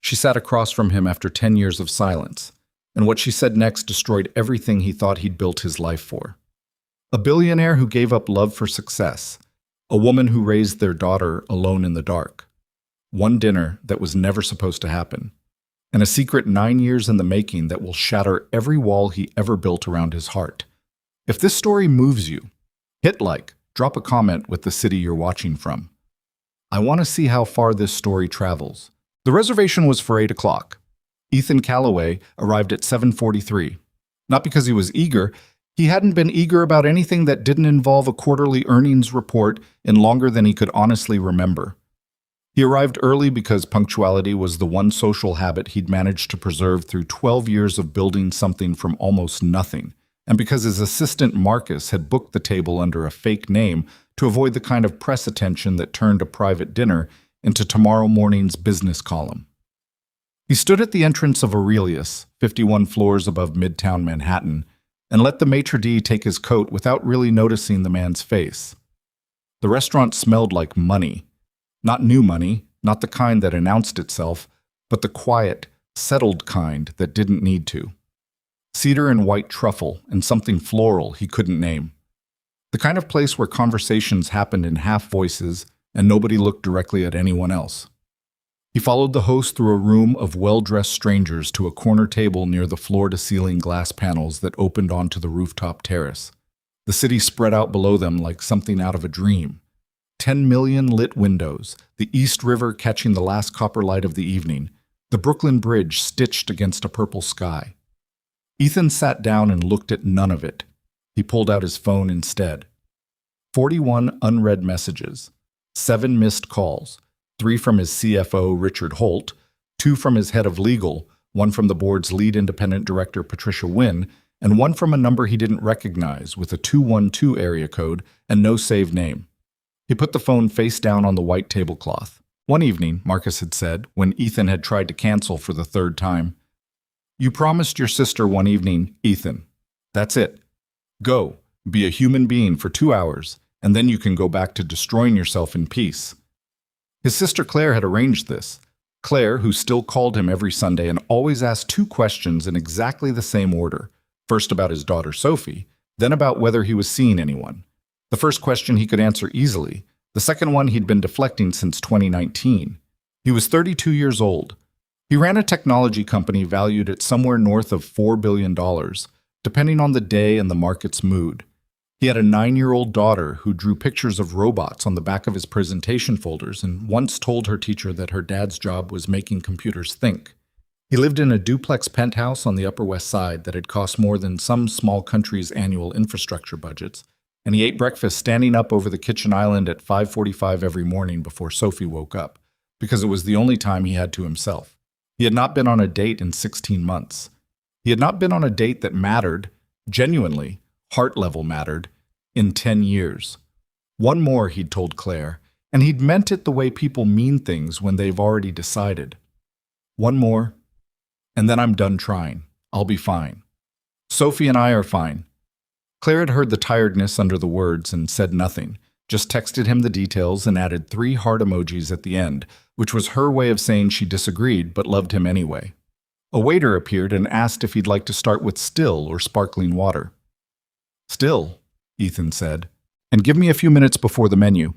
She sat across from him after 10 years of silence, and what she said next destroyed everything he thought he'd built his life for. A billionaire who gave up love for success. A woman who raised their daughter alone in the dark. One dinner that was never supposed to happen. And a secret 9 years in the making that will shatter every wall he ever built around his heart. If this story moves you, hit like, drop a comment with the city you're watching from. I want to see how far this story travels. The reservation was for 8 o'clock. Ethan Calloway arrived at 7:43. Not because he was eager. He hadn't been eager about anything that didn't involve a quarterly earnings report in longer than he could honestly remember. He arrived early because punctuality was the one social habit he'd managed to preserve through 12 years of building something from almost nothing, and because his assistant Marcus had booked the table under a fake name to avoid the kind of press attention that turned a private dinner into tomorrow morning's business column. He stood at the entrance of Aurelius, 51 floors above Midtown Manhattan, and let the maitre d' take his coat without really noticing the man's face. The restaurant smelled like money. Not new money, not the kind that announced itself, but the quiet, settled kind that didn't need to. Cedar and white truffle and something floral he couldn't name. The kind of place where conversations happened in half voices and nobody looked directly at anyone else. He followed the host through a room of well-dressed strangers to a corner table near the floor-to-ceiling glass panels that opened onto the rooftop terrace. The city spread out below them like something out of a dream. 10 million lit windows, the East River catching the last copper light of the evening, the Brooklyn Bridge stitched against a purple sky. Ethan sat down and looked at none of it. He pulled out his phone instead. 41 unread messages, 7 missed calls, 3 from his CFO, Richard Holt, 2 from his head of legal, 1 from the board's lead independent director, Patricia Wynn, and 1 from a number he didn't recognize with a 212 area code and no saved name. He put the phone face down on the white tablecloth. One evening, Marcus had said, when Ethan had tried to cancel for the 3rd time, "You promised your sister one evening, Ethan. That's it. Go, be a human being for 2 hours, and then you can go back to destroying yourself in peace." His sister Claire had arranged this. Claire, who still called him every Sunday and always asked 2 questions in exactly the same order. First about his daughter Sophie, then about whether he was seeing anyone. The first question he could answer easily. The second one he'd been deflecting since 2019. He was 32 years old. He ran a technology company valued at somewhere north of $4 billion, depending on the day and the market's mood. He had a 9-year-old daughter who drew pictures of robots on the back of his presentation folders and once told her teacher that her dad's job was making computers think. He lived in a duplex penthouse on the Upper West Side that had cost more than some small countries' annual infrastructure budgets, and he ate breakfast standing up over the kitchen island at 5:45 every morning before Sophie woke up, because it was the only time he had to himself. He had not been on a date in 16 months. He had not been on a date that mattered, genuinely, heart-level mattered, in 10 years. One more, he'd told Claire, and he'd meant it the way people mean things when they've already decided. One more, and then I'm done trying. I'll be fine. Sophie and I are fine. Claire had heard the tiredness under the words and said nothing, just texted him the details and added 3 heart emojis at the end, which was her way of saying she disagreed but loved him anyway. A waiter appeared and asked if he'd like to start with still or sparkling water. "Still," Ethan said, "and give me a few minutes before the menu."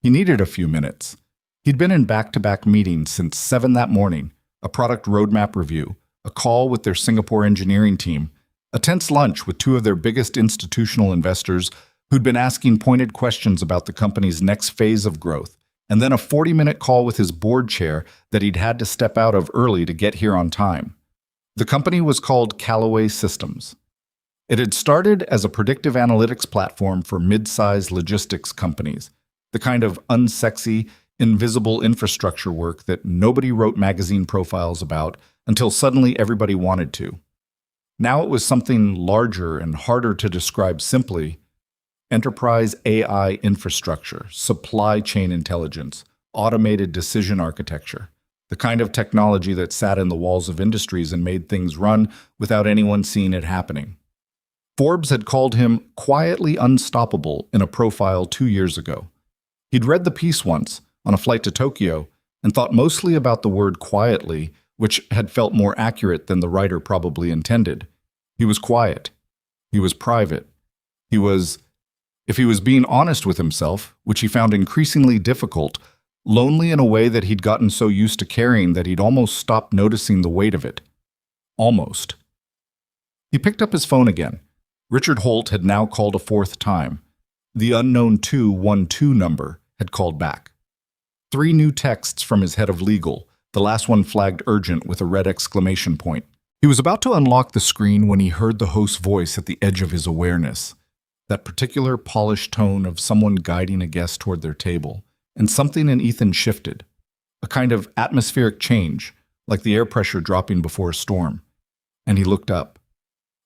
He needed a few minutes. He'd been in back-to-back meetings since 7 that morning, a product roadmap review, a call with their Singapore engineering team, a tense lunch with 2 of their biggest institutional investors who'd been asking pointed questions about the company's next phase of growth, and then a 40-minute call with his board chair that he'd had to step out of early to get here on time. The company was called Callaway Systems. It had started as a predictive analytics platform for mid-sized logistics companies, the kind of unsexy, invisible infrastructure work that nobody wrote magazine profiles about until suddenly everybody wanted to. Now it was something larger and harder to describe simply: enterprise AI infrastructure, supply chain intelligence, automated decision architecture, the kind of technology that sat in the walls of industries and made things run without anyone seeing it happening. Forbes had called him quietly unstoppable in a profile 2 years ago. He'd read the piece once, on a flight to Tokyo, and thought mostly about the word quietly, which had felt more accurate than the writer probably intended. He was quiet. He was private. If he was being honest with himself, which he found increasingly difficult, lonely in a way that he'd gotten so used to carrying that he'd almost stopped noticing the weight of it. Almost. He picked up his phone again. Richard Holt had now called a fourth time. The unknown 212 number had called back. 3 new texts from his head of legal, the last one flagged urgent with a red exclamation point. He was about to unlock the screen when he heard the host's voice at the edge of his awareness. That particular polished tone of someone guiding a guest toward their table. And something in Ethan shifted. A kind of atmospheric change, like the air pressure dropping before a storm. And he looked up.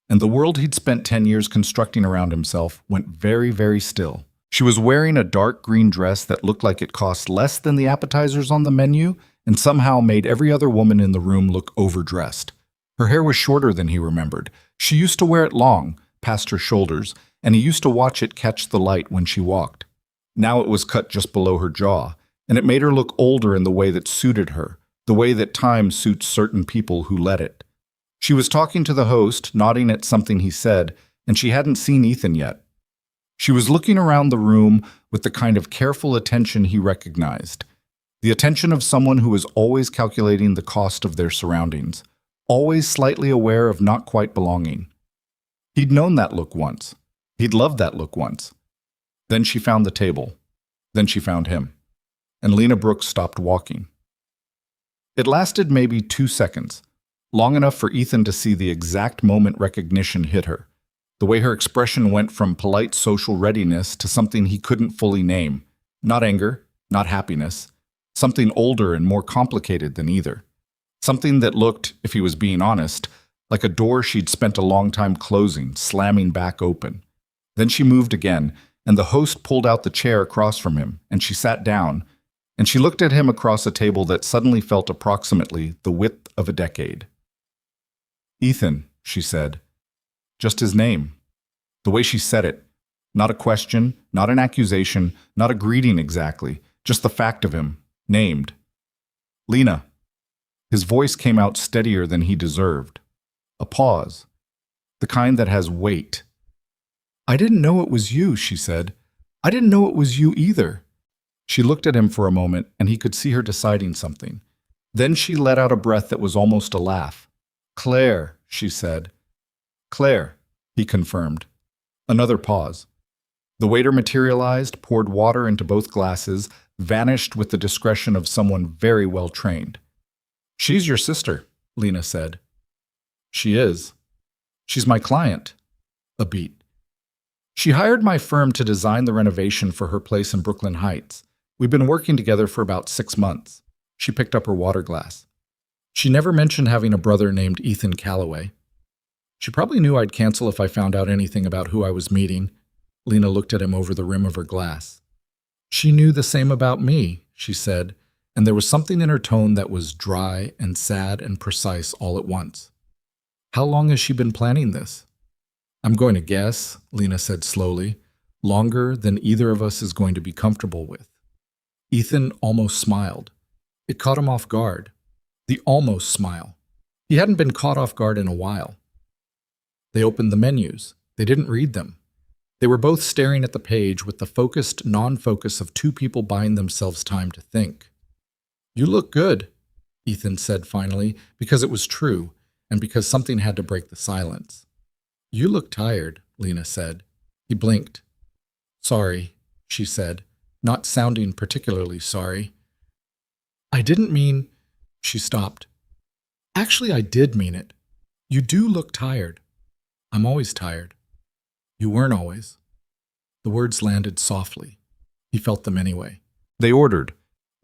And the world he'd spent 10 years constructing around himself went very, very still. She was wearing a dark green dress that looked like it cost less than the appetizers on the menu and somehow made every other woman in the room look overdressed. Her hair was shorter than he remembered. She used to wear it long, past her shoulders, and he used to watch it catch the light when she walked. Now it was cut just below her jaw, and it made her look older in the way that suited her, the way that time suits certain people who let it. She was talking to the host, nodding at something he said, and she hadn't seen Ethan yet. She was looking around the room with the kind of careful attention he recognized. The attention of someone who is always calculating the cost of their surroundings, always slightly aware of not quite belonging. He'd known that look once. He'd loved that look once. Then she found the table. Then she found him. And Lena Brooks stopped walking. It lasted maybe 2 seconds, long enough for Ethan to see the exact moment recognition hit her. The way her expression went from polite social readiness to something he couldn't fully name. Not anger, not happiness. Something older and more complicated than either. Something that looked, if he was being honest, like a door she'd spent a long time closing, slamming back open. Then she moved again, and the host pulled out the chair across from him, and she sat down, and she looked at him across a table that suddenly felt approximately the width of a decade. Ethan, she said. Just his name. The way she said it. Not a question, not an accusation, not a greeting exactly, just the fact of him, named. Lena. His voice came out steadier than he deserved. A pause. The kind that has weight. I didn't know it was you, she said. I didn't know it was you either. She looked at him for a moment, and he could see her deciding something. Then she let out a breath that was almost a laugh. Claire, she said. Claire, he confirmed. Another pause. The waiter materialized, poured water into both glasses, vanished with the discretion of someone very well trained. She's your sister, Lena said. She is. She's my client. A beat. She hired my firm to design the renovation for her place in Brooklyn Heights. We've been working together for about 6 months. She picked up her water glass. She never mentioned having a brother named Ethan Calloway. She probably knew I'd cancel if I found out anything about who I was meeting. Lena looked at him over the rim of her glass. She knew the same about me, she said, and there was something in her tone that was dry and sad and precise all at once. How long has she been planning this? I'm going to guess, Lena said slowly, longer than either of us is going to be comfortable with. Ethan almost smiled. It caught him off guard. The almost smile. He hadn't been caught off guard in a while. They opened the menus. They didn't read them. They were both staring at the page with the focused non-focus of 2 people buying themselves time to think. You look good, Ethan said finally, because it was true, and because something had to break the silence. You look tired, Lena said. He blinked. Sorry, she said, not sounding particularly sorry. I didn't mean... She stopped. Actually, I did mean it. You do look tired. I'm always tired. You weren't always. The words landed softly. He felt them anyway. They ordered.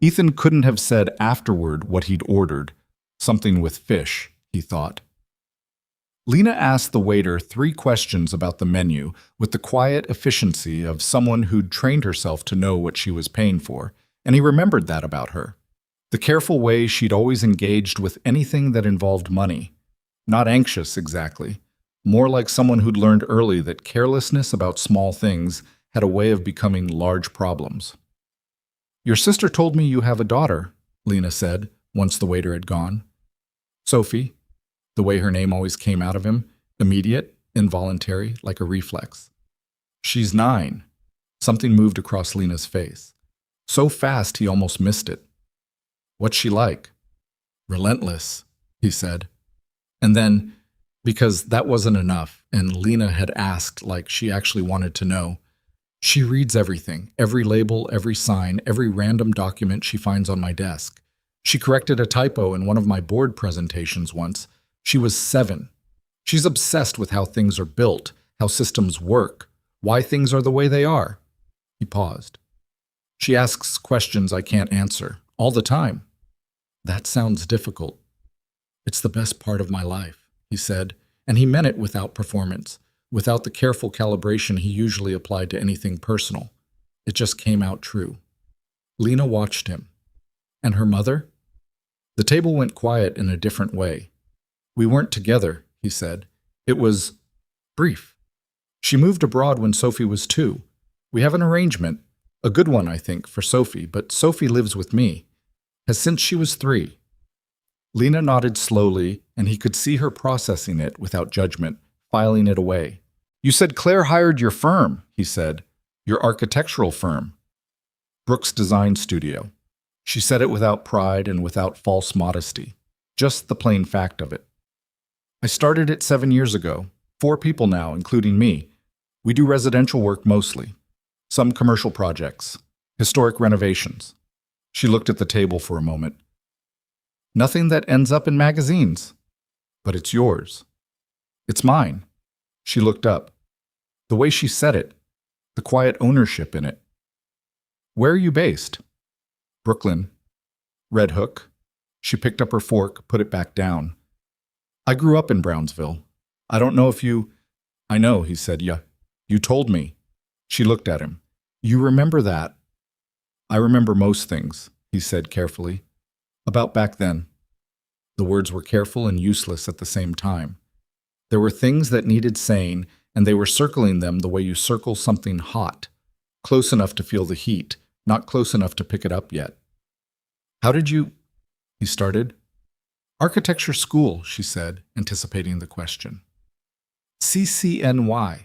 Ethan couldn't have said afterward what he'd ordered. Something with fish, he thought. Lena asked the waiter 3 questions about the menu with the quiet efficiency of someone who'd trained herself to know what she was paying for, and he remembered that about her. The careful way she'd always engaged with anything that involved money. Not anxious, exactly. More like someone who'd learned early that carelessness about small things had a way of becoming large problems. Your sister told me you have a daughter, Lena said, once the waiter had gone. Sophie, the way her name always came out of him, immediate, involuntary, like a reflex. She's 9. Something moved across Lena's face. So fast he almost missed it. What's she like? Relentless, he said. And then, because that wasn't enough, and Lena had asked like she actually wanted to know, she reads everything, every label, every sign, every random document she finds on my desk. She corrected a typo in one of my board presentations once. She was 7. She's obsessed with how things are built, how systems work, why things are the way they are. He paused. She asks questions I can't answer, all the time. That sounds difficult. It's the best part of my life, he said, and he meant it without performance, without the careful calibration he usually applied to anything personal. It just came out true. Lena watched him. And her mother? The table went quiet in a different way. We weren't together, he said. It was brief. She moved abroad when Sophie was 2. We have an arrangement, a good one, I think, for Sophie, but Sophie lives with me. Has since she was 3. Lena nodded slowly, and he could see her processing it without judgment, filing it away. You said Claire hired your firm, he said. Your architectural firm. Brooks Design Studio. She said it without pride and without false modesty. Just the plain fact of it. I started it 7 years ago. 4 people now, including me. We do residential work mostly. Some commercial projects. Historic renovations. She looked at the table for a moment. Nothing that ends up in magazines. But it's yours. It's mine. She looked up. The way she said it. The quiet ownership in it. Where are you based? Brooklyn. Red Hook. She picked up her fork, put it back down. I grew up in Brownsville. I don't know if you... I know, he said. Yeah, you told me. She looked at him. You remember that? I remember most things, he said carefully. About back then. The words were careful and useless at the same time. There were things that needed saying, and they were circling them the way you circle something hot, close enough to feel the heat, not close enough to pick it up yet. How did you... he started. Architecture school, she said, anticipating the question. CCNY.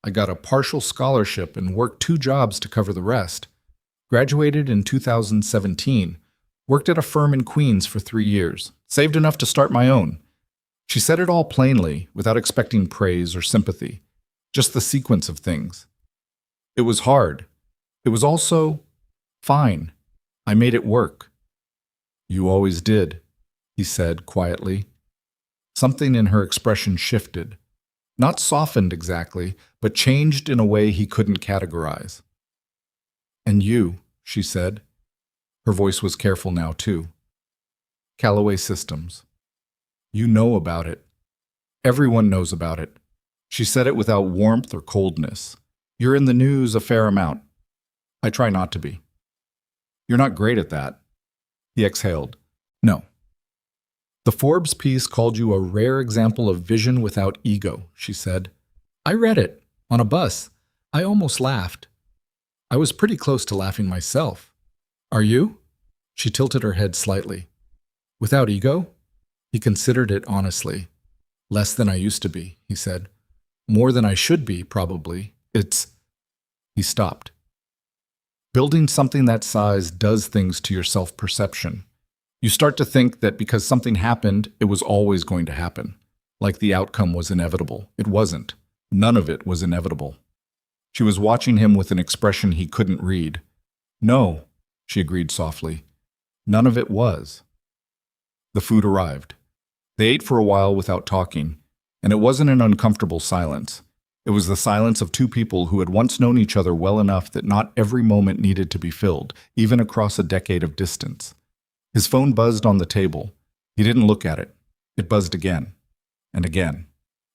I got a partial scholarship and worked 2 jobs to cover the rest. Graduated in 2017. Worked at a firm in Queens for 3 years. Saved enough to start my own. She said it all plainly, without expecting praise or sympathy. Just the sequence of things. It was hard. It was also fine. I made it work. You always did, he said quietly. Something in her expression shifted. Not softened exactly, but changed in a way he couldn't categorize. And you, she said. Her voice was careful now, too. Callaway Systems. You know about it. Everyone knows about it. She said it without warmth or coldness. You're in the news a fair amount. I try not to be. You're not great at that. He exhaled. No. The Forbes piece called you a rare example of vision without ego, she said. I read it, on a bus. I almost laughed. I was pretty close to laughing myself. Are you? She tilted her head slightly. Without ego? He considered it honestly. Less than I used to be, he said. More than I should be, probably. It's... He stopped. Building something that size does things to your self-perception. You start to think that because something happened, it was always going to happen. Like the outcome was inevitable. It wasn't. None of it was inevitable. She was watching him with an expression he couldn't read. No, she agreed softly. None of it was. The food arrived. They ate for a while without talking, and it wasn't an uncomfortable silence. It was the silence of 2 people who had once known each other well enough that not every moment needed to be filled, even across a decade of distance. His phone buzzed on the table. He didn't look at it. It buzzed again. And again.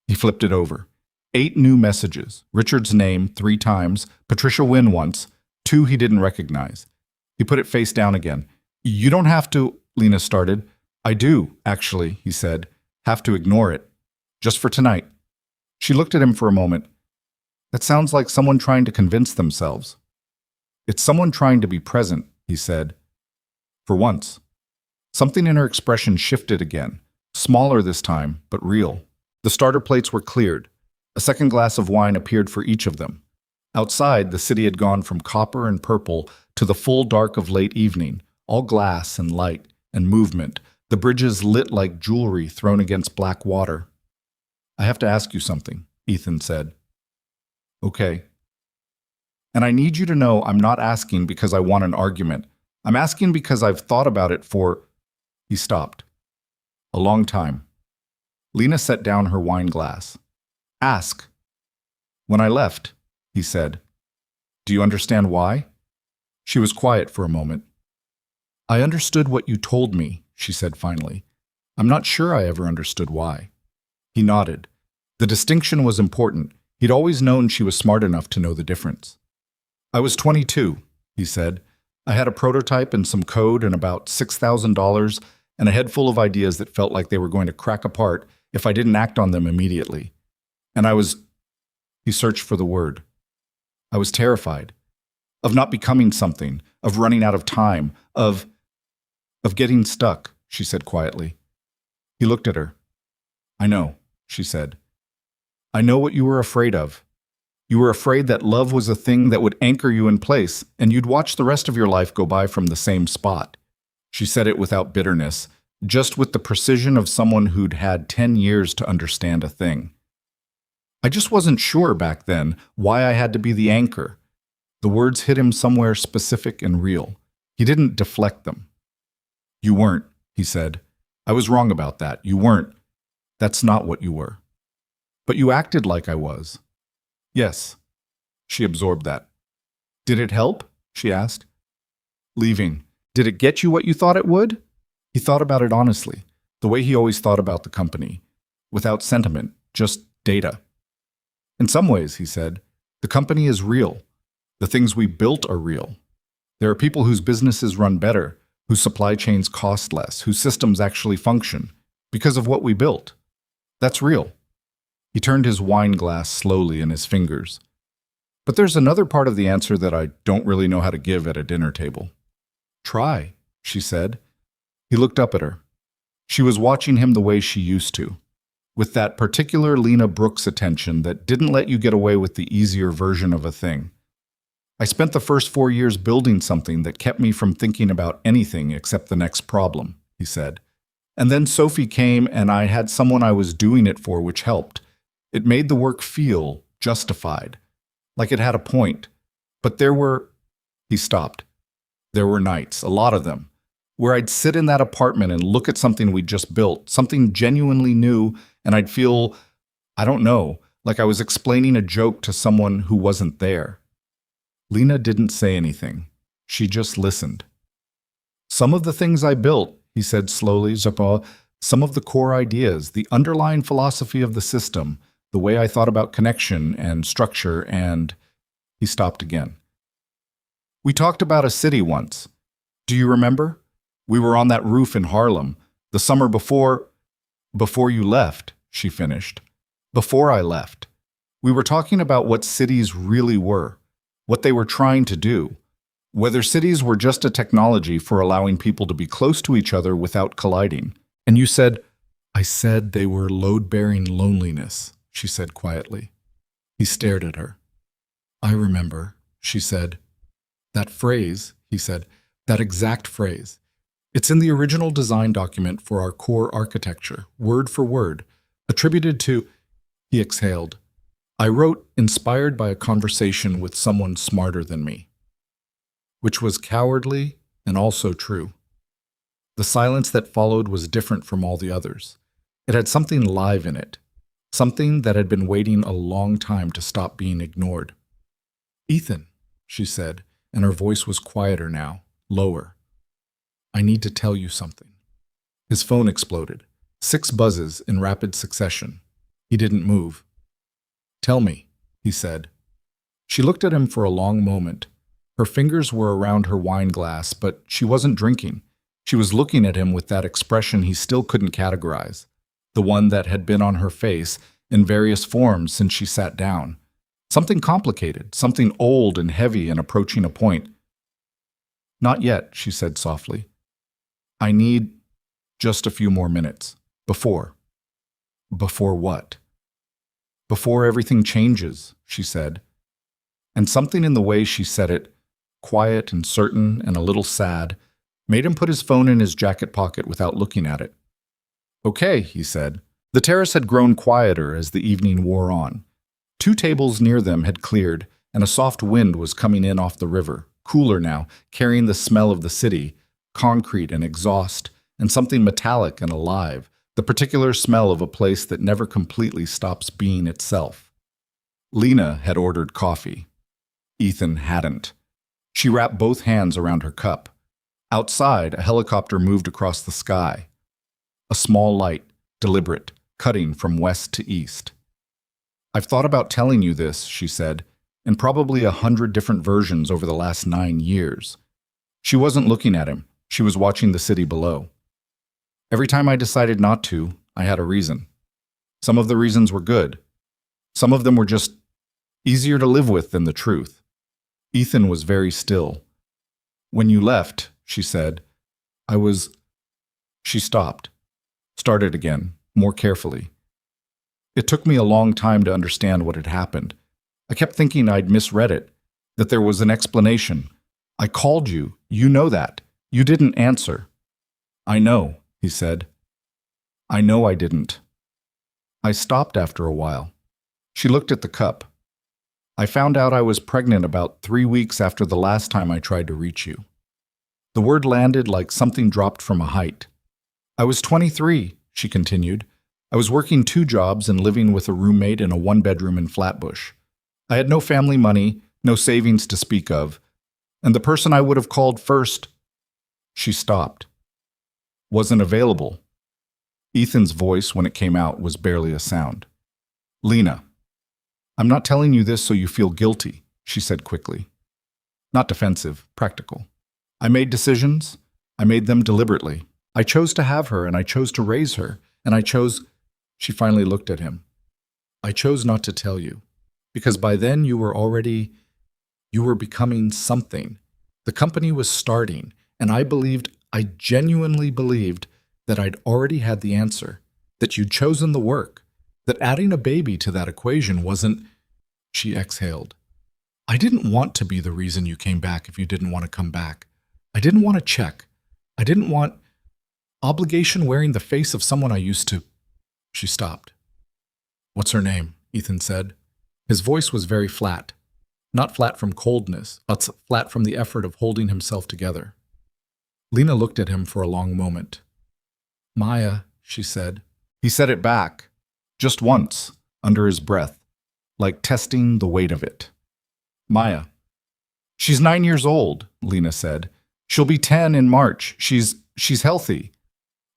He flipped it over. 8 new messages. Richard's name 3 times. Patricia Wynne once. 2 he didn't recognize. He put it face down again. You don't have to, Lena started. I do, actually, he said. Have to ignore it. Just for tonight. She looked at him for a moment. That sounds like someone trying to convince themselves. It's someone trying to be present, he said. For once. Something in her expression shifted again, smaller this time, but real. The starter plates were cleared. A second glass of wine appeared for each of them. Outside, the city had gone from copper and purple to the full dark of late evening, all glass and light and movement, the bridges lit like jewelry thrown against black water. "I have to ask you something," Ethan said. "Okay. And I need you to know I'm not asking because I want an argument. I'm asking because I've thought about it for—" He stopped. "A long time." Lena set down her wine glass. "Ask." "When I left," he said. "Do you understand why?" She was quiet for a moment. "I understood what you told me," she said finally. "I'm not sure I ever understood why." He nodded. The distinction was important. He'd always known she was smart enough to know the difference. "I was 22, he said. "I had a prototype and some code and about $6,000 and a head full of ideas that felt like they were going to crack apart if I didn't act on them immediately. And I was—" He searched for the word. "I was terrified. Of not becoming something, of running out of time, of getting stuck," she said quietly. He looked at her. "I know," she said. "I know what you were afraid of. You were afraid that love was a thing that would anchor you in place, and you'd watch the rest of your life go by from the same spot." She said it without bitterness, just with the precision of someone who'd had 10 years to understand a thing. "I just wasn't sure back then why I had to be the anchor." The words hit him somewhere specific and real. He didn't deflect them. "You weren't," he said. "I was wrong about that. You weren't. That's not what you were. But you acted like I was." "Yes." She absorbed that. "Did it help?" she asked. "Leaving. Did it get you what you thought it would?" He thought about it honestly, the way he always thought about the company, without sentiment, just data. "In some ways," he said, "the company is real. The things we built are real. There are people whose businesses run better, whose supply chains cost less, whose systems actually function, because of what we built. That's real." He turned his wine glass slowly in his fingers. "But there's another part of the answer that I don't really know how to give at a dinner table." "Try," she said. He looked up at her. She was watching him the way she used to, with that particular Lena Brooks attention that didn't let you get away with the easier version of a thing. "I spent the first 4 years building something that kept me from thinking about anything except the next problem," he said. "And then Sophie came and I had someone I was doing it for, which helped. It made the work feel justified, like it had a point. But there were—" He stopped. "There were nights, a lot of them, where I'd sit in that apartment and look at something we'd just built, something genuinely new, and I'd feel, I don't know, like I was explaining a joke to someone who wasn't there." Lena didn't say anything. She just listened. "Some of the things I built," he said slowly, "some of the core ideas, the underlying philosophy of the system, the way I thought about connection and structure and—" He stopped again. "We talked about a city once. Do you remember? We were on that roof in Harlem, the summer before you left," she finished. "Before I left. We were talking about what cities really were, what they were trying to do, whether cities were just a technology for allowing people to be close to each other without colliding. And you said—" "I said they were load-bearing loneliness," she said quietly. He stared at her. "I remember," she said. "That phrase," he said, "that exact phrase. It's in the original design document for our core architecture, word for word, attributed to—" He exhaled. "I wrote inspired by a conversation with someone smarter than me." Which was cowardly and also true. The silence that followed was different from all the others. It had something live in it, something that had been waiting a long time to stop being ignored. "Ethan," she said, and her voice was quieter now, lower. "I need to tell you something." His phone exploded. 6 buzzes in rapid succession. He didn't move. "Tell me," he said. She looked at him for a long moment. Her fingers were around her wine glass, but she wasn't drinking. She was looking at him with that expression he still couldn't categorize, the one that had been on her face in various forms since she sat down. Something complicated, something old and heavy and approaching a point. "Not yet," she said softly. "I need—" Just a few more minutes. Before. Before what? Before everything changes, she said. And something in the way she said it, quiet and certain and a little sad, made him put his phone in his jacket pocket without looking at it. Okay, he said. The terrace had grown quieter as the evening wore on. 2 tables near them had cleared, and a soft wind was coming in off the river, cooler now, carrying the smell of the city, concrete and exhaust, and something metallic and alive, the particular smell of a place that never completely stops being itself. Lena had ordered coffee. Ethan hadn't. She wrapped both hands around her cup. Outside, a helicopter moved across the sky. A small light, deliberate, cutting from west to east. I've thought about telling you this, she said, in probably 100 different versions over the last 9 years. She wasn't looking at him. She was watching the city below. Every time I decided not to, I had a reason. Some of the reasons were good. Some of them were just easier to live with than the truth. Ethan was very still. When you left, she said, She stopped. Started again, more carefully. It took me a long time to understand what had happened. I kept thinking I'd misread it, that there was an explanation. I called you. You know that. You didn't answer. I know, he said. I know I didn't. I stopped after a while. She looked at the cup. I found out I was pregnant about 3 weeks after the last time I tried to reach you. The word landed like something dropped from a height. I was 23, she continued. I was working 2 jobs and living with a roommate in a 1-bedroom in Flatbush. I had no family money, no savings to speak of, and the person I would have called first, she stopped. Wasn't available. Ethan's voice, when it came out, was barely a sound. Lena, I'm not telling you this so you feel guilty, she said quickly. Not defensive, practical. I made decisions. I made them deliberately. I chose to have her, and I chose to raise her, and I chose... She finally looked at him. I chose not to tell you, because by then you were becoming something. The company was starting, and I genuinely believed that I'd already had the answer, that you'd chosen the work, that adding a baby to that equation wasn't... She exhaled. I didn't want to be the reason you came back if you didn't want to come back. I didn't want a check. I didn't want obligation wearing the face of someone I used to... She stopped. What's her name? Ethan said. His voice was very flat. Not flat from coldness, but flat from the effort of holding himself together. Lena looked at him for a long moment. Maya, she said. He said it back, just once, under his breath, like testing the weight of it. Maya. She's 9 years old, Lena said. She'll be 10 in March. She's healthy.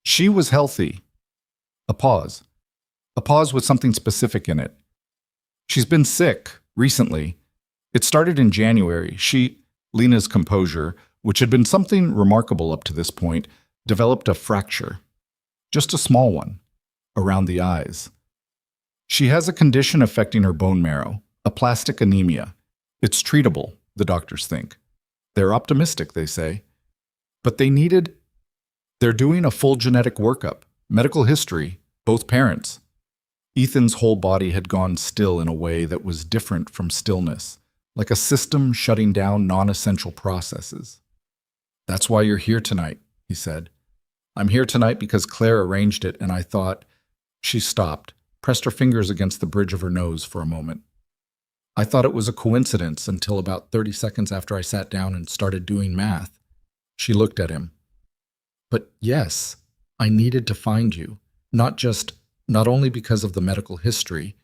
She was healthy. A pause. A pause with something specific in it. She's been sick recently. It started in January. Lena's composure, which had been something remarkable up to this point, developed a fracture. Just a small one, around the eyes. She has a condition affecting her bone marrow, aplastic anemia. It's treatable, the doctors think. They're optimistic, they say. But they're doing a full genetic workup, medical history, both parents. Ethan's whole body had gone still in a way that was different from stillness, like a system shutting down non-essential processes. That's why you're here tonight, he said. I'm here tonight because Claire arranged it, and I thought... She stopped, pressed her fingers against the bridge of her nose for a moment. I thought it was a coincidence until about 30 seconds after I sat down and started doing math. She looked at him. But yes, I needed to find you, not only because of the medical history,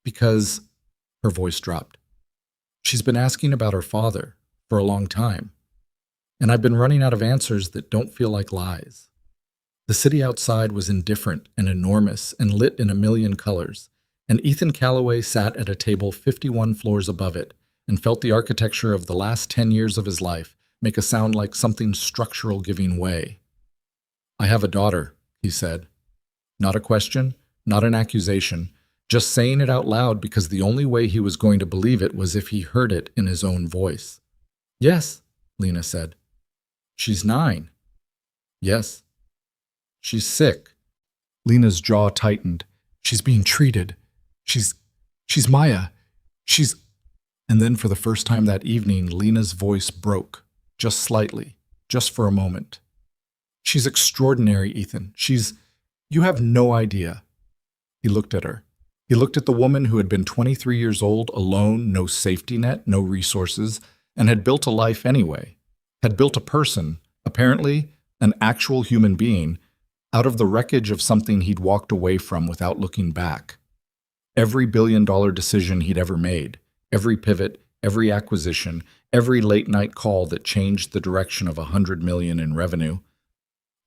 because... Her voice dropped. She's been asking about her father for a long time, and I've been running out of answers that don't feel like lies. The city outside was indifferent and enormous and lit in a million colors, and Ethan Calloway sat at a table 51 floors above it and felt the architecture of the last 10 years of his life make a sound like something structural giving way. I have a daughter, he said. Not a question, not an accusation, just saying it out loud because the only way he was going to believe it was if he heard it in his own voice. Yes, Lena said. She's 9. Yes. She's sick. Lena's jaw tightened. She's being treated. She's Maya. She's... And then for the first time that evening, Lena's voice broke, just slightly, just for a moment. She's extraordinary, Ethan. You have no idea. He looked at her. He looked at the woman who had been 23 years old, alone, no safety net, no resources, and had built a life anyway. Had built a person, apparently an actual human being, out of the wreckage of something he'd walked away from without looking back. Every billion-dollar decision he'd ever made, every pivot, every acquisition, every late-night call that changed the direction of $100 million in revenue,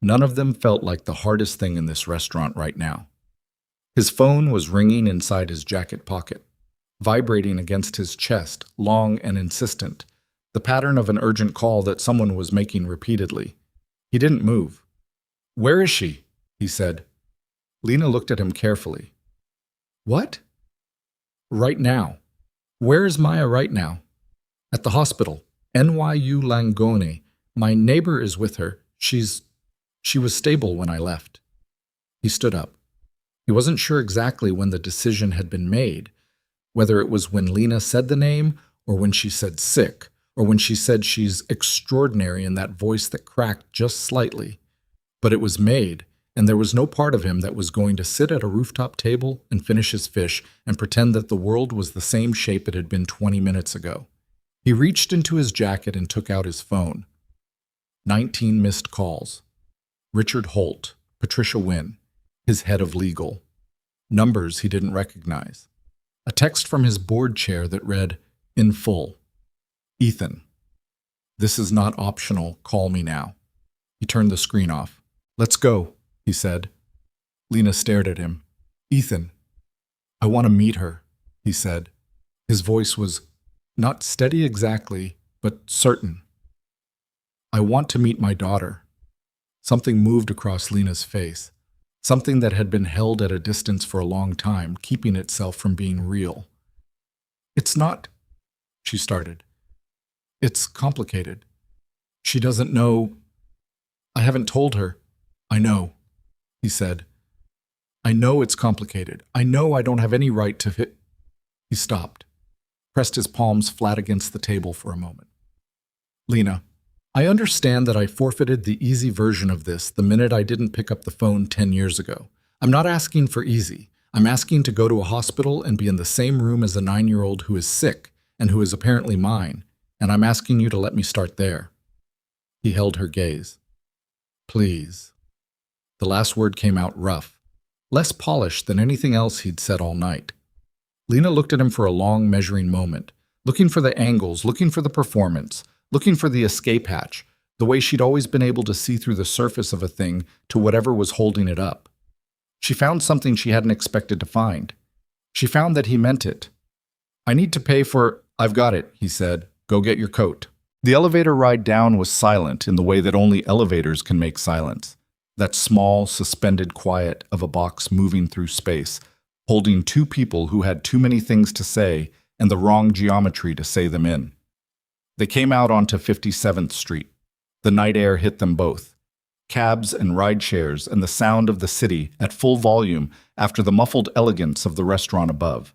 none of them felt like the hardest thing in this restaurant right now. His phone was ringing inside his jacket pocket, vibrating against his chest, long and insistent, the pattern of an urgent call that someone was making repeatedly. He didn't move. "Where is she?" he said. Lena looked at him carefully. "What?" "Right now. Where is Maya right now?" "At the hospital. NYU Langone. My neighbor is with her. She was stable when I left." He stood up. He wasn't sure exactly when the decision had been made, whether it was when Lena said the name, or when she said sick, or when she said she's extraordinary in that voice that cracked just slightly. But it was made, and there was no part of him that was going to sit at a rooftop table and finish his fish and pretend that the world was the same shape it had been 20 minutes ago. He reached into his jacket and took out his phone. 19 missed calls. Richard Holt, Patricia Wynn, his head of legal. Numbers he didn't recognize. A text from his board chair that read, in full, "Ethan, this is not optional. Call me now." He turned the screen off. "Let's go," he said. Lena stared at him. "Ethan, I want to meet her," he said. His voice was not steady exactly, but certain. "I want to meet my daughter." Something moved across Lena's face. Something that had been held at a distance for a long time, keeping itself from being real. "It's not," she started. "It's complicated. She doesn't know. I haven't told her." "I know," he said. "I know it's complicated. I know I don't have any right to hit." He stopped, pressed his palms flat against the table for a moment. "Lena, I understand that I forfeited the easy version of this the minute I didn't pick up the phone 10 years ago. I'm not asking for easy. I'm asking to go to a hospital and be in the same room as a 9-year-old who is sick and who is apparently mine, and I'm asking you to let me start there." He held her gaze. "Please." The last word came out rough, less polished than anything else he'd said all night. Lena looked at him for a long, measuring moment, looking for the angles, looking for the performance, looking for the escape hatch, the way she'd always been able to see through the surface of a thing to whatever was holding it up. She found something she hadn't expected to find. She found that he meant it. "I need to pay for..." "I've got it," he said. "Go get your coat." The elevator ride down was silent in the way that only elevators can make silence. That small, suspended quiet of a box moving through space, holding two people who had too many things to say and the wrong geometry to say them in. They came out onto 57th Street. The night air hit them both. Cabs and ride shares and the sound of the city at full volume after the muffled elegance of the restaurant above.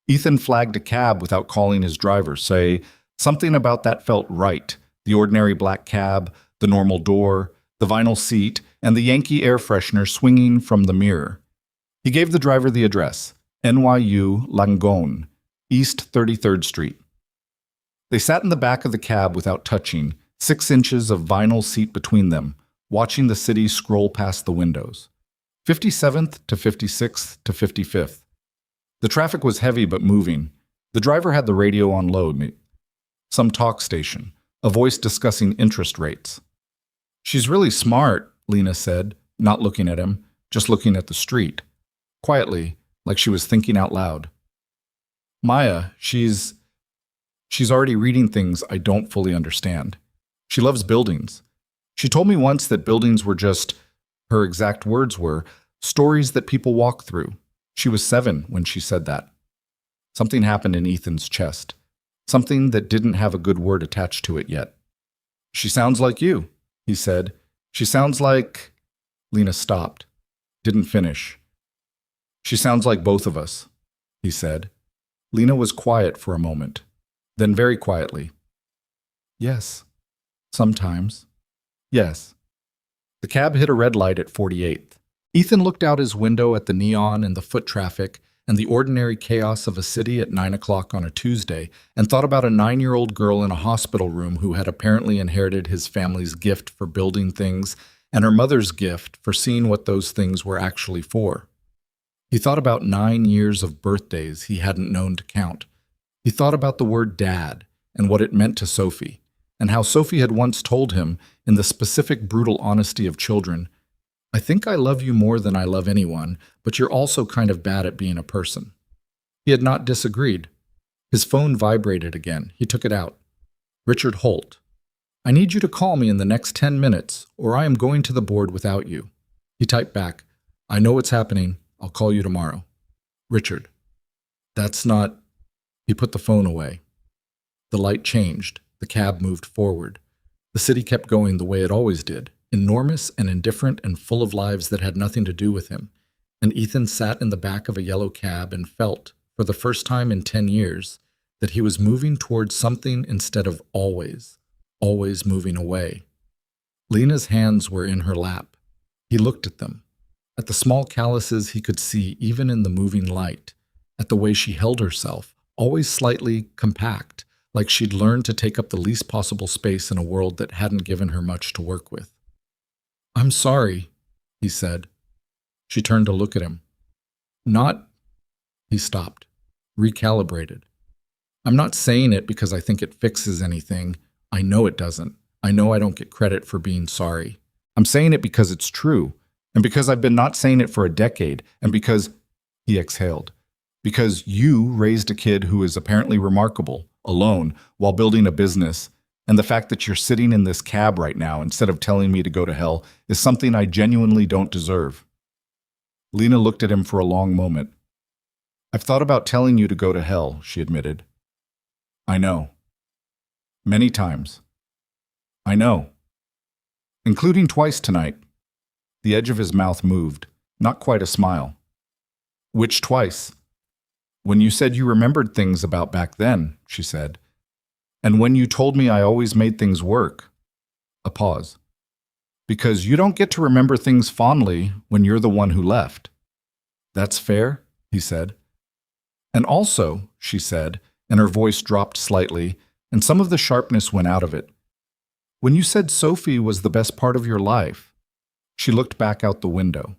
Ethan flagged a cab without calling his driver, say, something about that felt right. The ordinary black cab, the normal door, the vinyl seat, and the Yankee air freshener swinging from the mirror. He gave the driver the address, NYU Langone, East 33rd Street. They sat in the back of the cab without touching, 6 inches of vinyl seat between them, watching the city scroll past the windows. 57th to 56th to 55th. The traffic was heavy but moving. The driver had the radio on low, some talk station, a voice discussing interest rates. "She's really smart," Lena said, not looking at him, just looking at the street. Quietly, like she was thinking out loud. "Maya, she's already reading things I don't fully understand. She loves buildings. She told me once that buildings were just," her exact words were, "stories that people walk through." She was 7 when she said that. Something happened in Ethan's chest. Something that didn't have a good word attached to it yet. "She sounds like you," he said. "She sounds like..." Lena stopped. Didn't finish. She sounds like both of us, he said. Lena was quiet for a moment. Then very quietly. Yes. Sometimes. Yes. The cab hit a red light at 48th. Ethan looked out his window at the neon and the foot traffic and the ordinary chaos of a city at 9 o'clock on a Tuesday and thought about a 9-year-old girl in a hospital room who had apparently inherited his family's gift for building things and her mother's gift for seeing what those things were actually for. He thought about 9 years of birthdays he hadn't known to count. He thought about the word dad and what it meant to Sophie, and how Sophie had once told him, in the specific brutal honesty of children, "I think I love you more than I love anyone, but you're also kind of bad at being a person." He had not disagreed. His phone vibrated again. He took it out. Richard Holt. "I need you to call me in the next 10 minutes, or I am going to the board without you." He typed back, "I know what's happening. I'll call you tomorrow." Richard. "That's not..." He put the phone away. The light changed. The cab moved forward. The city kept going the way it always did, enormous and indifferent and full of lives that had nothing to do with him. And Ethan sat in the back of a yellow cab and felt, for the first time in 10 years, that he was moving towards something instead of always moving away. Lena's hands were in her lap. He looked at them, at the small calluses he could see even in the moving light, at the way she held herself, always slightly compact, like she'd learned to take up the least possible space in a world that hadn't given her much to work with. "I'm sorry," he said. She turned to look at him. "Not..." He stopped, recalibrated. "I'm not saying it because I think it fixes anything. I know it doesn't. I know I don't get credit for being sorry. I'm saying it because it's true, and because I've been not saying it for a decade, and because..." He exhaled. "Because you raised a kid who is apparently remarkable, alone, while building a business, and the fact that you're sitting in this cab right now instead of telling me to go to hell is something I genuinely don't deserve." Lena looked at him for a long moment. "I've thought about telling you to go to hell," she admitted. "I know. Many times. I know. Including twice tonight." The edge of his mouth moved, not quite a smile. "Which twice?" "When you said you remembered things about back then," she said. "And when you told me I always made things work." A pause. "Because you don't get to remember things fondly when you're the one who left." "That's fair," he said. "And also," she said, and her voice dropped slightly, and some of the sharpness went out of it, "when you said Sophie was the best part of your life," she looked back out the window.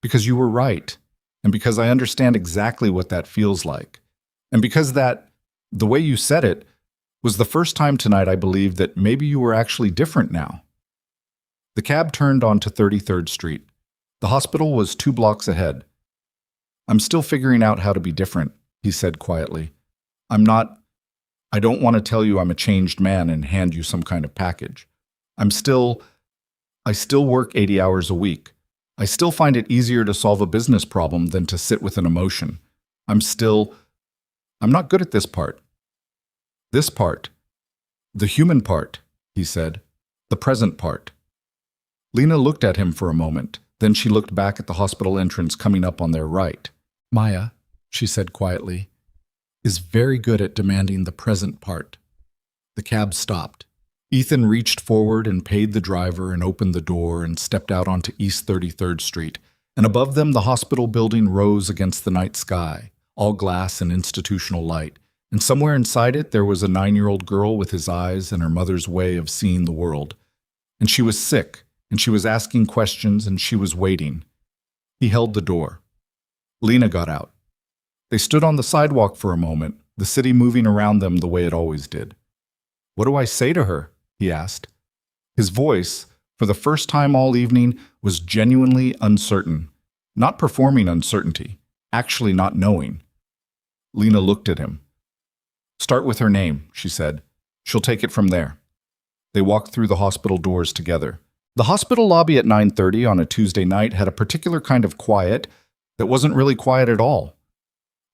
"Because you were right. And because I understand exactly what that feels like. And because that, the way you said it, was the first time tonight I believed that maybe you were actually different now." The cab turned onto 33rd Street. The hospital was 2 blocks ahead. "I'm still figuring out how to be different," he said quietly. I don't want to tell you I'm a changed man and hand you some kind of package. I still work 80 hours a week. I still find it easier to solve a business problem than to sit with an emotion. I'm not good at this part. This part. The human part," he said. "The present part." Lena looked at him for a moment. Then she looked back at the hospital entrance coming up on their right. "Maya," she said quietly, "is very good at demanding the present part." The cab stopped. Ethan reached forward and paid the driver and opened the door and stepped out onto East 33rd Street, and above them the hospital building rose against the night sky, all glass and institutional light, and somewhere inside it there was a 9-year-old girl with his eyes and her mother's way of seeing the world. And she was sick, and she was asking questions, and she was waiting. He held the door. Lena got out. They stood on the sidewalk for a moment, the city moving around them the way it always did. "What do I say to her?" he asked. His voice, for the first time all evening, was genuinely uncertain, not performing uncertainty, actually not knowing. Lena looked at him. "Start with her name," she said. "She'll take it from there." They walked through the hospital doors together. The hospital lobby at 9:30 on a Tuesday night had a particular kind of quiet that wasn't really quiet at all.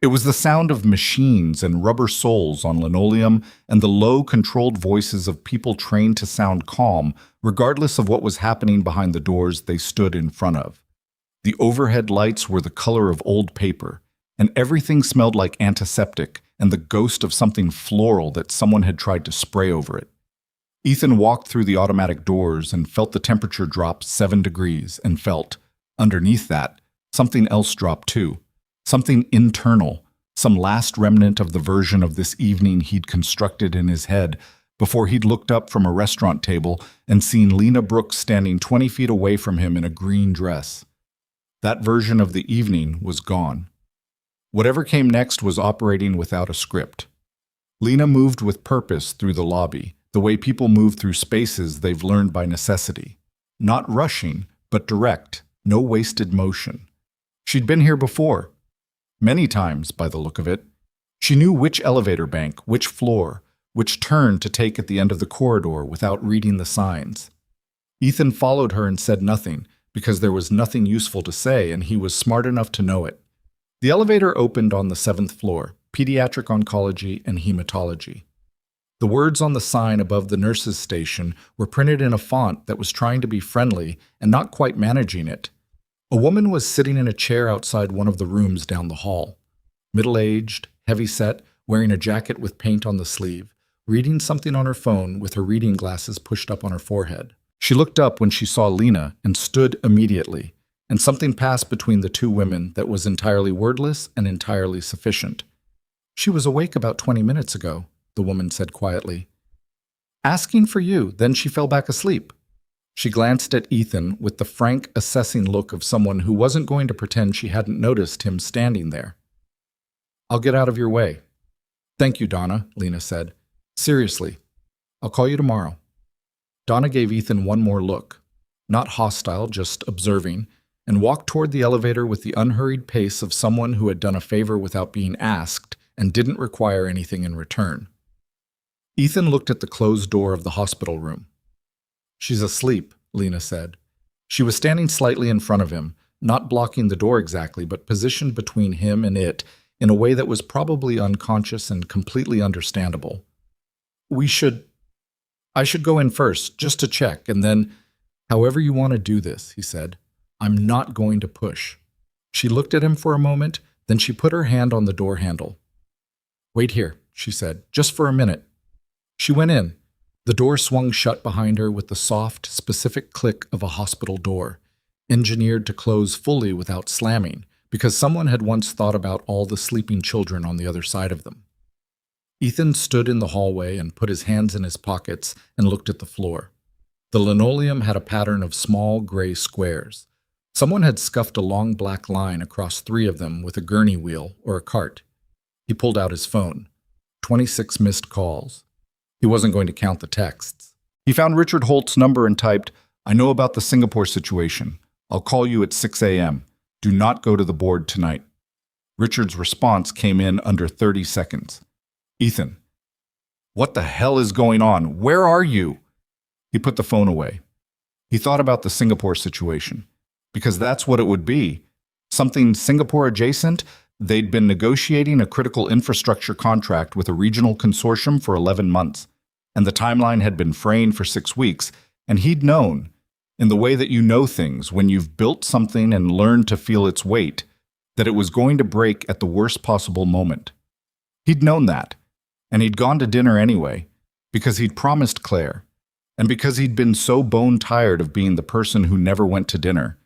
It was the sound of machines and rubber soles on linoleum and the low, controlled voices of people trained to sound calm, regardless of what was happening behind the doors they stood in front of. The overhead lights were the color of old paper, and everything smelled like antiseptic and the ghost of something floral that someone had tried to spray over it. Ethan walked through the automatic doors and felt the temperature drop 7 degrees and felt, underneath that, something else drop too. Something internal, some last remnant of the version of this evening he'd constructed in his head before he'd looked up from a restaurant table and seen Lena Brooks standing 20 feet away from him in a green dress. That version of the evening was gone. Whatever came next was operating without a script. Lena moved with purpose through the lobby, the way people move through spaces they've learned by necessity. Not rushing, but direct, no wasted motion. She'd been here before. Many times, by the look of it. She knew which elevator bank, which floor, which turn to take at the end of the corridor without reading the signs. Ethan followed her and said nothing, because there was nothing useful to say and he was smart enough to know it. The elevator opened on the 7th floor, pediatric oncology and hematology. The words on the sign above the nurse's station were printed in a font that was trying to be friendly and not quite managing it. A woman was sitting in a chair outside one of the rooms down the hall. Middle-aged, heavy-set, wearing a jacket with paint on the sleeve, reading something on her phone with her reading glasses pushed up on her forehead. She looked up when she saw Lena and stood immediately, and something passed between the two women that was entirely wordless and entirely sufficient. "She was awake about 20 minutes ago," the woman said quietly. "Asking for you, then she fell back asleep." She glanced at Ethan with the frank, assessing look of someone who wasn't going to pretend she hadn't noticed him standing there. "I'll get out of your way." "Thank you, Donna," Lena said. "Seriously, I'll call you tomorrow." Donna gave Ethan one more look, not hostile, just observing, and walked toward the elevator with the unhurried pace of someone who had done a favor without being asked and didn't require anything in return. Ethan looked at the closed door of the hospital room. "She's asleep," Lena said. She was standing slightly in front of him, not blocking the door exactly, but positioned between him and it in a way that was probably unconscious and completely understandable. I should go in first, just to check, and then, however you want to do this," he said. "I'm not going to push." She looked at him for a moment, then she put her hand on the door handle. "Wait here," she said, "just for a minute." She went in. The door swung shut behind her with the soft, specific click of a hospital door, engineered to close fully without slamming, because someone had once thought about all the sleeping children on the other side of them. Ethan stood in the hallway and put his hands in his pockets and looked at the floor. The linoleum had a pattern of small gray squares. Someone had scuffed a long black line across 3 of them with a gurney wheel or a cart. He pulled out his phone. 26 missed calls. He wasn't going to count the texts. He found Richard Holt's number and typed, "I know about the Singapore situation. I'll call you at 6 a.m. Do not go to the board tonight." Richard's response came in under 30 seconds. "Ethan, what the hell is going on? Where are you?" He put the phone away. He thought about the Singapore situation, because that's what it would be. Something Singapore adjacent. They'd been negotiating a critical infrastructure contract with a regional consortium for 11 months, and the timeline had been framed for 6 weeks, and he'd known, in the way that you know things when you've built something and learned to feel its weight, that it was going to break at the worst possible moment. He'd known that, and he'd gone to dinner anyway, because he'd promised Claire, and because he'd been so bone-tired of being the person who never went to dinner.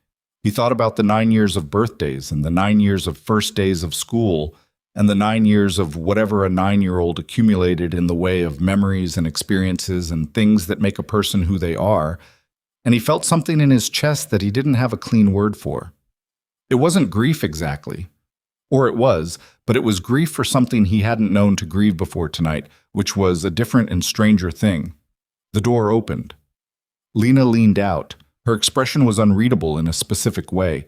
He thought about the 9 years of birthdays and the 9 years of first days of school and the 9 years of whatever a 9-year-old accumulated in the way of memories and experiences and things that make a person who they are, and he felt something in his chest that he didn't have a clean word for. It wasn't grief exactly. Or it was, but it was grief for something he hadn't known to grieve before tonight, which was a different and stranger thing. The door opened. Lena leaned out. Her expression was unreadable in a specific way.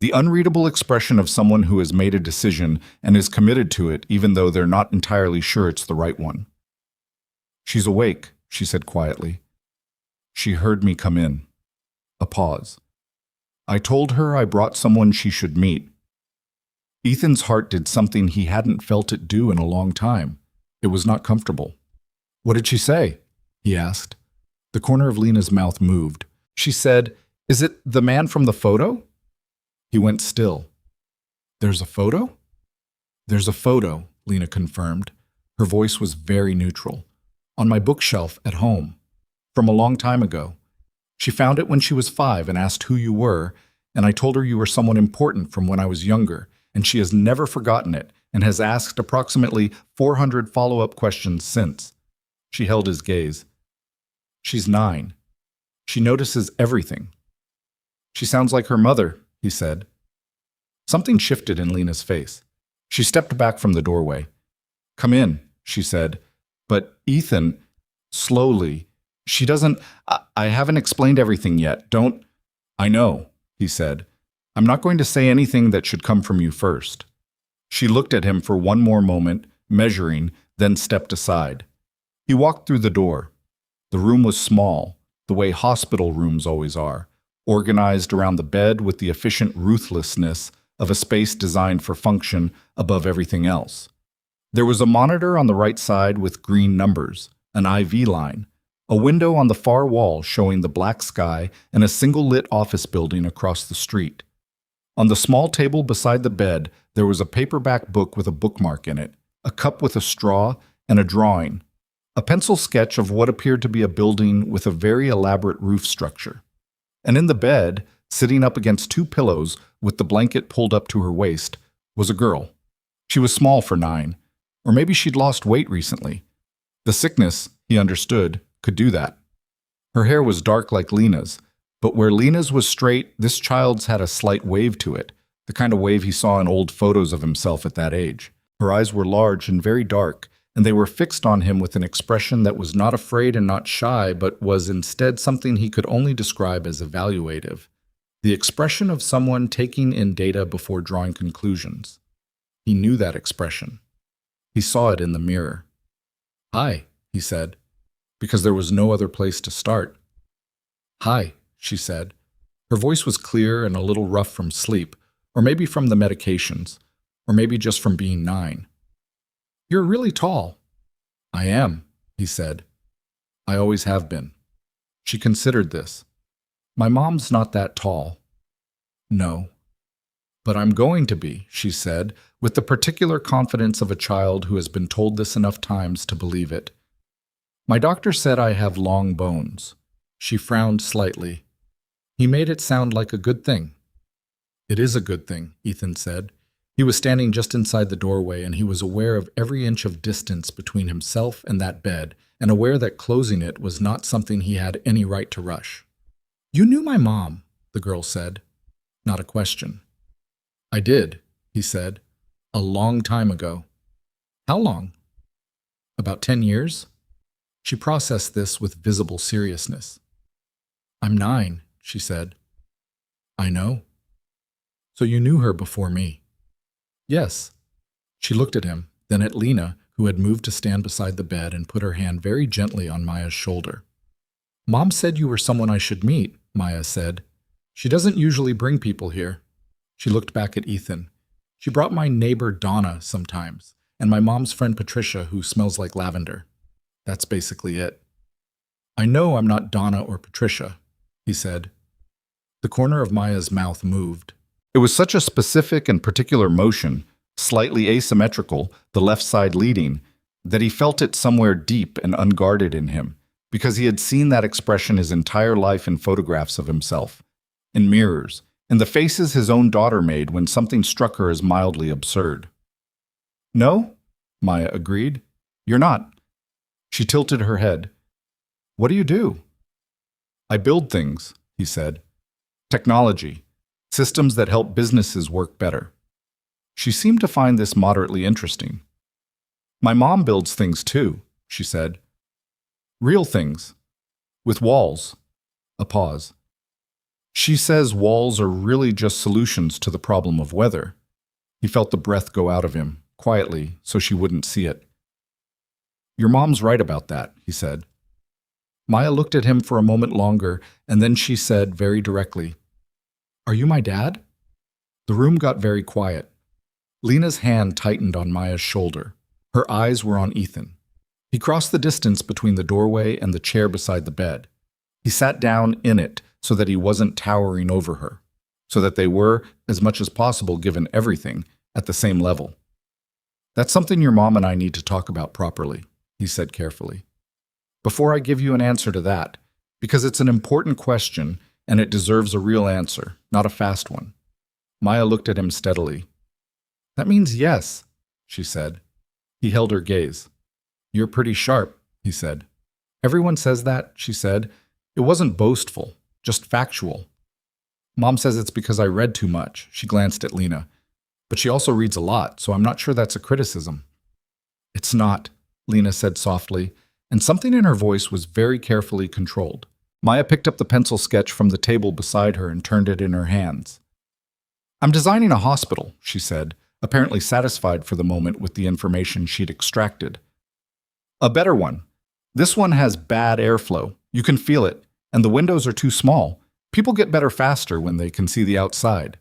The unreadable expression of someone who has made a decision and is committed to it even though they're not entirely sure it's the right one. "She's awake," she said quietly. "She heard me come in." A pause. "I told her I brought someone she should meet." Ethan's heart did something he hadn't felt it do in a long time. It was not comfortable. "What did she say?" he asked. The corner of Lena's mouth moved. She said, "Is it the man from the photo?" He went still. "There's a photo?" "There's a photo," Lena confirmed. Her voice was very neutral. "On my bookshelf at home. From a long time ago. She found it when she was 5 and asked who you were, and I told her you were someone important from when I was younger, and she has never forgotten it and has asked approximately 400 follow-up questions since." She held his gaze. "She's 9. She notices everything." "She sounds like her mother," he said. Something shifted in Lena's face. She stepped back from the doorway. "Come in," she said. "But Ethan," slowly, "she doesn't... I haven't explained everything yet. Don't..." "I know," he said. "I'm not going to say anything that should come from you first." She looked at him for one more moment, measuring, then stepped aside. He walked through the door. The room was small, the way hospital rooms always are, organized around the bed with the efficient ruthlessness of a space designed for function above everything else. There was a monitor on the right side with green numbers, an IV line, a window on the far wall showing the black sky, and a single-lit office building across the street. On the small table beside the bed, there was a paperback book with a bookmark in it, a cup with a straw, and a drawing, a pencil sketch of what appeared to be a building with a very elaborate roof structure. And in the bed, sitting up against 2 pillows with the blanket pulled up to her waist, was a girl. She was small for 9, or maybe she'd lost weight recently. The sickness, he understood, could do that. Her hair was dark like Lena's, but where Lena's was straight, this child's had a slight wave to it, the kind of wave he saw in old photos of himself at that age. Her eyes were large and very dark, and they were fixed on him with an expression that was not afraid and not shy, but was instead something he could only describe as evaluative. The expression of someone taking in data before drawing conclusions. He knew that expression. He saw it in the mirror. "Hi," he said, because there was no other place to start. "Hi," she said. Her voice was clear and a little rough from sleep, or maybe from the medications, or maybe just from being 9. "You're really tall." "I am," he said. "I always have been." She considered this. "My mom's not that tall." "No." "But I'm going to be," she said, with the particular confidence of a child who has been told this enough times to believe it. "My doctor said I have long bones." She frowned slightly. He made it sound like a good thing. "It is a good thing," Ethan said. He was standing just inside the doorway, and he was aware of every inch of distance between himself and that bed, and aware that closing it was not something he had any right to rush. "You knew my mom," the girl said. Not a question. "I did," he said. "A long time ago." "How long?" "About 10 years." She processed this with visible seriousness. "I'm 9, she said. "I know." "So you knew her before me?" "Yes." She looked at him, then at Lena, who had moved to stand beside the bed and put her hand very gently on Maya's shoulder. "Mom said you were someone I should meet," Maya said. "She doesn't usually bring people here." She looked back at Ethan. "She brought my neighbor Donna sometimes, and my mom's friend Patricia, who smells like lavender. That's basically it." "I know I'm not Donna or Patricia," he said. The corner of Maya's mouth moved. It was such a specific and particular motion, slightly asymmetrical, the left side leading, that he felt it somewhere deep and unguarded in him, because he had seen that expression his entire life in photographs of himself, in mirrors, in the faces his own daughter made when something struck her as mildly absurd. "No," Maya agreed. "You're not." She tilted her head. "What do you do?" "I build things," he said. "Technology. Systems that help businesses work better." She seemed to find this moderately interesting. "My mom builds things too," she said. "Real things. With walls." A pause. "She says walls are really just solutions to the problem of weather." He felt the breath go out of him, quietly, so she wouldn't see it. "Your mom's right about that," he said. Maya looked at him for a moment longer, and then she said very directly, "Are you my dad?" The room got very quiet. Lena's hand tightened on Maya's shoulder. Her eyes were on Ethan. He crossed the distance between the doorway and the chair beside the bed. He sat down in it so that he wasn't towering over her, so that they were, as much as possible given everything, at the same level. "That's something your mom and I need to talk about properly," he said carefully. "Before I give you an answer to that, because it's an important question and it deserves a real answer, not a fast one." Maya looked at him steadily. "That means yes," she said. He held her gaze. "You're pretty sharp," he said. "Everyone says that," she said. "It wasn't boastful, just factual." "Mom says it's because I read too much." She glanced at Lena. "But she also reads a lot, so I'm not sure that's a criticism." "It's not," Lena said softly, and something in her voice was very carefully controlled. Maya picked up the pencil sketch from the table beside her and turned it in her hands. "I'm designing a hospital," she said, apparently satisfied for the moment with the information she'd extracted. "A better one. This one has bad airflow. You can feel it, and the windows are too small. People get better faster when they can see the outside."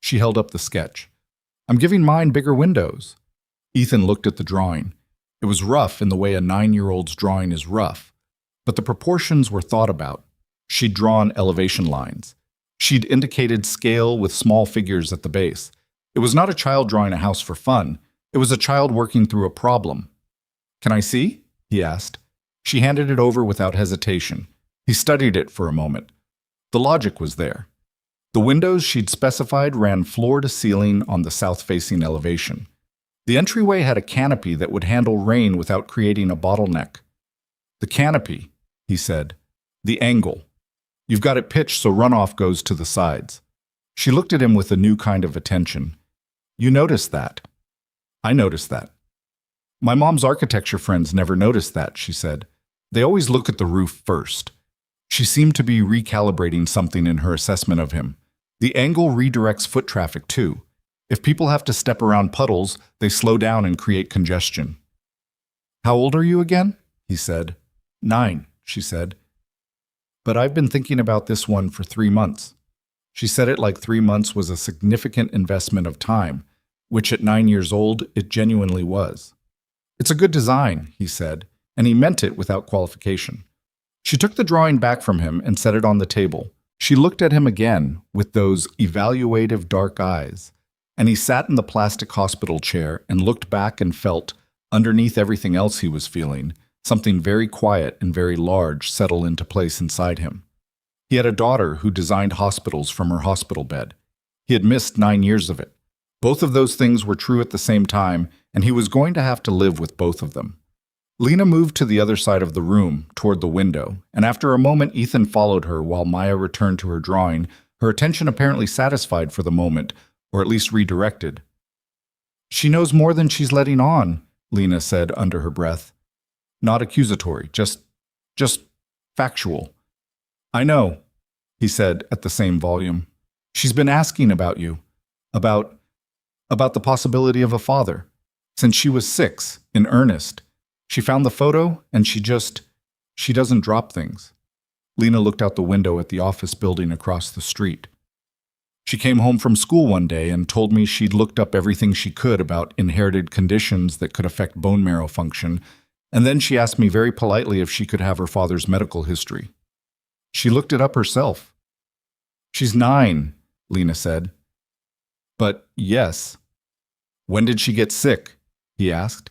She held up the sketch. "I'm giving mine bigger windows." Ethan looked at the drawing. It was rough in the way a 9-year-old's drawing is rough, but the proportions were thought about. She'd drawn elevation lines. She'd indicated scale with small figures at the base. It was not a child drawing a house for fun. It was a child working through a problem. "Can I see?" he asked. She handed it over without hesitation. He studied it for a moment. The logic was there. The windows she'd specified ran floor to ceiling on the south-facing elevation. The entryway had a canopy that would handle rain without creating a bottleneck. "The canopy," he said. "The angle. You've got it pitched so runoff goes to the sides." She looked at him with a new kind of attention. "You noticed that?" "I noticed that." "My mom's architecture friends never noticed that," she said. "They always look at the roof first." She seemed to be recalibrating something in her assessment of him. "The angle redirects foot traffic, too. If people have to step around puddles, they slow down and create congestion." "How old are you again?" he said. 9, she said. "But I've been thinking about this one for 3 months." She said it like 3 months was a significant investment of time, which at 9 years old it genuinely was. "It's a good design," he said, and he meant it without qualification. She took the drawing back from him and set it on the table. She looked at him again with those evaluative dark eyes, and he sat in the plastic hospital chair and looked back and felt, underneath everything else he was feeling, something very quiet and very large settle into place inside him. He had a daughter who designed hospitals from her hospital bed. He had missed 9 years of it. Both of those things were true at the same time, and he was going to have to live with both of them. Lena moved to the other side of the room, toward the window, and after a moment Ethan followed her while Maya returned to her drawing, her attention apparently satisfied for the moment, or at least redirected. "She knows more than she's letting on," Lena said under her breath. Not accusatory, just factual. "I know," he said at the same volume. "She's been asking about you, about the possibility of a father, since she was 6, in earnest. She found the photo, and she doesn't drop things." Lena looked out the window at the office building across the street. "She came home from school one day and told me she'd looked up everything she could about inherited conditions that could affect bone marrow function, and then she asked me very politely if she could have her father's medical history. She looked it up herself." "She's 9, Lena said. "But yes." "When did she get sick?" he asked.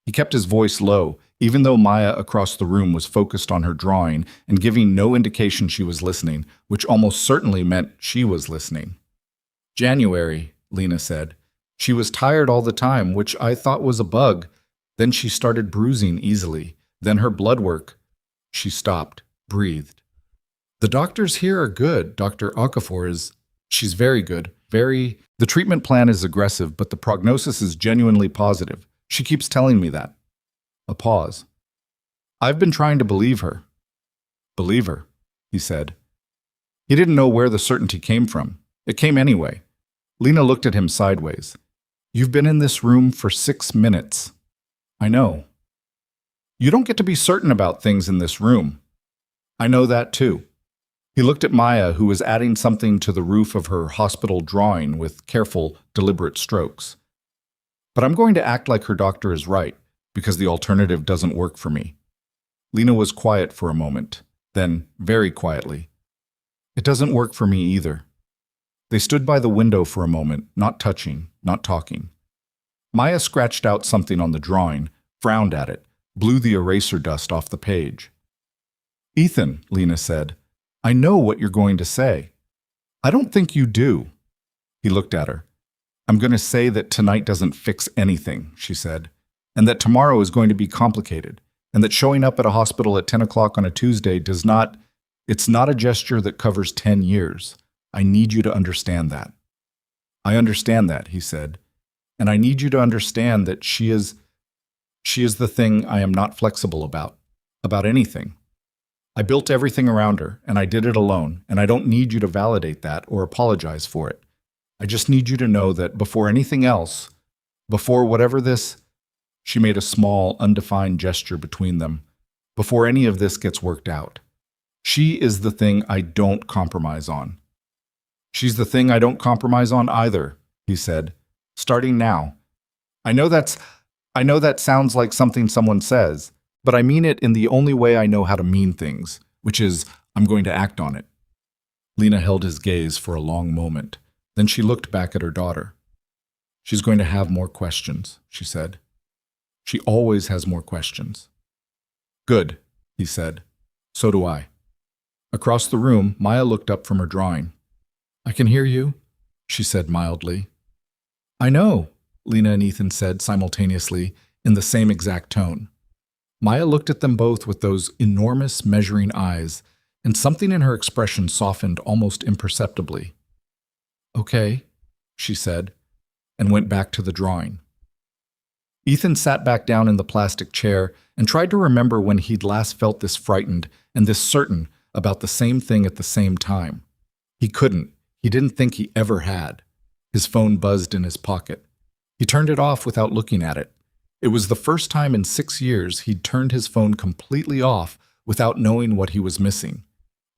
He kept his voice low, even though Maya across the room was focused on her drawing and giving no indication she was listening, which almost certainly meant she was listening. "January," Lena said. "She was tired all the time, which I thought was a bug. Then she started bruising easily. Then her blood work." She stopped, breathed. "The doctors here are good. Dr. Okafor is... She's very good. The treatment plan is aggressive, but the prognosis is genuinely positive. She keeps telling me that." A pause. "I've been trying to believe her." "Believe her," he said. He didn't know where the certainty came from. It came anyway. Lena looked at him sideways. "You've been in this room for 6 minutes." "I know." "You don't get to be certain about things in this room." "I know that too." He looked at Maya, who was adding something to the roof of her hospital drawing with careful, deliberate strokes. But I'm going to act like her doctor is right, because the alternative doesn't work for me. Lena was quiet for a moment, then, very quietly, "It doesn't work for me either." They stood by the window for a moment, not touching, not talking. Maya scratched out something on the drawing, frowned at it, blew the eraser dust off the page. "Ethan," Lena said, "I know what you're going to say." "I don't think you do." He looked at her. "I'm going to say that tonight doesn't fix anything," she said, "and that tomorrow is going to be complicated, and that showing up at a hospital at 10 o'clock on a Tuesday it's not a gesture that covers 10 years. I need you to understand that." "I understand that," he said, "and I need you to understand that she is the thing I am not flexible about anything. I built everything around her, and I did it alone, and I don't need you to validate that or apologize for it. I just need you to know that before anything else, before whatever this," she made a small, undefined gesture between them, "before any of this gets worked out, she is the thing I don't compromise on." "She's the thing I don't compromise on either," he said, "starting now. I know that sounds like something someone says, but I mean it in the only way I know how to mean things, which is I'm going to act on it." Lena held his gaze for a long moment. Then she looked back at her daughter. "She's going to have more questions," she said. "She always has more questions." "Good," he said. "So do I." Across the room, Maya looked up from her drawing. "I can hear you," she said mildly. "I know," Lena and Ethan said simultaneously in the same exact tone. Maya looked at them both with those enormous measuring eyes, and something in her expression softened almost imperceptibly. "Okay," she said, and went back to the drawing. Ethan sat back down in the plastic chair and tried to remember when he'd last felt this frightened and this certain about the same thing at the same time. He couldn't. He didn't think he ever had. His phone buzzed in his pocket. He turned it off without looking at it. It was the first time in 6 years he'd turned his phone completely off without knowing what he was missing.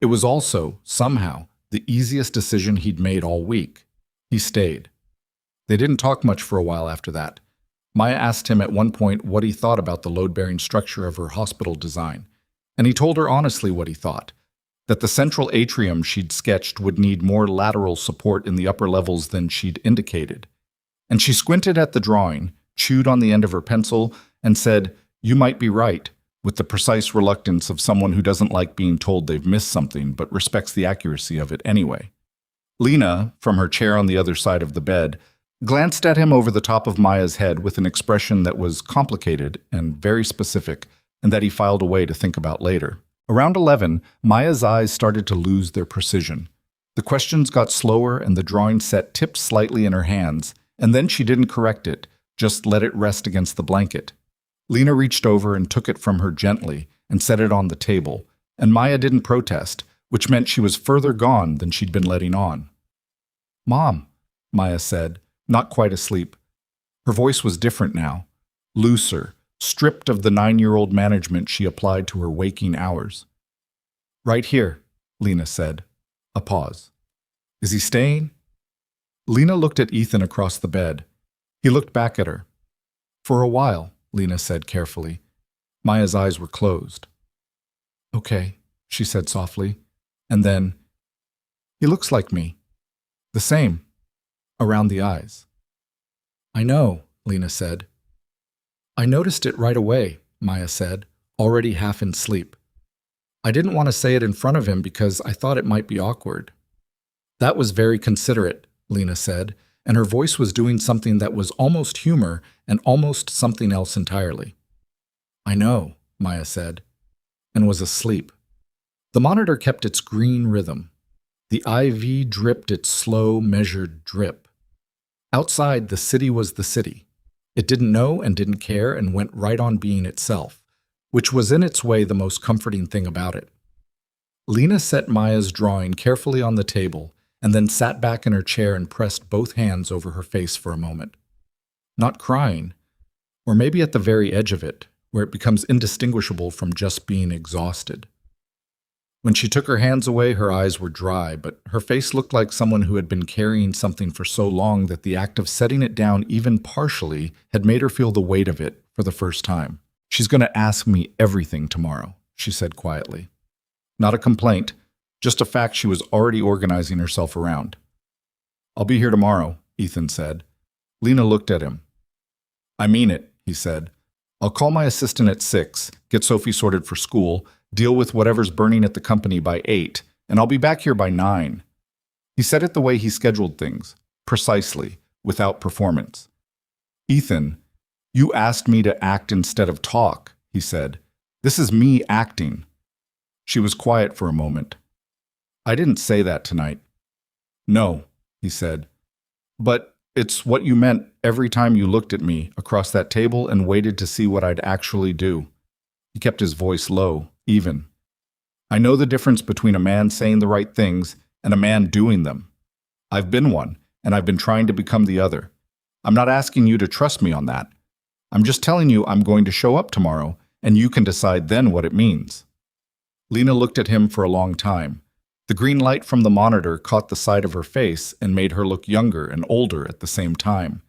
It was also, somehow, the easiest decision he'd made all week. He stayed. They didn't talk much for a while after that. Maya asked him at one point what he thought about the load-bearing structure of her hospital design, and he told her honestly what he thought, that the central atrium she'd sketched would need more lateral support in the upper levels than she'd indicated. And she squinted at the drawing, chewed on the end of her pencil, and said, "You might be right," with the precise reluctance of someone who doesn't like being told they've missed something but respects the accuracy of it anyway. Lena, from her chair on the other side of the bed, glanced at him over the top of Maya's head with an expression that was complicated and very specific, and that he filed away to think about later. Around 11, Maya's eyes started to lose their precision. The questions got slower and the drawing set tipped slightly in her hands, and then she didn't correct it, just let it rest against the blanket. Lena reached over and took it from her gently and set it on the table, and Maya didn't protest, which meant she was further gone than she'd been letting on. "Mom," Maya said, not quite asleep. Her voice was different now, looser, stripped of the 9-year-old management she applied to her waking hours. "Right here," Lena said. A pause. "Is he staying?" Lena looked at Ethan across the bed. He looked back at her. "For a while," Lena said carefully. Maya's eyes were closed. "Okay," she said softly, and then, "He looks like me. The same. Around the eyes." "I know," Lena said. "I noticed it right away," Maya said, already half in sleep. "I didn't want to say it in front of him because I thought it might be awkward." "That was very considerate," Lena said, and her voice was doing something that was almost humor and almost something else entirely. "I know," Maya said, and was asleep. The monitor kept its green rhythm. The IV dripped its slow, measured drip. Outside, the city was the city. It didn't know and didn't care and went right on being itself, which was in its way the most comforting thing about it. Lena set Maya's drawing carefully on the table and then sat back in her chair and pressed both hands over her face for a moment. Not crying, or maybe at the very edge of it, where it becomes indistinguishable from just being exhausted. When she took her hands away, her eyes were dry, but her face looked like someone who had been carrying something for so long that the act of setting it down even partially had made her feel the weight of it for the first time. "She's going to ask me everything tomorrow," she said quietly. Not a complaint, just a fact she was already organizing herself around. "I'll be here tomorrow," Ethan said. Lena looked at him. "I mean it," he said. "I'll call my assistant at 6, get Sophie sorted for school, deal with whatever's burning at the company by 8, and I'll be back here by 9. He said it the way he scheduled things, precisely, without performance. "Ethan, you asked me to act instead of talk," he said. "This is me acting." She was quiet for a moment. "I didn't say that tonight." "No," he said. "But it's what you meant every time you looked at me across that table and waited to see what I'd actually do." He kept his voice low, even. "I know the difference between a man saying the right things and a man doing them. I've been one, and I've been trying to become the other. I'm not asking you to trust me on that. I'm just telling you I'm going to show up tomorrow, and you can decide then what it means." Lena looked at him for a long time. The green light from the monitor caught the side of her face and made her look younger and older at the same time.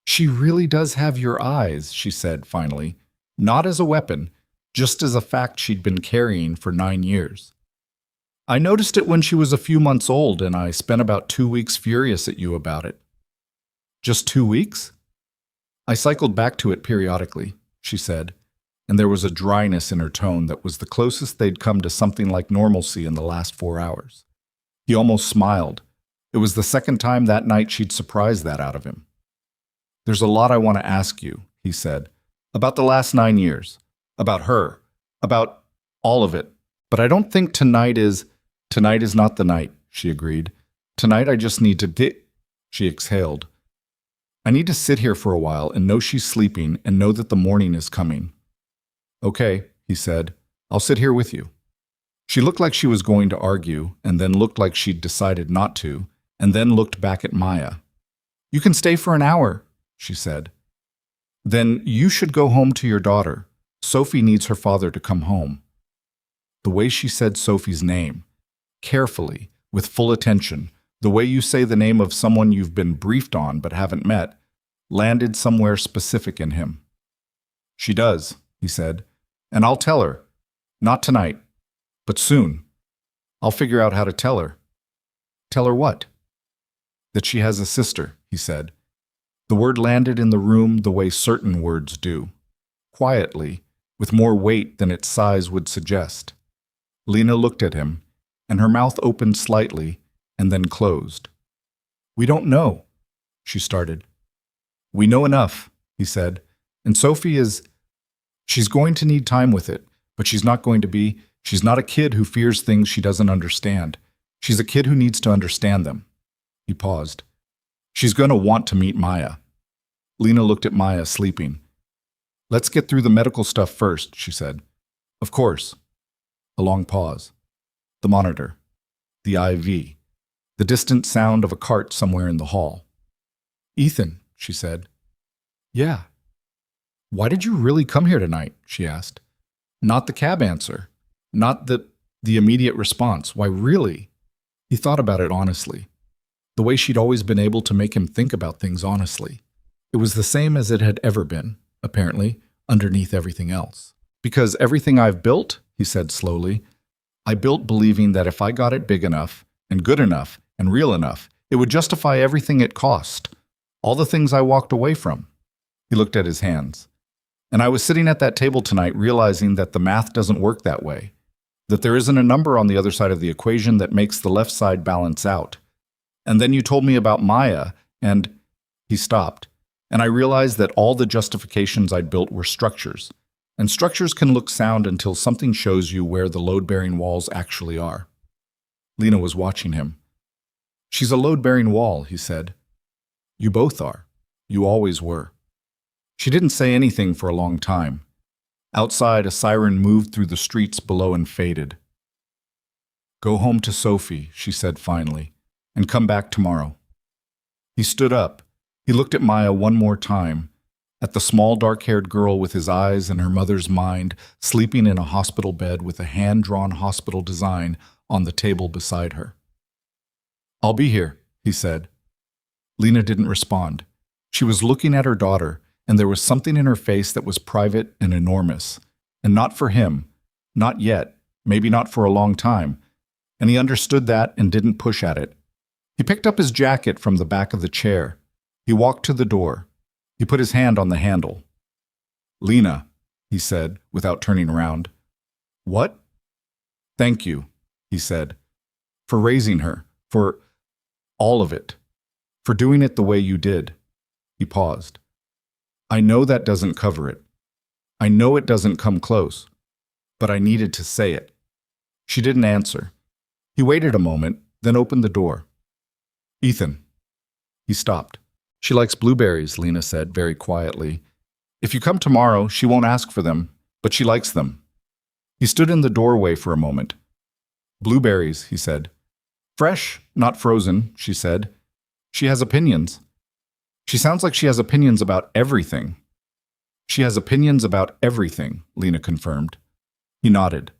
"She really does have your eyes," she said finally. "Not as a weapon, just as a fact she'd been carrying for 9 years. I noticed it when she was a few months old, and I spent about 2 weeks furious at you about it." "Just 2 weeks?" "I cycled back to it periodically," she said, and there was a dryness in her tone that was the closest they'd come to something like normalcy in the last 4 hours. He almost smiled. It was the second time that night she'd surprised that out of him. "There's a lot I want to ask you," he said, "about the last 9 years. About her, about all of it. But I don't think tonight is not the night," she agreed. "Tonight I just need to she exhaled. "I need to sit here for a while and know she's sleeping and know that the morning is coming." "Okay," he said. "I'll sit here with you." She looked like she was going to argue, and then looked like she'd decided not to, and then looked back at Maya. "You can stay for an hour," she said. "Then you should go home to your daughter. Sophie needs her father to come home." The way she said Sophie's name, carefully, with full attention, the way you say the name of someone you've been briefed on but haven't met, landed somewhere specific in him. "She does," he said, "and I'll tell her. Not tonight, but soon. I'll figure out how to tell her." "Tell her what?" "That she has a sister," he said. The word landed in the room the way certain words do, quietly, with more weight than its size would suggest. Lena looked at him, and her mouth opened slightly and then closed. "We don't know," she started. "We know enough," he said, "and she's going to need time with it, but she's not a kid who fears things she doesn't understand. She's a kid who needs to understand them." He paused. "She's going to want to meet Maya." Lena looked at Maya, sleeping. "Let's get through the medical stuff first," she said. "Of course." A long pause. The monitor. The IV. The distant sound of a cart somewhere in the hall. "Ethan," she said. "Yeah." "Why did you really come here tonight?" she asked. Not the cab answer. Not the immediate response. Why really? He thought about it honestly. The way she'd always been able to make him think about things honestly. It was the same as it had ever been, apparently, underneath everything else. "Because everything I've built," he said slowly, "I built believing that if I got it big enough, and good enough, and real enough, it would justify everything it cost. All the things I walked away from." He looked at his hands. "And I was sitting at that table tonight realizing that the math doesn't work that way. That there isn't a number on the other side of the equation that makes the left side balance out. And then you told me about Maya, and..." He stopped. "And I realized that all the justifications I'd built were structures. And structures can look sound until something shows you where the load-bearing walls actually are." Lena was watching him. "She's a load-bearing wall," he said. "You both are. You always were." She didn't say anything for a long time. Outside, a siren moved through the streets below and faded. "Go home to Sophie," she said finally, "and come back tomorrow." He stood up. He looked at Maya one more time, at the small dark-haired girl with his eyes and her mother's mind sleeping in a hospital bed with a hand-drawn hospital design on the table beside her. "I'll be here," he said. Lena didn't respond. She was looking at her daughter, and there was something in her face that was private and enormous. And not for him. Not yet. Maybe not for a long time. And he understood that and didn't push at it. He picked up his jacket from the back of the chair. He walked to the door. He put his hand on the handle. "Lena," he said, without turning around. "What?" "Thank you," he said, "for raising her, for all of it, for doing it the way you did." He paused. "I know that doesn't cover it. I know it doesn't come close, but I needed to say it." She didn't answer. He waited a moment, then opened the door. "Ethan." He stopped. "She likes blueberries," Lena said very quietly. "If you come tomorrow, she won't ask for them, but she likes them." He stood in the doorway for a moment. "Blueberries," he said. "Fresh, not frozen," she said. "She has opinions." "She sounds like she has opinions about everything." "She has opinions about everything," Lena confirmed. He nodded.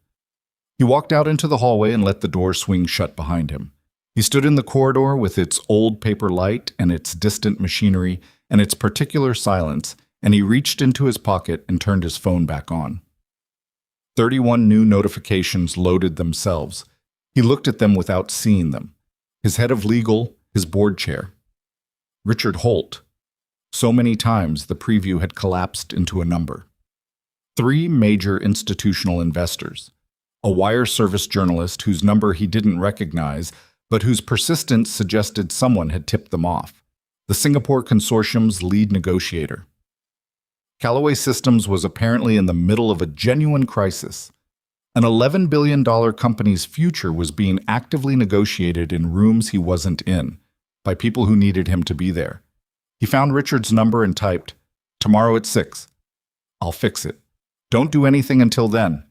He walked out into the hallway and let the door swing shut behind him. He stood in the corridor with its old paper light and its distant machinery and its particular silence, and he reached into his pocket and turned his phone back on. 31 new notifications loaded themselves. He looked at them without seeing them. His head of legal, his board chair. Richard Holt. So many times the preview had collapsed into a number. 3 major institutional investors. A wire service journalist whose number he didn't recognize, but whose persistence suggested someone had tipped them off. The Singapore Consortium's lead negotiator. Callaway Systems was apparently in the middle of a genuine crisis. An $11 billion company's future was being actively negotiated in rooms he wasn't in, by people who needed him to be there. He found Richard's number and typed, "Tomorrow at 6. I'll fix it. Don't do anything until then."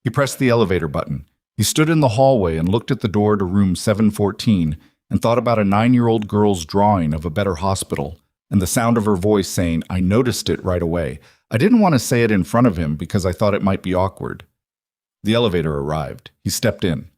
He pressed the elevator button. He stood in the hallway and looked at the door to room 714 and thought about a 9-year-old girl's drawing of a better hospital and the sound of her voice saying, "I noticed it right away. I didn't want to say it in front of him because I thought it might be awkward." The elevator arrived. He stepped in.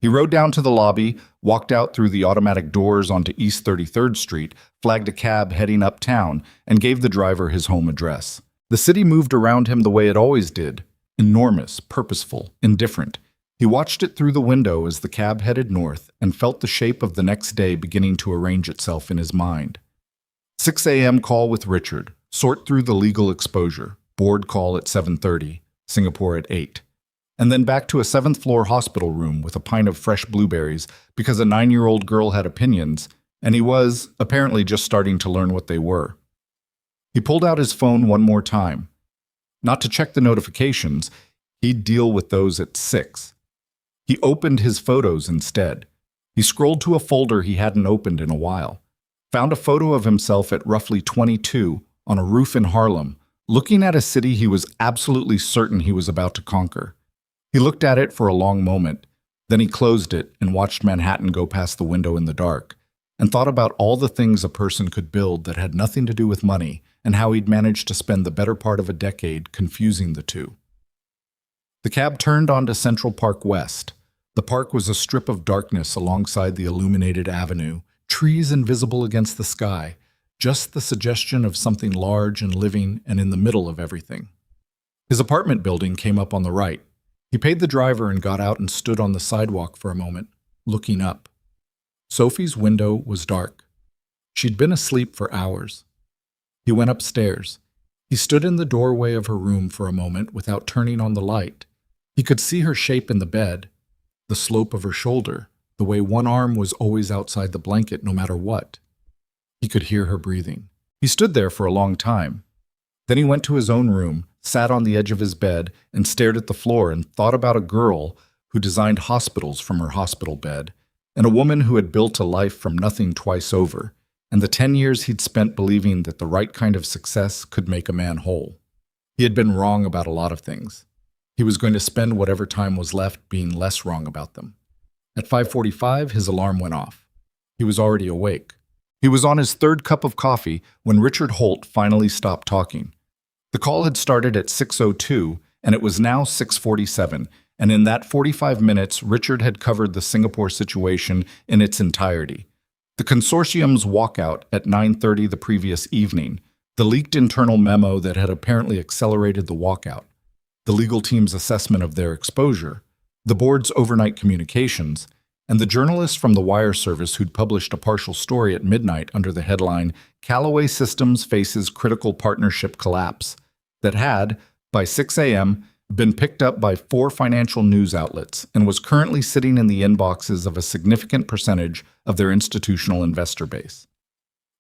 He rode down to the lobby, walked out through the automatic doors onto East 33rd Street, flagged a cab heading uptown, and gave the driver his home address. The city moved around him the way it always did. Enormous, purposeful, indifferent. He watched it through the window as the cab headed north and felt the shape of the next day beginning to arrange itself in his mind. 6 a.m. call with Richard. Sort through the legal exposure. Board call at 7:30. Singapore at 8. And then back to a 7th-floor hospital room with a pint of fresh blueberries because a 9-year-old girl had opinions, and he was, apparently, just starting to learn what they were. He pulled out his phone one more time. Not to check the notifications, he'd deal with those at 6. He opened his photos instead. He scrolled to a folder he hadn't opened in a while, found a photo of himself at roughly 22 on a roof in Harlem, looking at a city he was absolutely certain he was about to conquer. He looked at it for a long moment, then he closed it and watched Manhattan go past the window in the dark, and thought about all the things a person could build that had nothing to do with money and how he'd managed to spend the better part of a decade confusing the two. The cab turned onto Central Park West. The park was a strip of darkness alongside the illuminated avenue, trees invisible against the sky, just the suggestion of something large and living and in the middle of everything. His apartment building came up on the right. He paid the driver and got out and stood on the sidewalk for a moment, looking up. Sophie's window was dark. She'd been asleep for hours. He went upstairs. He stood in the doorway of her room for a moment without turning on the light. He could see her shape in the bed, the slope of her shoulder, the way one arm was always outside the blanket no matter what. He could hear her breathing. He stood there for a long time. Then he went to his own room, sat on the edge of his bed, and stared at the floor and thought about a girl who designed hospitals from her hospital bed, and a woman who had built a life from nothing twice over, and the 10 years he'd spent believing that the right kind of success could make a man whole. He had been wrong about a lot of things. He was going to spend whatever time was left being less wrong about them. At 5:45, his alarm went off. He was already awake. He was on his third cup of coffee when Richard Holt finally stopped talking. The call had started at 6:02, and it was now 6:47, and in that 45 minutes, Richard had covered the Singapore situation in its entirety. The consortium's walkout at 9:30 the previous evening, the leaked internal memo that had apparently accelerated the walkout, the legal team's assessment of their exposure, the board's overnight communications, and the journalist from the wire service who'd published a partial story at midnight under the headline, "Callaway Systems Faces Critical Partnership Collapse," that had, by 6 a.m., been picked up by 4 financial news outlets and was currently sitting in the inboxes of a significant percentage of their institutional investor base.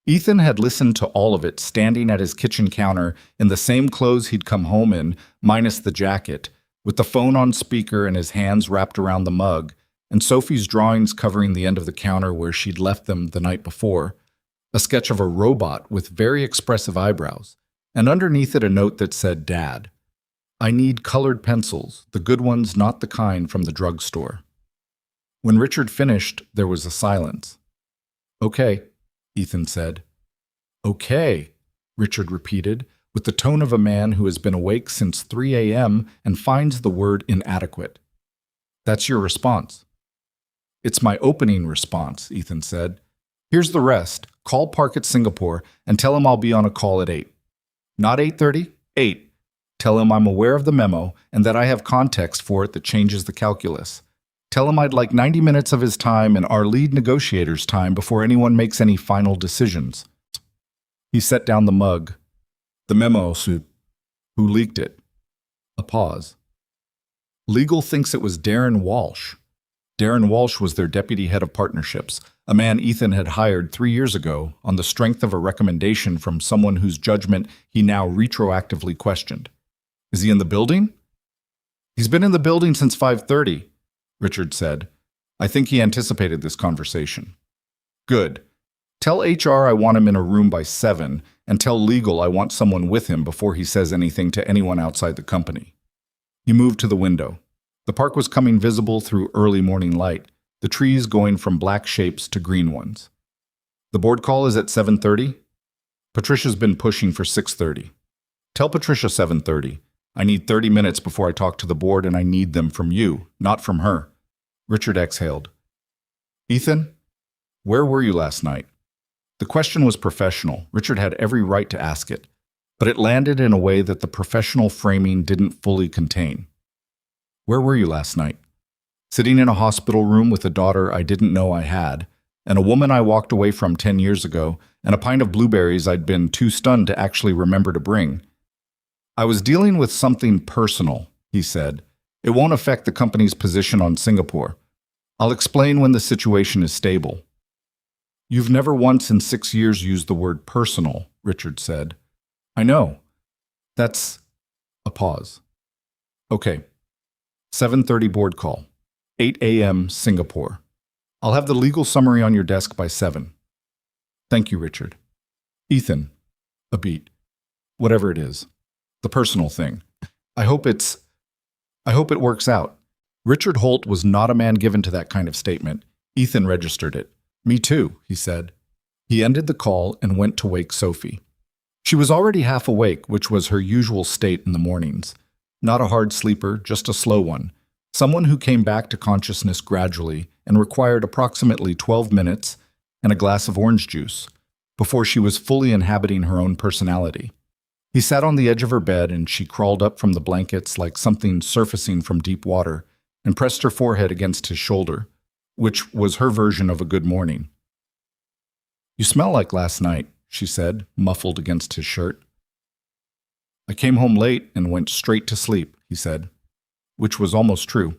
Ethan had listened to all of it standing at his kitchen counter in the same clothes he'd come home in, minus the jacket, with the phone on speaker and his hands wrapped around the mug, and Sophie's drawings covering the end of the counter where she'd left them the night before, a sketch of a robot with very expressive eyebrows, and underneath it a note that said, "Dad, I need colored pencils, the good ones, not the kind from the drugstore." When Richard finished, there was a silence. "Okay," Ethan said. "Okay," Richard repeated, with the tone of a man who has been awake since 3 a.m. and finds the word inadequate. "That's your response." "It's my opening response," Ethan said. "Here's the rest. Call Park at Singapore and tell him I'll be on a call at 8. Not 8:30, 8. Tell him I'm aware of the memo and that I have context for it that changes the calculus. Tell him I'd like 90 minutes of his time and our lead negotiator's time before anyone makes any final decisions." He set down the mug. "The memo, Sue. Who leaked it?" A pause. "Legal thinks it was Darren Walsh." Darren Walsh was their deputy head of partnerships, a man Ethan had hired 3 years ago on the strength of a recommendation from someone whose judgment he now retroactively questioned. "Is he in the building?" "He's been in the building since 5:30, Richard said. "I think he anticipated this conversation." "Good. Tell HR I want him in a room by 7, and tell legal I want someone with him before he says anything to anyone outside the company." He moved to the window. The park was coming visible through early morning light, the trees going from black shapes to green ones. "The board call is at 7:30? Patricia's been pushing for 6:30. Tell Patricia 7:30. I need 30 minutes before I talk to the board, and I need them from you, not from her." Richard exhaled. "Ethan, where were you last night?" The question was professional. Richard had every right to ask it, but it landed in a way that the professional framing didn't fully contain. "Where were you last night?" "Sitting in a hospital room with a daughter I didn't know I had, and a woman I walked away from 10 years ago, and a pint of blueberries I'd been too stunned to actually remember to bring." "I was dealing with something personal," he said. "It won't affect the company's position on Singapore. I'll explain when the situation is stable." "You've never once in 6 years used the word personal," Richard said. "I know. That's..." A pause. "Okay. 7:30 board call. 8 a.m. Singapore. I'll have the legal summary on your desk by 7. "Thank you, Richard." "Ethan." A beat. "Whatever it is. The personal thing. I hope it works out." Richard Holt was not a man given to that kind of statement. Ethan registered it. "Me too," he said. He ended the call and went to wake Sophie. She was already half awake, which was her usual state in the mornings. Not a hard sleeper, just a slow one. Someone who came back to consciousness gradually and required approximately 12 minutes and a glass of orange juice before she was fully inhabiting her own personality. He sat on the edge of her bed and she crawled up from the blankets like something surfacing from deep water and pressed her forehead against his shoulder, which was her version of a good morning. "You smell like last night," she said, muffled against his shirt. "I came home late and went straight to sleep," he said, which was almost true.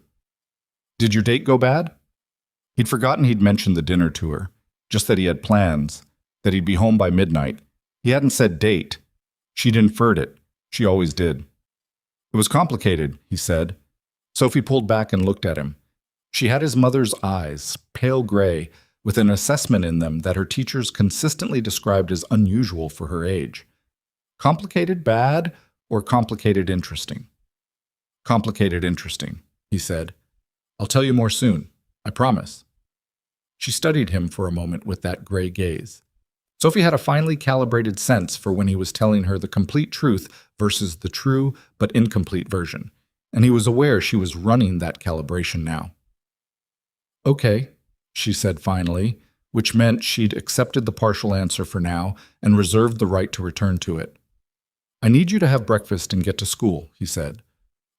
"Did your date go bad?" He'd forgotten he'd mentioned the dinner to her, just that he had plans, that he'd be home by midnight. He hadn't said date. She'd inferred it. She always did. "It was complicated," he said. Sophie pulled back and looked at him. She had his mother's eyes, pale gray, with an assessment in them that her teachers consistently described as unusual for her age. "Complicated bad or complicated interesting?" "Complicated interesting," he said. "I'll tell you more soon. I promise." She studied him for a moment with that gray gaze. Sophie had a finely calibrated sense for when he was telling her the complete truth versus the true but incomplete version, and he was aware she was running that calibration now. "Okay," she said finally, which meant she'd accepted the partial answer for now and reserved the right to return to it. "I need you to have breakfast and get to school," he said.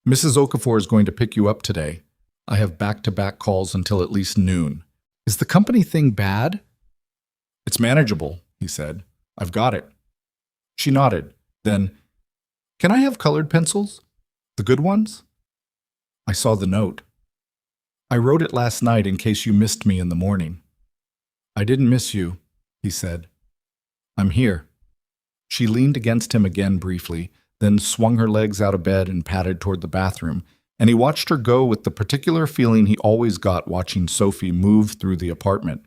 "Mrs. Okafor is going to pick you up today. I have back-to-back calls until at least noon." "Is the company thing bad?" "It's manageable," he said. "I've got it." She nodded. Then, "Can I have colored pencils? The good ones?" I saw the note. "I wrote it last night in case you missed me in the morning." "I didn't miss you," he said. "I'm here." She leaned against him again briefly, then swung her legs out of bed and padded toward the bathroom, and he watched her go with the particular feeling he always got watching Sophie move through the apartment.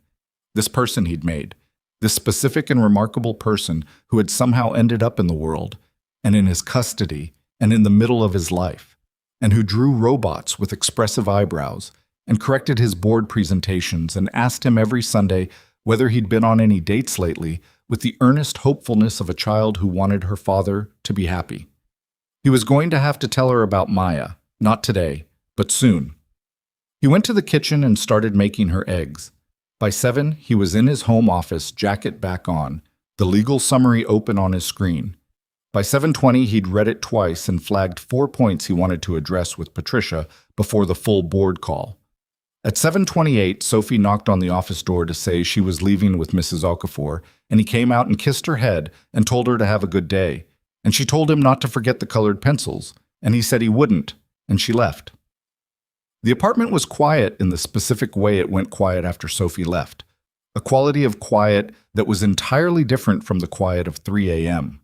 This person he'd made, this specific and remarkable person who had somehow ended up in the world, and in his custody, and in the middle of his life, and who drew robots with expressive eyebrows, and corrected his board presentations and asked him every Sunday whether he'd been on any dates lately, with the earnest hopefulness of a child who wanted her father to be happy. He was going to have to tell her about Maya, not today, but soon. He went to the kitchen and started making her eggs. By 7, he was in his home office, jacket back on, the legal summary open on his screen. By 7:20, he'd read it twice and flagged 4 points he wanted to address with Patricia before the full board call. At 7:28, Sophie knocked on the office door to say she was leaving with Mrs. Okafor, and he came out and kissed her head and told her to have a good day. And she told him not to forget the colored pencils, and he said he wouldn't, and she left. The apartment was quiet in the specific way it went quiet after Sophie left, a quality of quiet that was entirely different from the quiet of 3 a.m.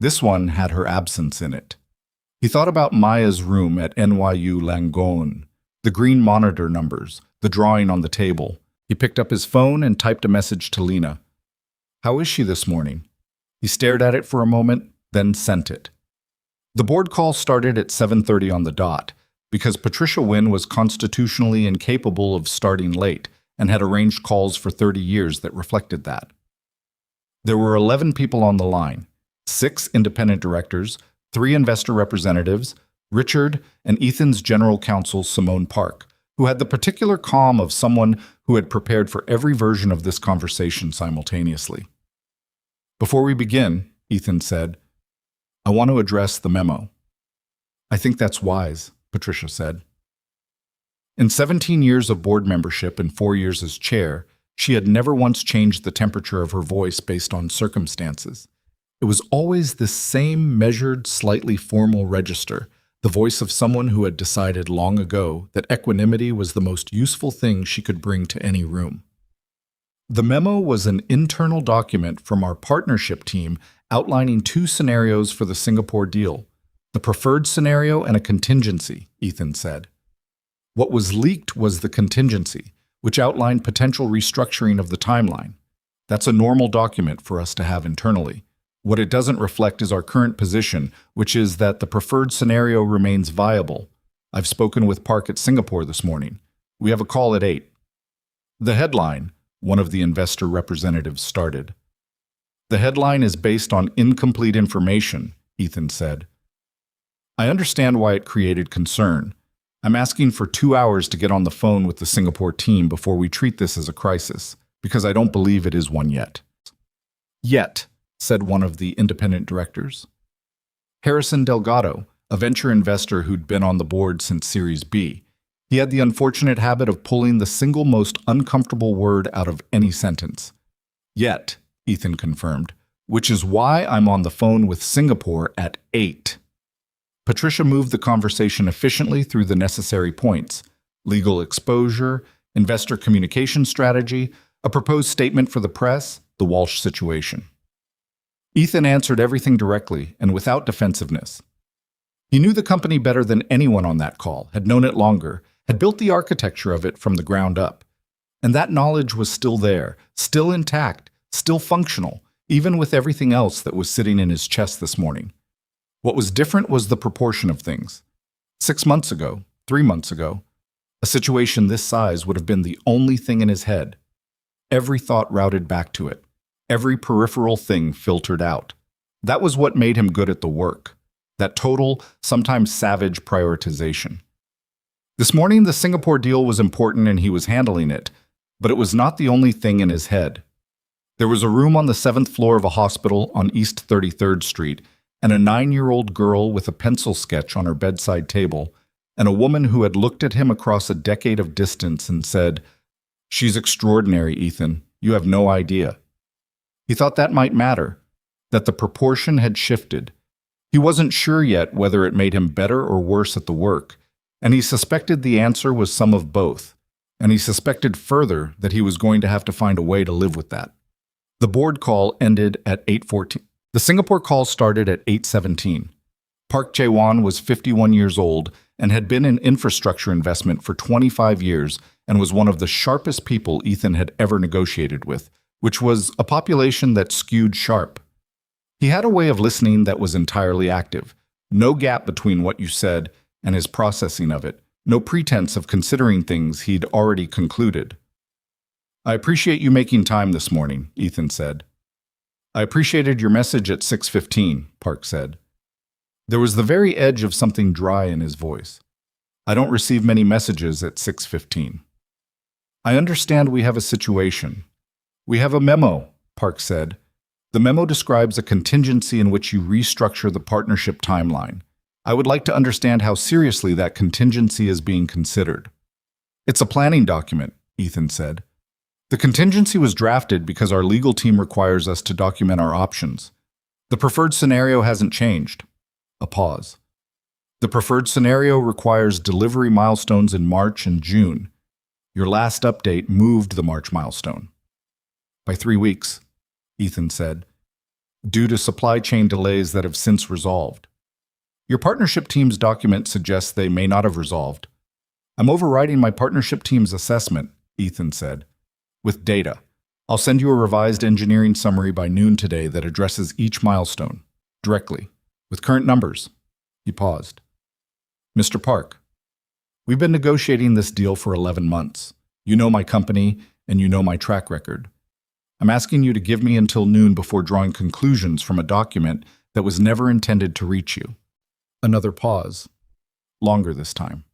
This one had her absence in it. He thought about Maya's room at NYU Langone, the green monitor numbers, the drawing on the table. He picked up his phone and typed a message to Lena. "How is she this morning?" He stared at it for a moment, then sent it. The board call started at 7:30 on the dot, because Patricia Wynne was constitutionally incapable of starting late and had arranged calls for 30 years that reflected that. There were 11 people on the line, 6 independent directors, 3 investor representatives, Richard, and Ethan's general counsel, Simone Park, who had the particular calm of someone who had prepared for every version of this conversation simultaneously. "Before we begin," Ethan said, "I want to address the memo." "I think that's wise," Patricia said. In 17 years of board membership and 4 years as chair, she had never once changed the temperature of her voice based on circumstances. It was always this same measured, slightly formal register, the voice of someone who had decided long ago that equanimity was the most useful thing she could bring to any room. The memo was an internal document from our partnership team outlining 2 scenarios for the Singapore deal, the preferred scenario and a contingency, Ethan said. What was leaked was the contingency, which outlined potential restructuring of the timeline. That's a normal document for us to have internally. What it doesn't reflect is our current position, which is that the preferred scenario remains viable. I've spoken with Park at Singapore this morning. We have a call at 8. The headline, one of the investor representatives started. The headline is based on incomplete information, Ethan said. I understand why it created concern. I'm asking for 2 hours to get on the phone with the Singapore team before we treat this as a crisis, because I don't believe it is one yet. Yet, said one of the independent directors. Harrison Delgado, a venture investor who'd been on the board since Series B. He had the unfortunate habit of pulling the single most uncomfortable word out of any sentence. Yet, Ethan confirmed, which is why I'm on the phone with Singapore at 8. Patricia moved the conversation efficiently through the necessary points: legal exposure, investor communication strategy, a proposed statement for the press, the Walsh situation. Ethan answered everything directly and without defensiveness. He knew the company better than anyone on that call, had known it longer, had built the architecture of it from the ground up. And that knowledge was still there, still intact, still functional, even with everything else that was sitting in his chest this morning. What was different was the proportion of things. 6 months ago, 3 months ago, a situation this size would have been the only thing in his head. Every thought routed back to it. Every peripheral thing filtered out. That was what made him good at the work. That total, sometimes savage prioritization. This morning, the Singapore deal was important and he was handling it, but it was not the only thing in his head. There was a room on the 7th floor of a hospital on East 33rd Street, and a 9-year-old girl with a pencil sketch on her bedside table, and a woman who had looked at him across a decade of distance and said, "She's extraordinary, Ethan. You have no idea." He thought that might matter, that the proportion had shifted. He wasn't sure yet whether it made him better or worse at the work, and he suspected the answer was some of both, and he suspected further that he was going to have to find a way to live with that. The board call ended at 8:14. The Singapore call started at 8:17. Park Jae-won was 51 years old and had been in infrastructure investment for 25 years and was one of the sharpest people Ethan had ever negotiated with, which was a population that skewed sharp. He had a way of listening that was entirely active, no gap between what you said and his processing of it, no pretense of considering things he'd already concluded. "I appreciate you making time this morning," Ethan said. "I appreciated your message at 6:15, Park said. There was the very edge of something dry in his voice. "I don't receive many messages at 6:15. "I understand we have a situation. We have a memo," Park said. "The memo describes a contingency in which you restructure the partnership timeline. I would like to understand how seriously that contingency is being considered." "It's a planning document," Ethan said. "The contingency was drafted because our legal team requires us to document our options. The preferred scenario hasn't changed." A pause. "The preferred scenario requires delivery milestones in March and June. Your last update moved the March milestone." "By 3 weeks," Ethan said, "due to supply chain delays that have since resolved. Your partnership team's document suggests they may not have resolved." "I'm overriding my partnership team's assessment," Ethan said, "with data. I'll send you a revised engineering summary by noon today that addresses each milestone, directly, with current numbers." He paused. "Mr. Park, we've been negotiating this deal for 11 months. You know my company, and you know my track record. I'm asking you to give me until noon before drawing conclusions from a document that was never intended to reach you." Another pause. Longer this time.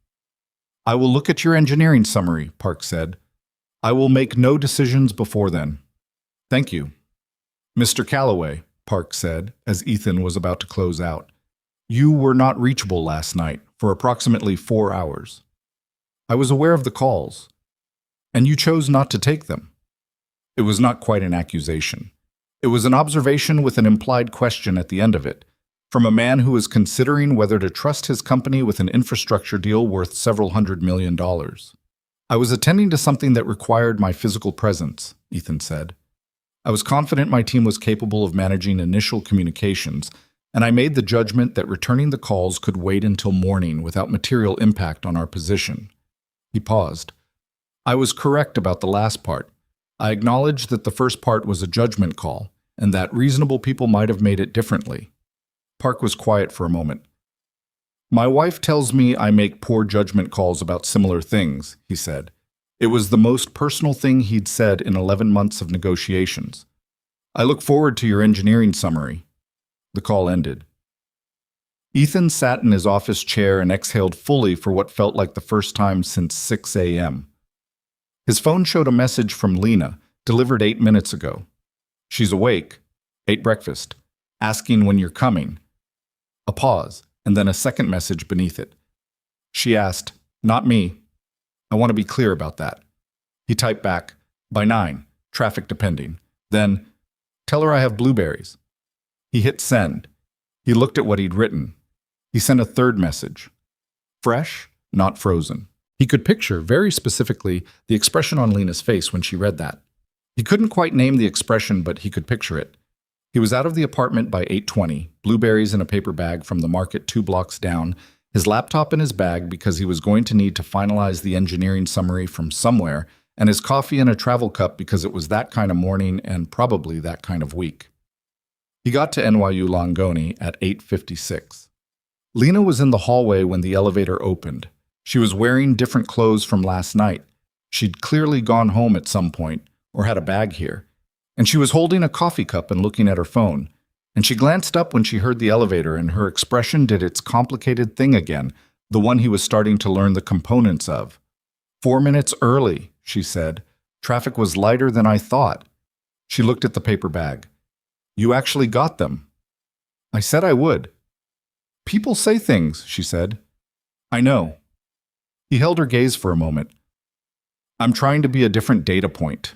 "I will look at your engineering summary," Park said. "I will make no decisions before then. Thank you." "Mr. Calloway," Park said, as Ethan was about to close out, "you were not reachable last night for approximately 4 hours. I was aware of the calls, and you chose not to take them." It was not quite an accusation. It was an observation with an implied question at the end of it, from a man who was considering whether to trust his company with an infrastructure deal worth several $100 million. "I was attending to something that required my physical presence," Ethan said. "I was confident my team was capable of managing initial communications, and I made the judgment that returning the calls could wait until morning without material impact on our position." He paused. "I was correct about the last part. I acknowledge that the first part was a judgment call, and that reasonable people might have made it differently." Park was quiet for a moment. "My wife tells me I make poor judgment calls about similar things," he said. It was the most personal thing he'd said in 11 months of negotiations. "I look forward to your engineering summary." The call ended. Ethan sat in his office chair and exhaled fully for what felt like the first time since 6 a.m. His phone showed a message from Lena, delivered 8 minutes ago. "She's awake, ate breakfast, asking when you're coming." A pause, and then a second message beneath it. She asked, "Not me. I want to be clear about that." He typed back, "By 9, traffic depending." Then, "Tell her I have blueberries." He hit send. He looked at what he'd written. He sent a third message. Fresh, not frozen. He could picture, very specifically, the expression on Lena's face when she read that. He couldn't quite name the expression, but he could picture it. He was out of the apartment by 8:20, blueberries in a paper bag from the market 2 blocks down, his laptop in his bag because he was going to need to finalize the engineering summary from somewhere, and his coffee in a travel cup because it was that kind of morning and probably that kind of week. He got to NYU Langone at 8:56. Lena was in the hallway when the elevator opened. She was wearing different clothes from last night. She'd clearly gone home at some point, or had a bag here, and she was holding a coffee cup and looking at her phone. And she glanced up when she heard the elevator, and her expression did its complicated thing again, the one he was starting to learn the components of. 4 minutes early, she said. Traffic was lighter than I thought. She looked at the paper bag. You actually got them. I said I would. People say things, she said. I know. He held her gaze for a moment. I'm trying to be a different data point.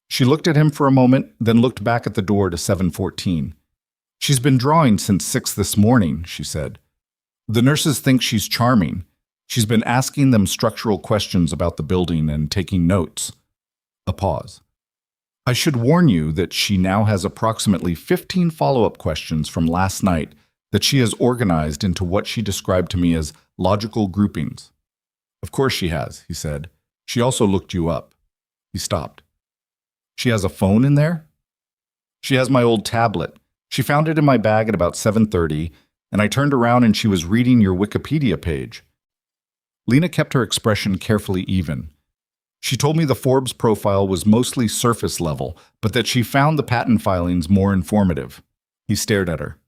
She looked at him for a moment, then looked back at the door to 714. She's been drawing since 6 this morning, she said. The nurses think she's charming. She's been asking them structural questions about the building and taking notes. A pause. I should warn you that she now has approximately 15 follow-up questions from last night that she has organized into what she described to me as logical groupings. Of course she has, he said. She also looked you up. He stopped. She has a phone in there? She has my old tablet. She found it in my bag at about 7:30, and I turned around and she was reading your Wikipedia page. Lena kept her expression carefully even. She told me the Forbes profile was mostly surface level, but that she found the patent filings more informative. He stared at her.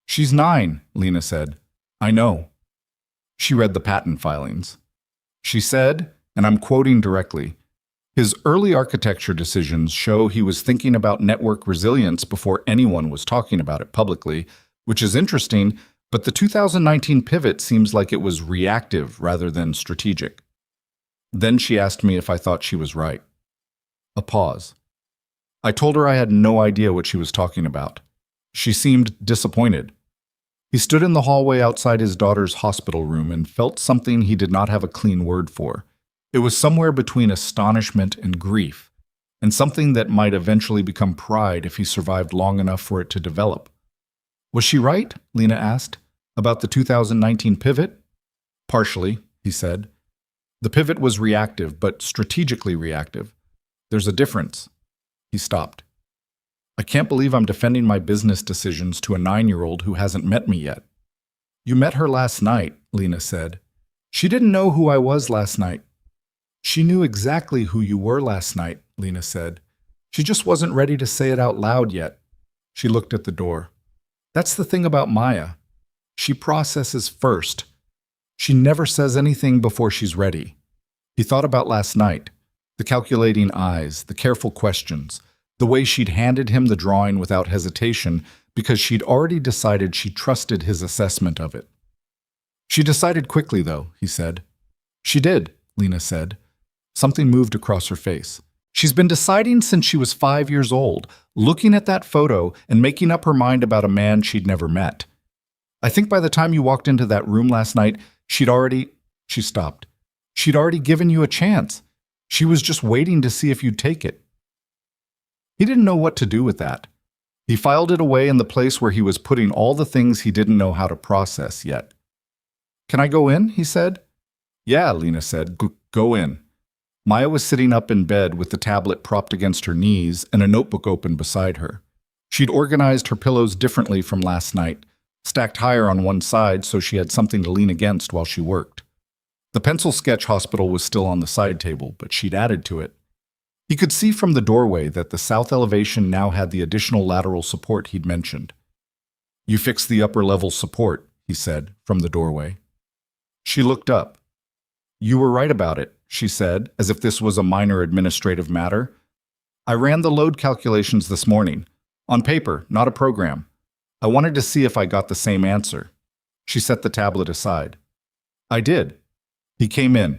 She's 9, Lena said. I know. She read the patent filings. She said, and I'm quoting directly, his early architecture decisions show he was thinking about network resilience before anyone was talking about it publicly, which is interesting, but the 2019 pivot seems like it was reactive rather than strategic. Then she asked me if I thought she was right. A pause. I told her I had no idea what she was talking about. She seemed disappointed. He stood in the hallway outside his daughter's hospital room and felt something he did not have a clean word for. It was somewhere between astonishment and grief, and something that might eventually become pride if he survived long enough for it to develop. Was she right? Lena asked. About the 2019 pivot? Partially, he said. The pivot was reactive, but strategically reactive. There's a difference. He stopped. I can't believe I'm defending my business decisions to a 9-year-old who hasn't met me yet. You met her last night, Lena said. She didn't know who I was last night. She knew exactly who you were last night, Lena said. She just wasn't ready to say it out loud yet. She looked at the door. That's the thing about Maya. She processes first. She never says anything before she's ready. He thought about last night, the calculating eyes, the careful questions, the way she'd handed him the drawing without hesitation because she'd already decided she trusted his assessment of it. She decided quickly, though, he said. She did, Lena said. Something moved across her face. She's been deciding since she was 5 years old, looking at that photo and making up her mind about a man she'd never met. I think by the time you walked into that room last night, she stopped. She'd already given you a chance. She was just waiting to see if you'd take it. He didn't know what to do with that. He filed it away in the place where he was putting all the things he didn't know how to process yet. Can I go in? He said. Yeah, Lena said. Go in. Maya was sitting up in bed with the tablet propped against her knees and a notebook open beside her. She'd organized her pillows differently from last night, stacked higher on one side so she had something to lean against while she worked. The pencil sketch hospital was still on the side table, but she'd added to it. He could see from the doorway that the south elevation now had the additional lateral support he'd mentioned. You fixed the upper level support, he said, from the doorway. She looked up. You were right about it, she said, as if this was a minor administrative matter. I ran the load calculations this morning. On paper, not a program. I wanted to see if I got the same answer. She set the tablet aside. I did. He came in.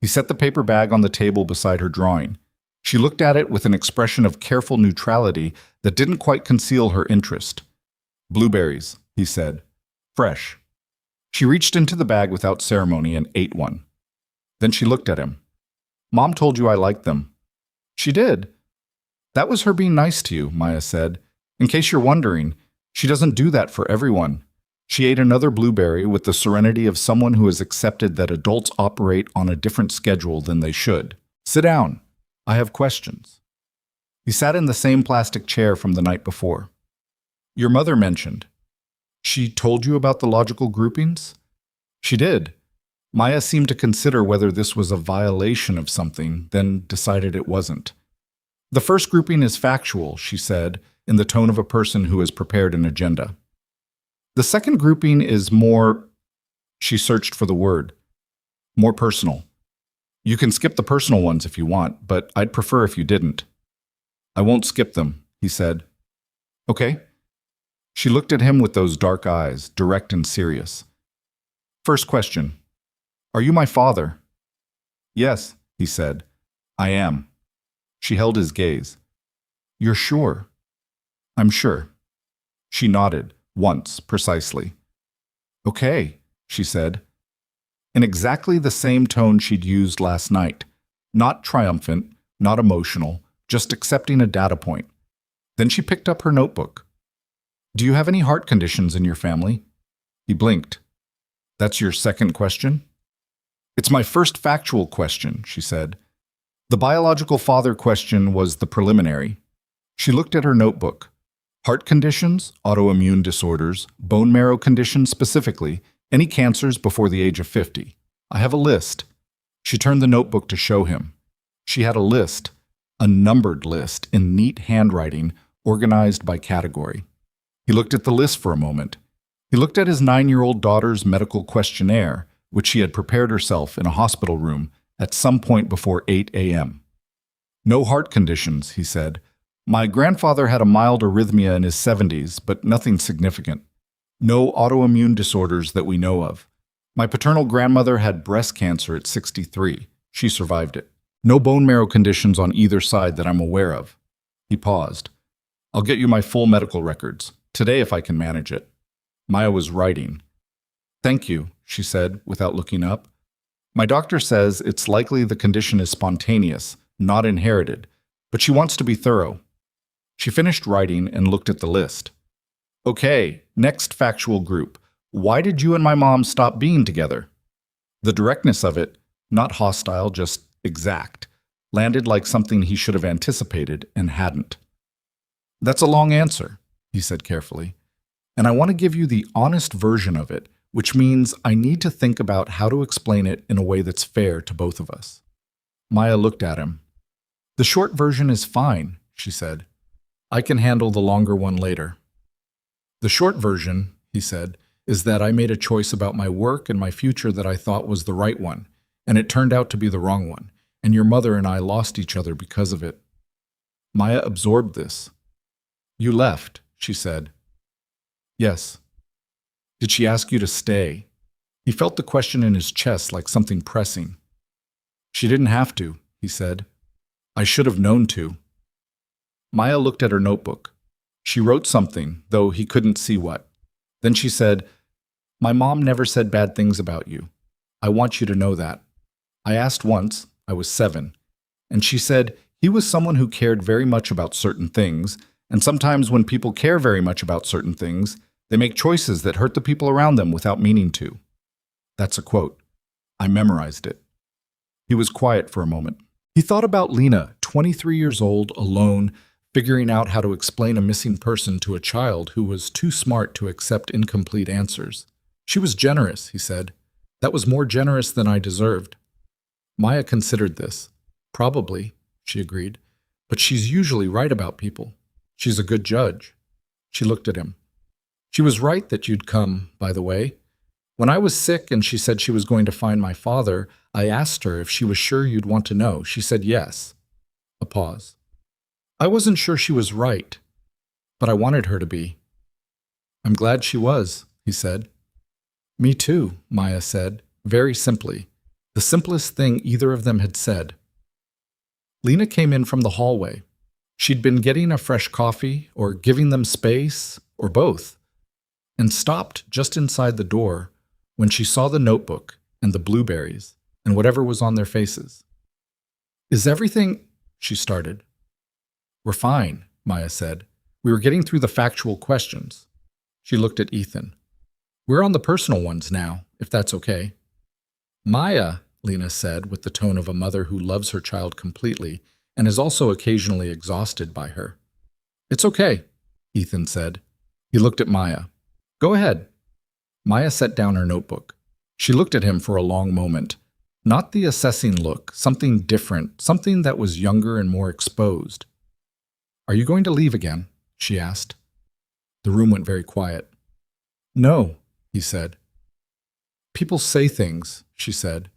He set the paper bag on the table beside her drawing. She looked at it with an expression of careful neutrality that didn't quite conceal her interest. Blueberries, he said. Fresh. She reached into the bag without ceremony and ate one. Then she looked at him. Mom told you I liked them. She did. That was her being nice to you, Maya said. In case you're wondering, she doesn't do that for everyone. She ate another blueberry with the serenity of someone who has accepted that adults operate on a different schedule than they should. Sit down. I have questions. He sat in the same plastic chair from the night before. Your mother mentioned. She told you about the logical groupings? She did. Maya seemed to consider whether this was a violation of something, then decided it wasn't. The first grouping is factual, she said, in the tone of a person who has prepared an agenda. The second grouping is more, she searched for the word, more personal. You can skip the personal ones if you want, but I'd prefer if you didn't. I won't skip them, he said. Okay. She looked at him with those dark eyes, direct and serious. First question. Are you my father? Yes, he said. I am. She held his gaze. You're sure? I'm sure. She nodded, once, precisely. Okay, she said, in exactly the same tone she'd used last night. Not triumphant, not emotional, just accepting a data point. Then she picked up her notebook. Do you have any heart conditions in your family? He blinked. That's your second question? It's my first factual question, she said. The biological father question was the preliminary. She looked at her notebook. Heart conditions, autoimmune disorders, bone marrow conditions specifically, any cancers before the age of 50. I have a list. She turned the notebook to show him. She had a list, a numbered list in neat handwriting, organized by category. He looked at the list for a moment. He looked at his 9-year-old daughter's medical questionnaire, which she had prepared herself in a hospital room at some point before 8 a.m. No heart conditions, he said. My grandfather had a mild arrhythmia in his 70s, but nothing significant. No autoimmune disorders that we know of. My paternal grandmother had breast cancer at 63. She survived it. No bone marrow conditions on either side that I'm aware of. He paused. I'll get you my full medical records, today if I can manage it. Maya was writing. Thank you, she said, without looking up. My doctor says it's likely the condition is spontaneous, not inherited, but she wants to be thorough. She finished writing and looked at the list. Okay, next factual group. Why did you and my mom stop being together? The directness of it, not hostile, just exact, landed like something he should have anticipated and hadn't. That's a long answer, he said carefully, and I want to give you the honest version of it, which means I need to think about how to explain it in a way that's fair to both of us. Maya looked at him. The short version is fine, she said. I can handle the longer one later. The short version, he said, is that I made a choice about my work and my future that I thought was the right one, and it turned out to be the wrong one, and your mother and I lost each other because of it. Maya absorbed this. You left, she said. Yes. Did she ask you to stay? He felt the question in his chest like something pressing. She didn't have to, he said. I should have known to. Maya looked at her notebook. She wrote something, though he couldn't see what. Then she said, My mom never said bad things about you. I want you to know that. I asked once, I was 7, and she said he was someone who cared very much about certain things, and sometimes when people care very much about certain things, they make choices that hurt the people around them without meaning to. That's a quote. I memorized it. He was quiet for a moment. He thought about Lena, 23 years old, alone, figuring out how to explain a missing person to a child who was too smart to accept incomplete answers. She was generous, he said. That was more generous than I deserved. Maya considered this. Probably, she agreed. But she's usually right about people. She's a good judge. She looked at him. She was right that you'd come, by the way. When I was sick and she said she was going to find my father, I asked her if she was sure you'd want to know. She said yes. A pause. I wasn't sure she was right, but I wanted her to be. I'm glad she was, he said. Me too, Maya said, very simply, the simplest thing either of them had said. Lena came in from the hallway. She'd been getting a fresh coffee, or giving them space, or both, and stopped just inside the door when she saw the notebook and the blueberries and whatever was on their faces. Is everything, she started. We're fine, Maya said. We were getting through the factual questions. She looked at Ethan. We're on the personal ones now, if that's okay. Maya, Lena said with the tone of a mother who loves her child completely and is also occasionally exhausted by her. It's okay, Ethan said. He looked at Maya. Go ahead. Maya set down her notebook. She looked at him for a long moment. Not the assessing look, something different, something that was younger and more exposed. "Are you going to leave again?" she asked. The room went very quiet. "No," he said. "People say things," she said.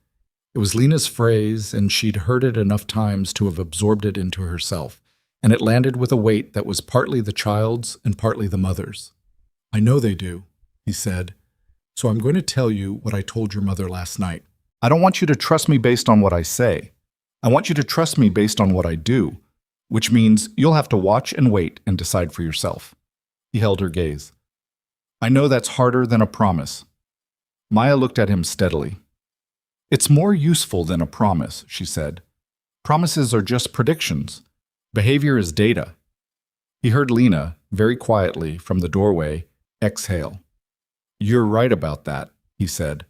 It was Lena's phrase, and she'd heard it enough times to have absorbed it into herself, and it landed with a weight that was partly the child's and partly the mother's. "I know they do," he said, "so I'm going to tell you what I told your mother last night. I don't want you to trust me based on what I say. I want you to trust me based on what I do, which means you'll have to watch and wait and decide for yourself." He held her gaze. "I know that's harder than a promise." Maya looked at him steadily. "It's more useful than a promise," she said. "Promises are just predictions. Behavior is data." He heard Lena, very quietly, from the doorway, exhale. "You're right about that," he said.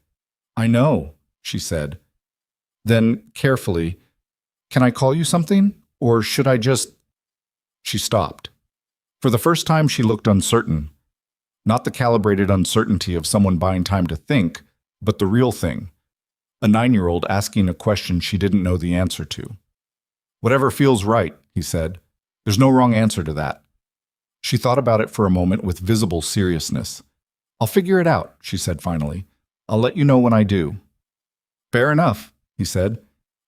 "I know," she said. Then, carefully, "Can I call you something? Or should I just—" She stopped. For the first time, she looked uncertain. Not the calibrated uncertainty of someone buying time to think, but the real thing. A 9-year-old asking a question she didn't know the answer to. "Whatever feels right," he said. "There's no wrong answer to that." She thought about it for a moment with visible seriousness. "I'll figure it out," she said finally. "I'll let you know when I do." "Fair enough," he said.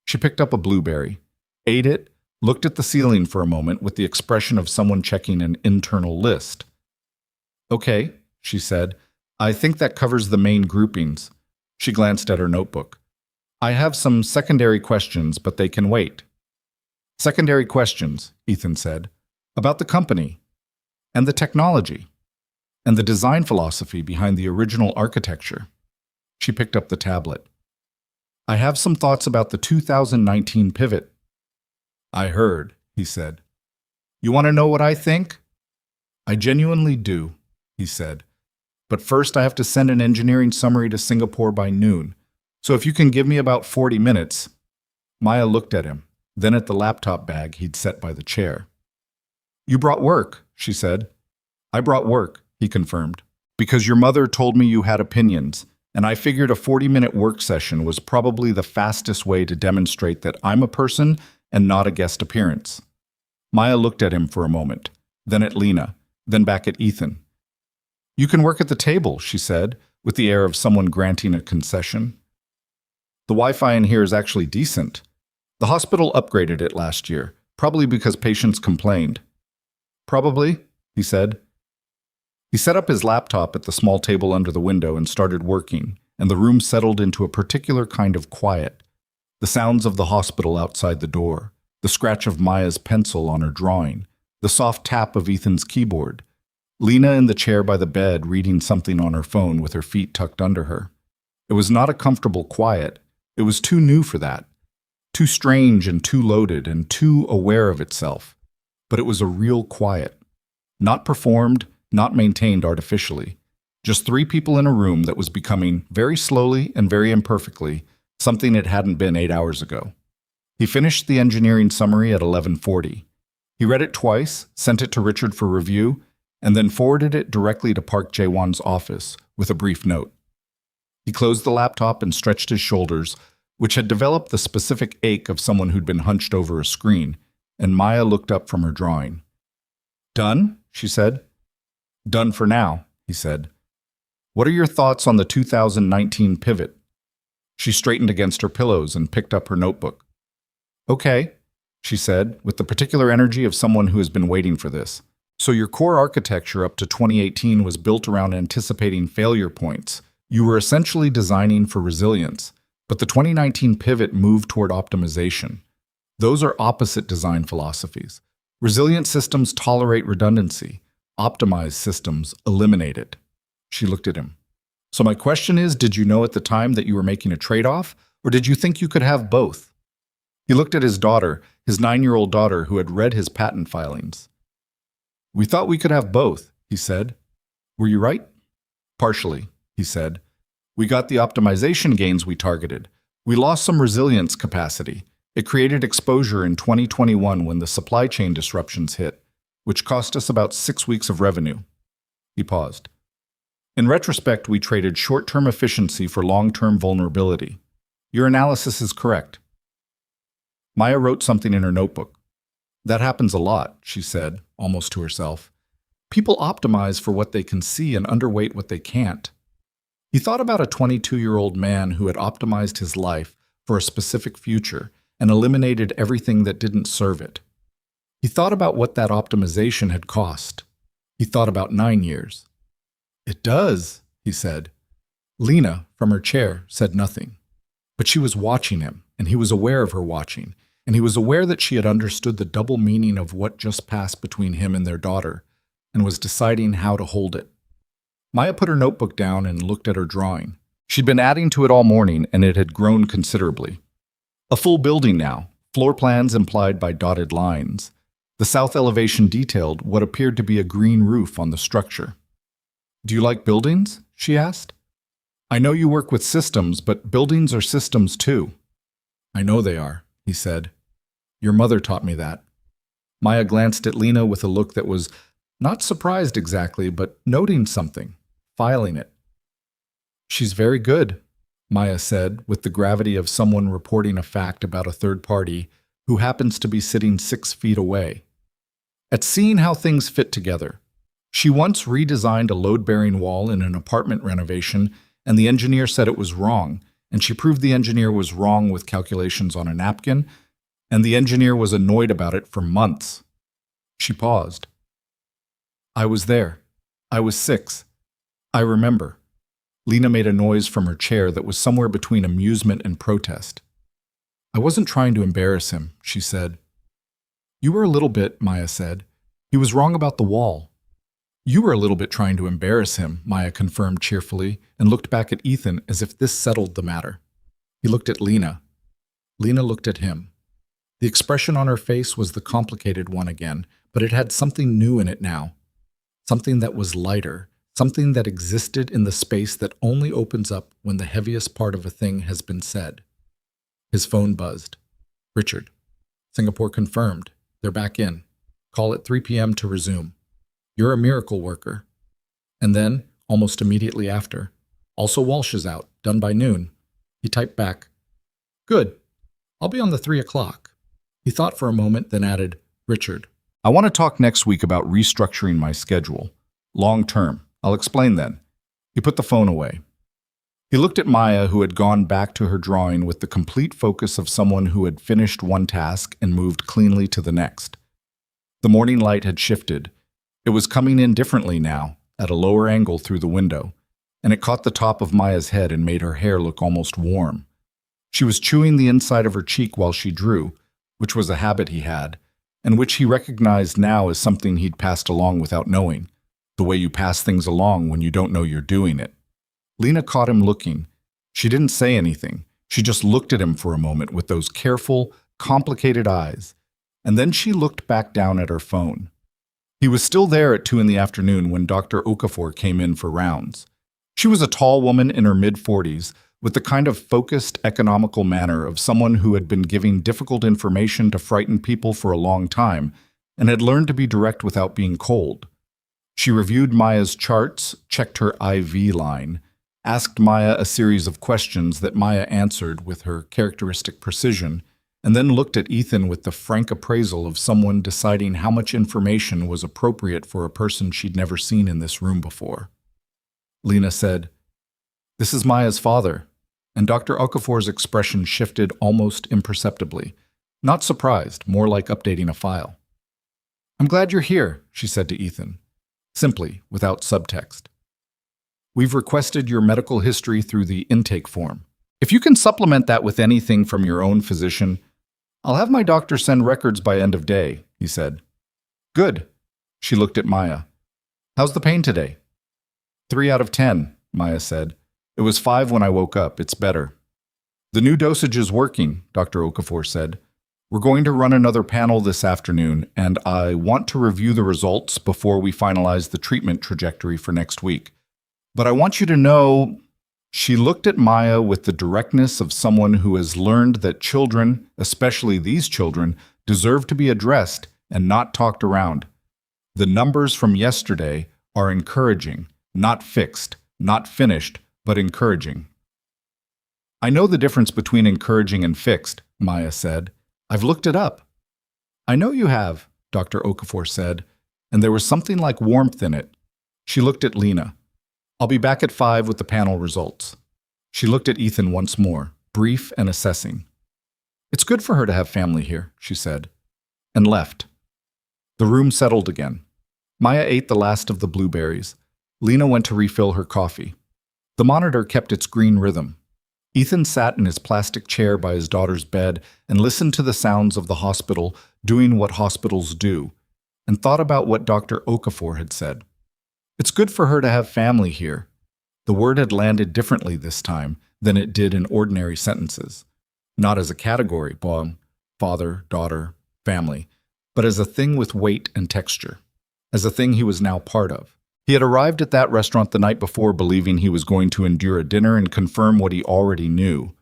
She picked up a blueberry, ate it, looked at the ceiling for a moment with the expression of someone checking an internal list. "Okay," she said. "I think that covers the main groupings." She glanced at her notebook. "I have some secondary questions, but they can wait." "Secondary questions," Ethan said, "about the company, and the technology, and the design philosophy behind the original architecture." She picked up the tablet. "I have some thoughts about the 2019 pivot." "I heard," he said. "You want to know what I think?" "I genuinely do," he said. "But first I have to send an engineering summary to Singapore by noon. So if you can give me about 40 minutes. Maya looked at him, then at the laptop bag he'd set by the chair. "You brought work," she said. "I brought work," he confirmed, "because your mother told me you had opinions, and I figured a 40-minute work session was probably the fastest way to demonstrate that I'm a person and not a guest appearance." Maya looked at him for a moment, then at Lena, then back at Ethan. "You can work at the table," she said, with the air of someone granting a concession. "The Wi-Fi in here is actually decent. The hospital upgraded it last year, probably because patients complained." "Probably," he said. He set up his laptop at the small table under the window and started working, and the room settled into a particular kind of quiet. The sounds of the hospital outside the door, the scratch of Maya's pencil on her drawing, the soft tap of Ethan's keyboard, Lena in the chair by the bed reading something on her phone with her feet tucked under her. It was not a comfortable quiet. It was too new for that. Too strange and too loaded and too aware of itself. But it was a real quiet. Not performed, not maintained artificially. Just 3 people in a room that was becoming, very slowly and very imperfectly, something it hadn't been 8 hours ago. He finished the engineering summary at 11:40. He read it twice, sent it to Richard for review, and then forwarded it directly to Park Jae-won's office with a brief note. He closed the laptop and stretched his shoulders, which had developed the specific ache of someone who'd been hunched over a screen, and Maya looked up from her drawing. "Done?" she said. "Done for now," he said. "What are your thoughts on the 2019 pivot?" She straightened against her pillows and picked up her notebook. "Okay," she said, with the particular energy of someone who has been waiting for this. "So your core architecture up to 2018 was built around anticipating failure points. You were essentially designing for resilience, but the 2019 pivot moved toward optimization. Those are opposite design philosophies. Resilient systems tolerate redundancy. Optimized systems eliminate it." She looked at him. "So my question is, did you know at the time that you were making a trade-off, or did you think you could have both?" He looked at his daughter, his 9-year-old daughter who had read his patent filings. "We thought we could have both," he said. "Were you right?" "Partially," he said. "We got the optimization gains we targeted. We lost some resilience capacity. It created exposure in 2021 when the supply chain disruptions hit, which cost us about 6 weeks of revenue." He paused. "In retrospect, we traded short-term efficiency for long-term vulnerability. Your analysis is correct." Maya wrote something in her notebook. That happens a lot, she said, almost to herself. People optimize for what they can see and underweight what they can't. He thought about a 22-year-old man who had optimized his life for a specific future and eliminated everything that didn't serve it. He thought about what that optimization had cost. He thought about 9 years. "It does," he said. Lena, from her chair, said nothing. But she was watching him, and he was aware of her watching, and he was aware that she had understood the double meaning of what just passed between him and their daughter, and was deciding how to hold it. Maya put her notebook down and looked at her drawing. She'd been adding to it all morning, and it had grown considerably. A full building now, floor plans implied by dotted lines. The south elevation detailed what appeared to be a green roof on the structure. "Do you like buildings?" she asked. "I know you work with systems, but buildings are systems too." "I know they are," he said. "Your mother taught me that." Maya glanced at Lena with a look that was not surprised exactly, but noting something, filing it. "She's very good," Maya said, with the gravity of someone reporting a fact about a third party who happens to be sitting 6 feet away. "At seeing how things fit together. She once redesigned a load-bearing wall in an apartment renovation, and the engineer said it was wrong, and she proved the engineer was wrong with calculations on a napkin, and the engineer was annoyed about it for months." She paused. "I was there. I was 6. I remember." Lena made a noise from her chair that was somewhere between amusement and protest. "I wasn't trying to embarrass him," she said. "You were a little bit," Maya said. "He was wrong about the wall." "You were a little bit trying to embarrass him," Maya confirmed cheerfully, and looked back at Ethan as if this settled the matter. He looked at Lena. Lena looked at him. The expression on her face was the complicated one again, but it had something new in it now. Something that was lighter, something that existed in the space that only opens up when the heaviest part of a thing has been said. His phone buzzed. "Richard. Singapore confirmed. They're back in. Call at 3 p.m. to resume. You're a miracle worker." And then, almost immediately after, "Also Walsh is out, done by noon." He typed back, "Good. I'll be on the 3 o'clock. He thought for a moment, then added, "Richard, I want to talk next week about restructuring my schedule. Long term. I'll explain then." He put the phone away. He looked at Maya, who had gone back to her drawing with the complete focus of someone who had finished one task and moved cleanly to the next. The morning light had shifted. It was coming in differently now, at a lower angle through the window, and it caught the top of Maya's head and made her hair look almost warm. She was chewing the inside of her cheek while she drew, which was a habit he had, and which he recognized now as something he'd passed along without knowing, the way you pass things along when you don't know you're doing it. Lena caught him looking. She didn't say anything. She just looked at him for a moment with those careful, complicated eyes, and then she looked back down at her phone. He was still there at 2 in the afternoon when Dr. Okafor came in for rounds. She was a tall woman in her mid-40s, with the kind of focused, economical manner of someone who had been giving difficult information to frighten people for a long time and had learned to be direct without being cold. She reviewed Maya's charts, checked her IV line, asked Maya a series of questions that Maya answered with her characteristic precision, and then looked at Ethan with the frank appraisal of someone deciding how much information was appropriate for a person she'd never seen in this room before. Lena said, "This is Maya's father," and Dr. Okafor's expression shifted almost imperceptibly. Not surprised, more like updating a file. "I'm glad you're here," she said to Ethan, simply, without subtext. "We've requested your medical history through the intake form. If you can supplement that with anything from your own physician, I'll have my doctor send records by end of day," he said. "Good." She looked at Maya. "How's the pain today?" 3 out of 10, Maya said. "It was 5 when I woke up. It's better." "The new dosage is working," Dr. Okafor said. "We're going to run another panel this afternoon, and I want to review the results before we finalize the treatment trajectory for next week. But I want you to know..." She looked at Maya with the directness of someone who has learned that children, especially these children, deserve to be addressed and not talked around. "The numbers from yesterday are encouraging, not fixed, not finished, but encouraging." "I know the difference between encouraging and fixed," Maya said. "I've looked it up." I know you have, Dr. Okafor said, and there was something like warmth in it. She looked at Lena. I'll be back at 5 with the panel results. She looked at Ethan once more, brief and assessing. It's good for her to have family here, she said, and left. The room settled again. Maya ate the last of the blueberries. Lena went to refill her coffee. The monitor kept its green rhythm. Ethan sat in his plastic chair by his daughter's bed and listened to the sounds of the hospital doing what hospitals do, and thought about what Dr. Okafor had said. It's good for her to have family here. The word had landed differently this time than it did in ordinary sentences. Not as a category, father, daughter, family, but as a thing with weight and texture, as a thing he was now part of. He had arrived at that restaurant the night before believing he was going to endure a dinner and confirm what he already knew,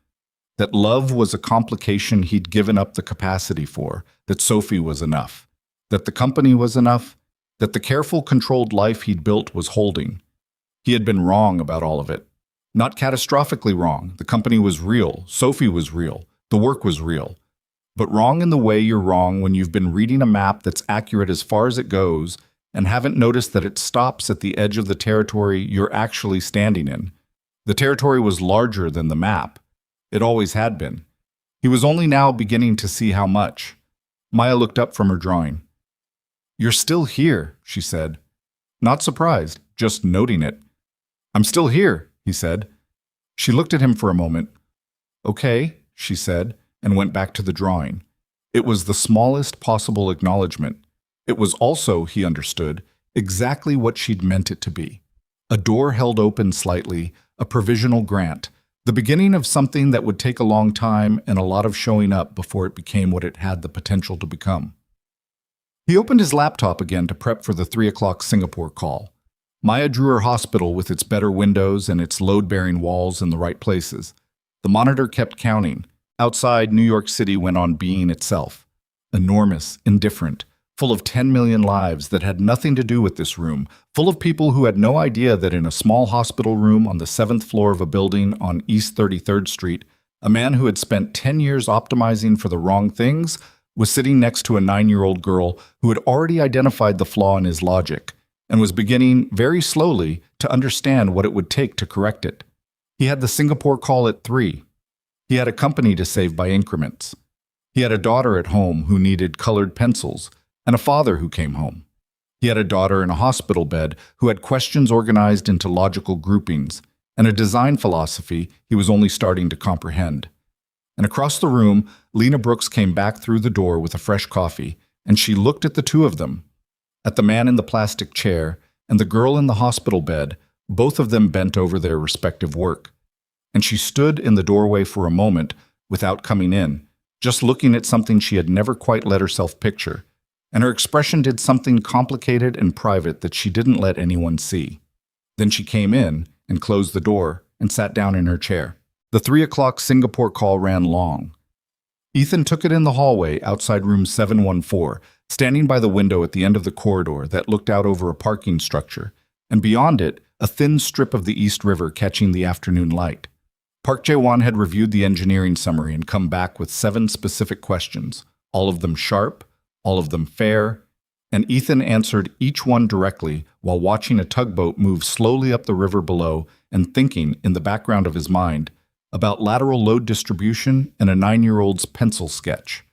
that love was a complication he'd given up the capacity for, that Sophie was enough, that the company was enough, that the careful, controlled life he'd built was holding. He had been wrong about all of it. Not catastrophically wrong. The company was real. Sophie was real. The work was real. But wrong in the way you're wrong when you've been reading a map that's accurate as far as it goes and haven't noticed that it stops at the edge of the territory you're actually standing in. The territory was larger than the map. It always had been. He was only now beginning to see how much. Maya looked up from her drawing. You're still here, she said. Not surprised, just noting it. I'm still here, he said. She looked at him for a moment. Okay, she said, and went back to the drawing. It was the smallest possible acknowledgement. It was also, he understood, exactly what she'd meant it to be. A door held open slightly, a provisional grant, the beginning of something that would take a long time and a lot of showing up before it became what it had the potential to become. He opened his laptop again to prep for the 3 o'clock Singapore call. Maya drew her hospital with its better windows and its load-bearing walls in the right places. The monitor kept counting. Outside, New York City went on being itself. Enormous, indifferent, full of 10 million lives that had nothing to do with this room, full of people who had no idea that in a small hospital room on the 7th floor of a building on East 33rd Street, a man who had spent 10 years optimizing for the wrong things was sitting next to a 9-year-old girl who had already identified the flaw in his logic and was beginning, very slowly, to understand what it would take to correct it. He had the Singapore call at 3. He had a company to save by increments. He had a daughter at home who needed colored pencils, and a father who came home. He had a daughter in a hospital bed who had questions organized into logical groupings, and a design philosophy he was only starting to comprehend. And across the room, Lena Brooks came back through the door with a fresh coffee, and she looked at the two of them, at the man in the plastic chair and the girl in the hospital bed, both of them bent over their respective work. And she stood in the doorway for a moment without coming in, just looking at something she had never quite let herself picture, and her expression did something complicated and private that she didn't let anyone see. Then she came in and closed the door and sat down in her chair. The 3 o'clock Singapore call ran long. Ethan took it in the hallway outside room 714, standing by the window at the end of the corridor that looked out over a parking structure, and beyond it, a thin strip of the East River catching the afternoon light. Park Jae-won had reviewed the engineering summary and come back with 7 specific questions, all of them sharp, all of them fair, and Ethan answered each one directly while watching a tugboat move slowly up the river below and thinking, in the background of his mind, about lateral load distribution and a 9-year-old's pencil sketch.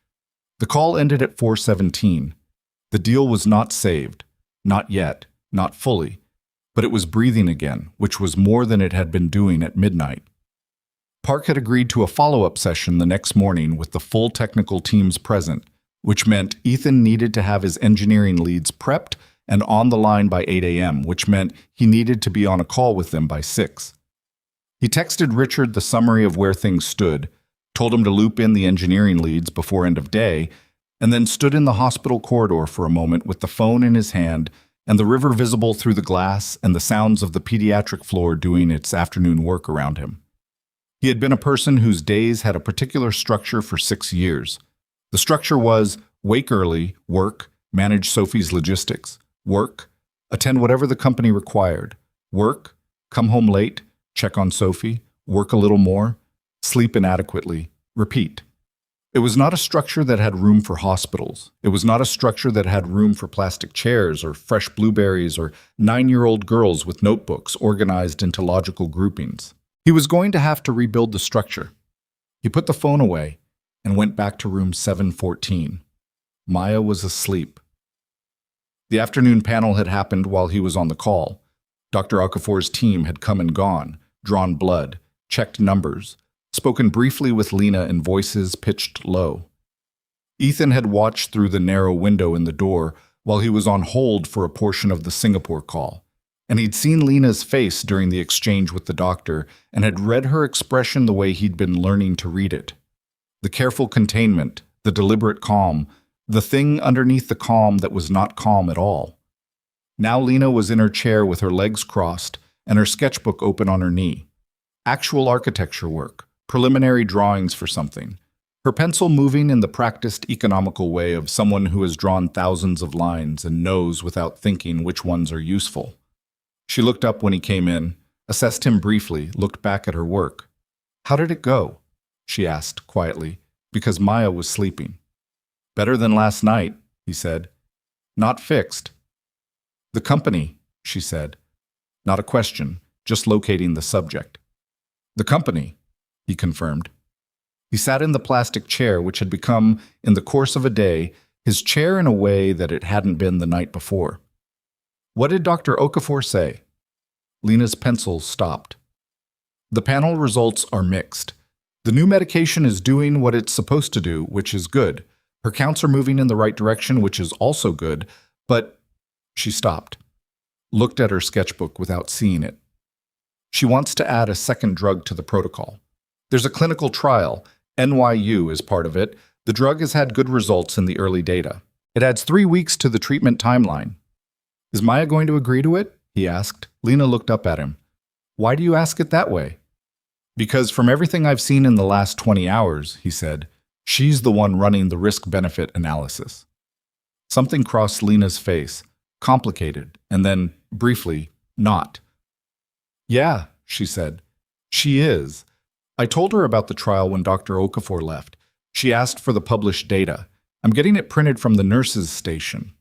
The call ended at 4:17. The deal was not saved, not yet, not fully, but it was breathing again, which was more than it had been doing at midnight. Park had agreed to a follow-up session the next morning with the full technical teams present, which meant Ethan needed to have his engineering leads prepped and on the line by 8 a.m., which meant he needed to be on a call with them by 6. He texted Richard the summary of where things stood, told him to loop in the engineering leads before end of day, and then stood in the hospital corridor for a moment with the phone in his hand and the river visible through the glass and the sounds of the pediatric floor doing its afternoon work around him. He had been a person whose days had a particular structure for 6 years. The structure was wake early, work, manage Sophie's logistics, work, attend whatever the company required, work, come home late, check on Sophie, work a little more, sleep inadequately, repeat. It was not a structure that had room for hospitals. It was not a structure that had room for plastic chairs or fresh blueberries or 9-year-old girls with notebooks organized into logical groupings. He was going to have to rebuild the structure. He put the phone away and went back to room 714. Maya was asleep. The afternoon panel had happened while he was on the call. Dr. Okafor's team had come and gone, drawn blood, checked numbers, spoken briefly with Lena in voices pitched low. Ethan had watched through the narrow window in the door while he was on hold for a portion of the Singapore call, and he'd seen Lena's face during the exchange with the doctor and had read her expression the way he'd been learning to read it. The careful containment, the deliberate calm, the thing underneath the calm that was not calm at all. Now Lena was in her chair with her legs crossed and her sketchbook open on her knee. Actual architecture work, preliminary drawings for something, her pencil moving in the practiced economical way of someone who has drawn thousands of lines and knows without thinking which ones are useful. She looked up when he came in, assessed him briefly, looked back at her work. "How did it go?" she asked quietly, because Maya was sleeping. "Better than last night," he said. "Not fixed." "The company," she said. Not a question, just locating the subject. "The company," he confirmed. He sat in the plastic chair, which had become, in the course of a day, his chair in a way that it hadn't been the night before. "What did Dr. Okafor say?" Lena's pencil stopped. "The panel results are mixed. The new medication is doing what it's supposed to do, which is good. Her counts are moving in the right direction, which is also good, but—" She stopped, looked at her sketchbook without seeing it. "She wants to add a second drug to the protocol. There's a clinical trial. NYU is part of it. The drug has had good results in the early data. It adds 3 weeks to the treatment timeline." "Is Maya going to agree to it?" he asked. Lena looked up at him. "Why do you ask it that way?" "Because from everything I've seen in the last 20 hours, he said, she's the one running the risk-benefit analysis." Something crossed Lena's face, complicated, and then, briefly, not. "Yeah," she said. "She is. I told her about the trial when Dr. Okafor left. She asked for the published data. I'm getting it printed from the nurses' station."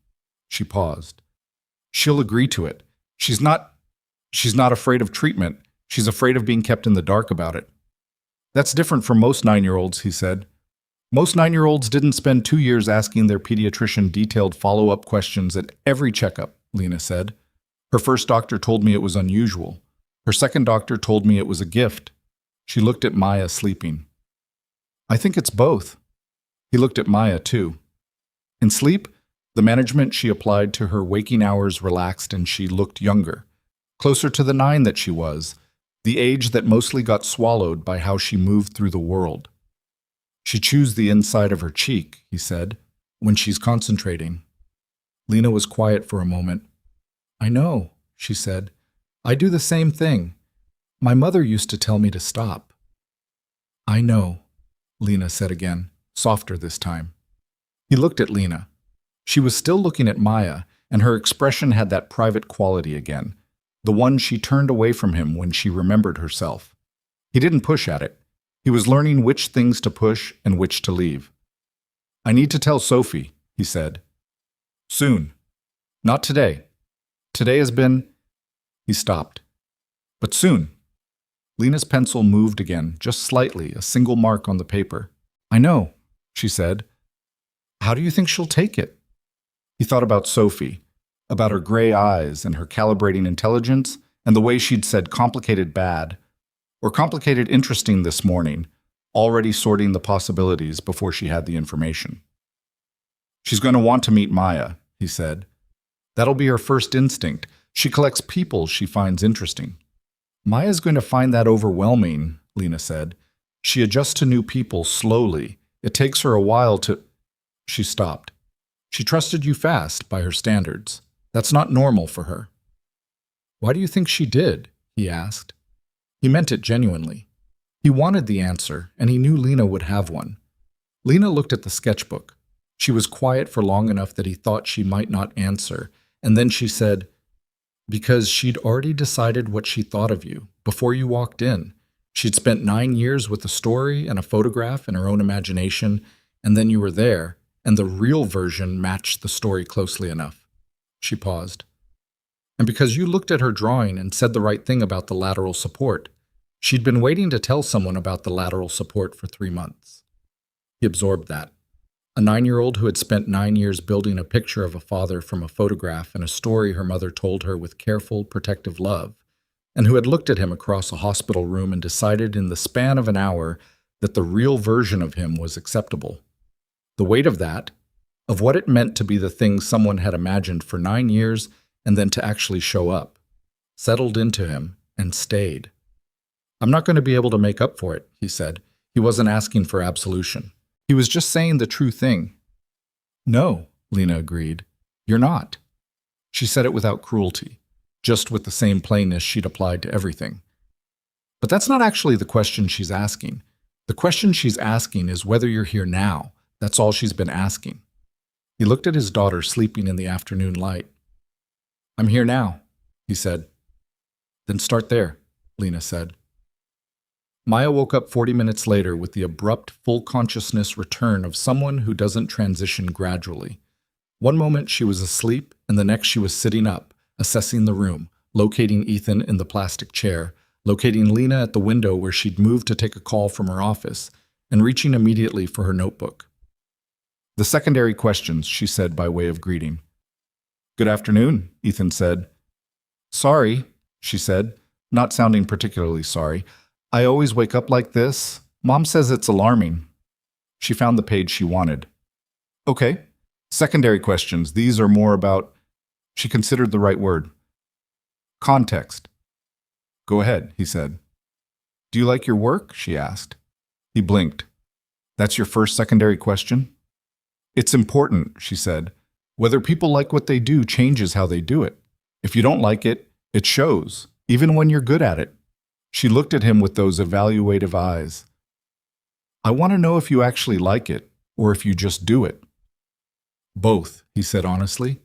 She paused. "She'll agree to it. She's not afraid of treatment. She's afraid of being kept in the dark about it." "That's different from most 9-year-olds, he said. "Most 9-year-olds didn't spend 2 years asking their pediatrician detailed follow-up questions at every checkup," Lena said. "Her first doctor told me it was unusual. Her second doctor told me it was a gift." She looked at Maya sleeping. "I think it's both." He looked at Maya, too. In sleep, the management she applied to her waking hours relaxed and she looked younger, closer to the 9 that she was, the age that mostly got swallowed by how she moved through the world. "She chews the inside of her cheek," he said, "when she's concentrating." Lena was quiet for a moment. "I know," she said. "I do the same thing. My mother used to tell me to stop." "I know," Lena said again, softer this time. He looked at Lena. She was still looking at Maya, and her expression had that private quality again, the one she turned away from him when she remembered herself. He didn't push at it. He was learning which things to push and which to leave. "I need to tell Sophie," he said. "Soon. Not today. Today has been—" He stopped. "But soon." Lena's pencil moved again, just slightly, a single mark on the paper. "I know," she said. "How do you think she'll take it?" He thought about Sophie, about her gray eyes and her calibrating intelligence, and the way she'd said complicated bad, or complicated interesting this morning, already sorting the possibilities before she had the information. "She's going to want to meet Maya," he said. "That'll be her first instinct. She collects people she finds interesting." "Maya's going to find that overwhelming," Lena said. "She adjusts to new people slowly. It takes her a while to—" She stopped. "She trusted you fast by her standards. That's not normal for her." "Why do you think she did?" he asked. He meant it genuinely. He wanted the answer, and he knew Lena would have one. Lena looked at the sketchbook. She was quiet for long enough that he thought she might not answer, and then she said, "Because she'd already decided what she thought of you before you walked in. She'd spent 9 years with a story and a photograph in her own imagination, and then you were there, and the real version matched the story closely enough. She paused. And because you looked at her drawing and said the right thing about the lateral support, she'd been waiting to tell someone about the lateral support for 3 months. He absorbed that. A 9-year-old who had spent 9 years building a picture of a father from a photograph and a story her mother told her with careful, protective love, and who had looked at him across a hospital room and decided in the span of an hour that the real version of him was acceptable. The weight of that, of what it meant to be the thing someone had imagined for 9 years and then to actually show up, settled into him and stayed. "I'm not going to be able to make up for it," he said. He wasn't asking for absolution. He was just saying the true thing. "No," Lena agreed. "You're not." She said it without cruelty, just with the same plainness she'd applied to everything. But that's not actually the question she's asking. The question she's asking is whether you're here now. That's all she's been asking. He looked at his daughter sleeping in the afternoon light. "I'm here now," he said. "Then start there," Lena said. Maya woke up 40 minutes later with the abrupt, full consciousness return of someone who doesn't transition gradually. One moment she was asleep, and the next she was sitting up, assessing the room, locating Ethan in the plastic chair, locating Lena at the window where she'd moved to take a call from her office, and reaching immediately for her notebook. "The secondary questions," she said by way of greeting. "Good afternoon," Ethan said. "Sorry," she said, not sounding particularly sorry. "I always wake up like this. Mom says it's alarming." She found the page she wanted. "Okay. Secondary questions. These are more about—" She considered the right word. "Context." "Go ahead," he said. "Do you like your work?" she asked. He blinked. "That's your first secondary question?" "It's important," she said. "Whether people like what they do changes how they do it. If you don't like it, it shows, even when you're good at it." She looked at him with those evaluative eyes. "I want to know if you actually like it, or if you just do it." "Both," he said honestly.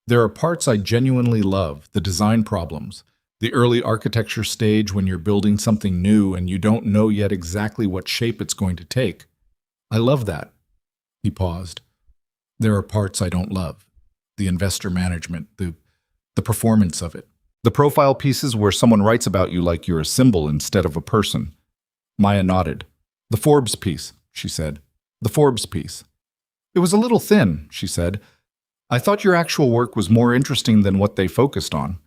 "There are parts I genuinely love, the design problems, the early architecture stage when you're building something new and you don't know yet exactly what shape it's going to take. I love that." He paused. "There are parts I don't love, the investor management, the performance of it. The profile pieces where someone writes about you like you're a symbol instead of a person." Maya nodded. "The Forbes piece," she said. "The Forbes piece." "It was a little thin," she said. "I thought your actual work was more interesting than what they focused on."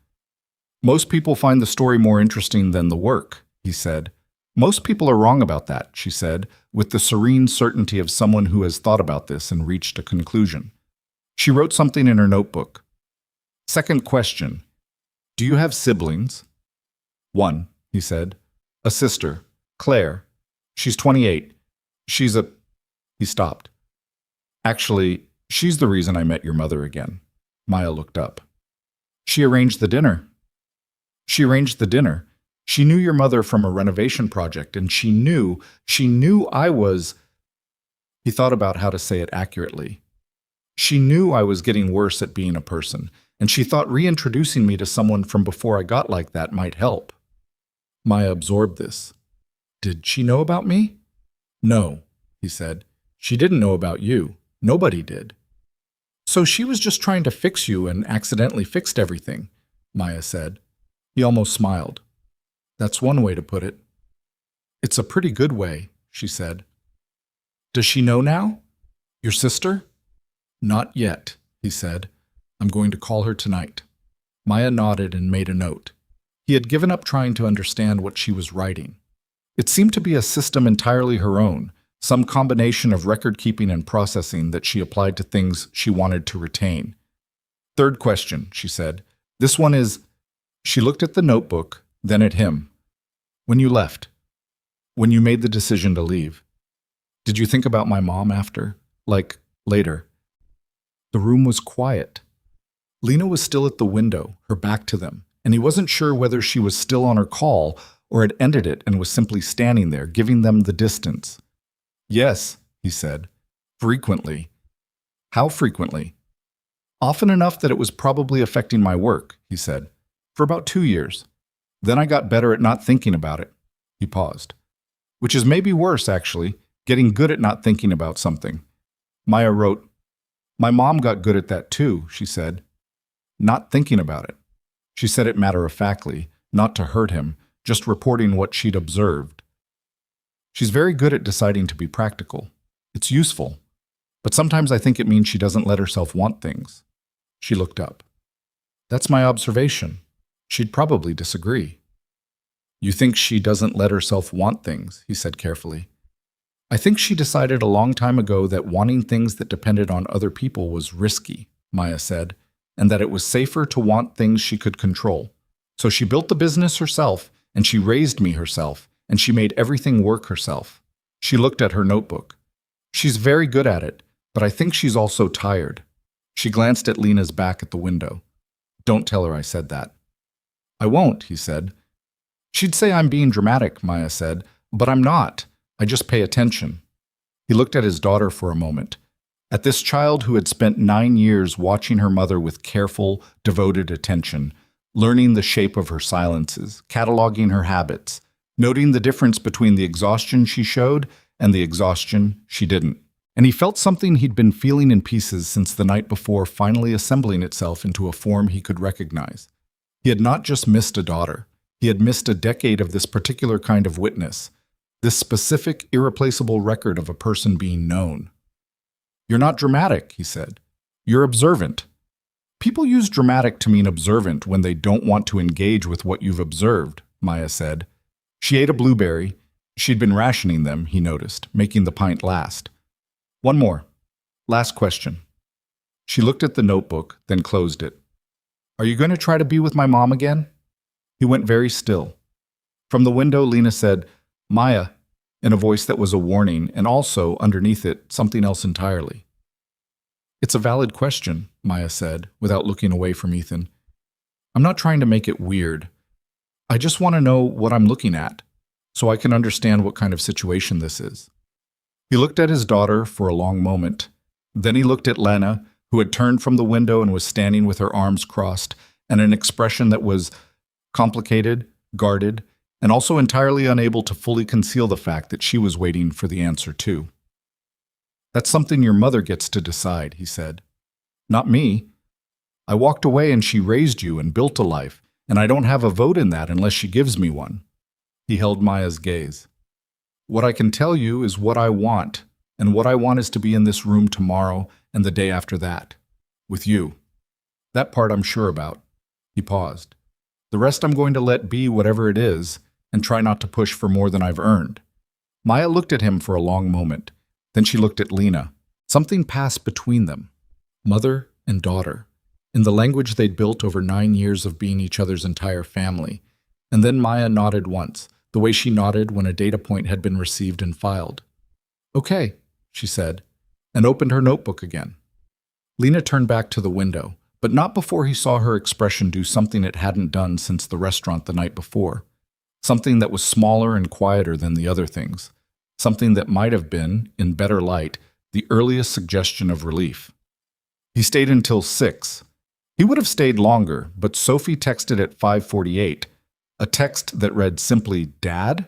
"Most people find the story more interesting than the work," he said. "Most people are wrong about that," she said, with the serene certainty of someone who has thought about this and reached a conclusion. She wrote something in her notebook. "Second question. Do you have siblings?" "One," he said. "A sister, Claire. She's 28. She's a—" He stopped. "Actually, she's the reason I met your mother again." Maya looked up. "She arranged the dinner." "She arranged the dinner. She knew your mother from a renovation project, and she knew I was—" He thought about how to say it accurately. "She knew I was getting worse at being a person, and she thought reintroducing me to someone from before I got like that might help." Maya absorbed this. "Did she know about me?" "No," he said. "She didn't know about you. Nobody did." "So she was just trying to fix you and accidentally fixed everything," Maya said. He almost smiled. "That's one way to put it." "It's a pretty good way," she said. "Does she know now? Your sister?" "Not yet," he said. "I'm going to call her tonight." Maya nodded and made a note. He had given up trying to understand what she was writing. It seemed to be a system entirely her own, some combination of record-keeping and processing that she applied to things she wanted to retain. "Third question," she said. "This one is—" She looked at the notebook, then at him. "When you left, when you made the decision to leave, did you think about my mom after? Like, later?" The room was quiet. Lena was still at the window, her back to them, and he wasn't sure whether she was still on her call or had ended it and was simply standing there, giving them the distance. "Yes," he said. "Frequently." "How frequently?" "Often enough that it was probably affecting my work," he said. "For about 2 years. Then I got better at not thinking about it." He paused. "Which is maybe worse, actually, getting good at not thinking about something. Maya wrote, "My mom got good at that too," she said, not thinking about it. She said it matter-of-factly, not to hurt him, just reporting what she'd observed. She's very good at deciding to be practical. It's useful. But sometimes I think it means she doesn't let herself want things. She looked up. That's my observation. She'd probably disagree. You think she doesn't let herself want things, he said carefully. I think she decided a long time ago that wanting things that depended on other people was risky, Maya said, and that it was safer to want things she could control. So she built the business herself, and she raised me herself, and she made everything work herself. She looked at her notebook. She's very good at it, but I think she's also tired. She glanced at Lena's back at the window. Don't tell her I said that. I won't, he said. She'd say I'm being dramatic, Maya said, but I'm not. I just pay attention. He looked at his daughter for a moment, at this child who had spent 9 years watching her mother with careful, devoted attention, learning the shape of her silences, cataloging her habits, noting the difference between the exhaustion she showed and the exhaustion she didn't. And he felt something he'd been feeling in pieces since the night before finally assembling itself into a form he could recognize. He had not just missed a daughter. He had missed a decade of this particular kind of witness, this specific, irreplaceable record of a person being known. You're not dramatic, he said. You're observant. People use dramatic to mean observant when they don't want to engage with what you've observed, Maya said. She ate a blueberry. She'd been rationing them, he noticed, making the pint last. One more. Last question. She looked at the notebook, then closed it. Are you going to try to be with my mom again? He went very still. From the window, Lena said, Maya, in a voice that was a warning, and also, underneath it, something else entirely. It's a valid question, Maya said, without looking away from Ethan. I'm not trying to make it weird. I just want to know what I'm looking at, so I can understand what kind of situation this is. He looked at his daughter for a long moment. Then he looked at Lena, who had turned from the window and was standing with her arms crossed, and an expression that was complicated, guarded, and also entirely unable to fully conceal the fact that she was waiting for the answer too. That's something your mother gets to decide, he said. Not me. I walked away and she raised you and built a life, and I don't have a vote in that unless she gives me one. He held Maya's gaze. What I can tell you is what I want, and what I want is to be in this room tomorrow and the day after that, with you. That part I'm sure about. He paused. The rest I'm going to let be whatever it is, and try not to push for more than I've earned. Maya looked at him for a long moment. Then she looked at Lena. Something passed between them, mother and daughter, in the language they'd built over 9 years of being each other's entire family. And then Maya nodded once, the way she nodded when a data point had been received and filed. Okay, she said, and opened her notebook again. Lena turned back to the window, but not before he saw her expression do something it hadn't done since the restaurant the night before. Something that was smaller and quieter than the other things. Something that might have been, in better light, the earliest suggestion of relief. He stayed until 6. He would have stayed longer, but Sophie texted at 5:48, a text that read simply, Dad?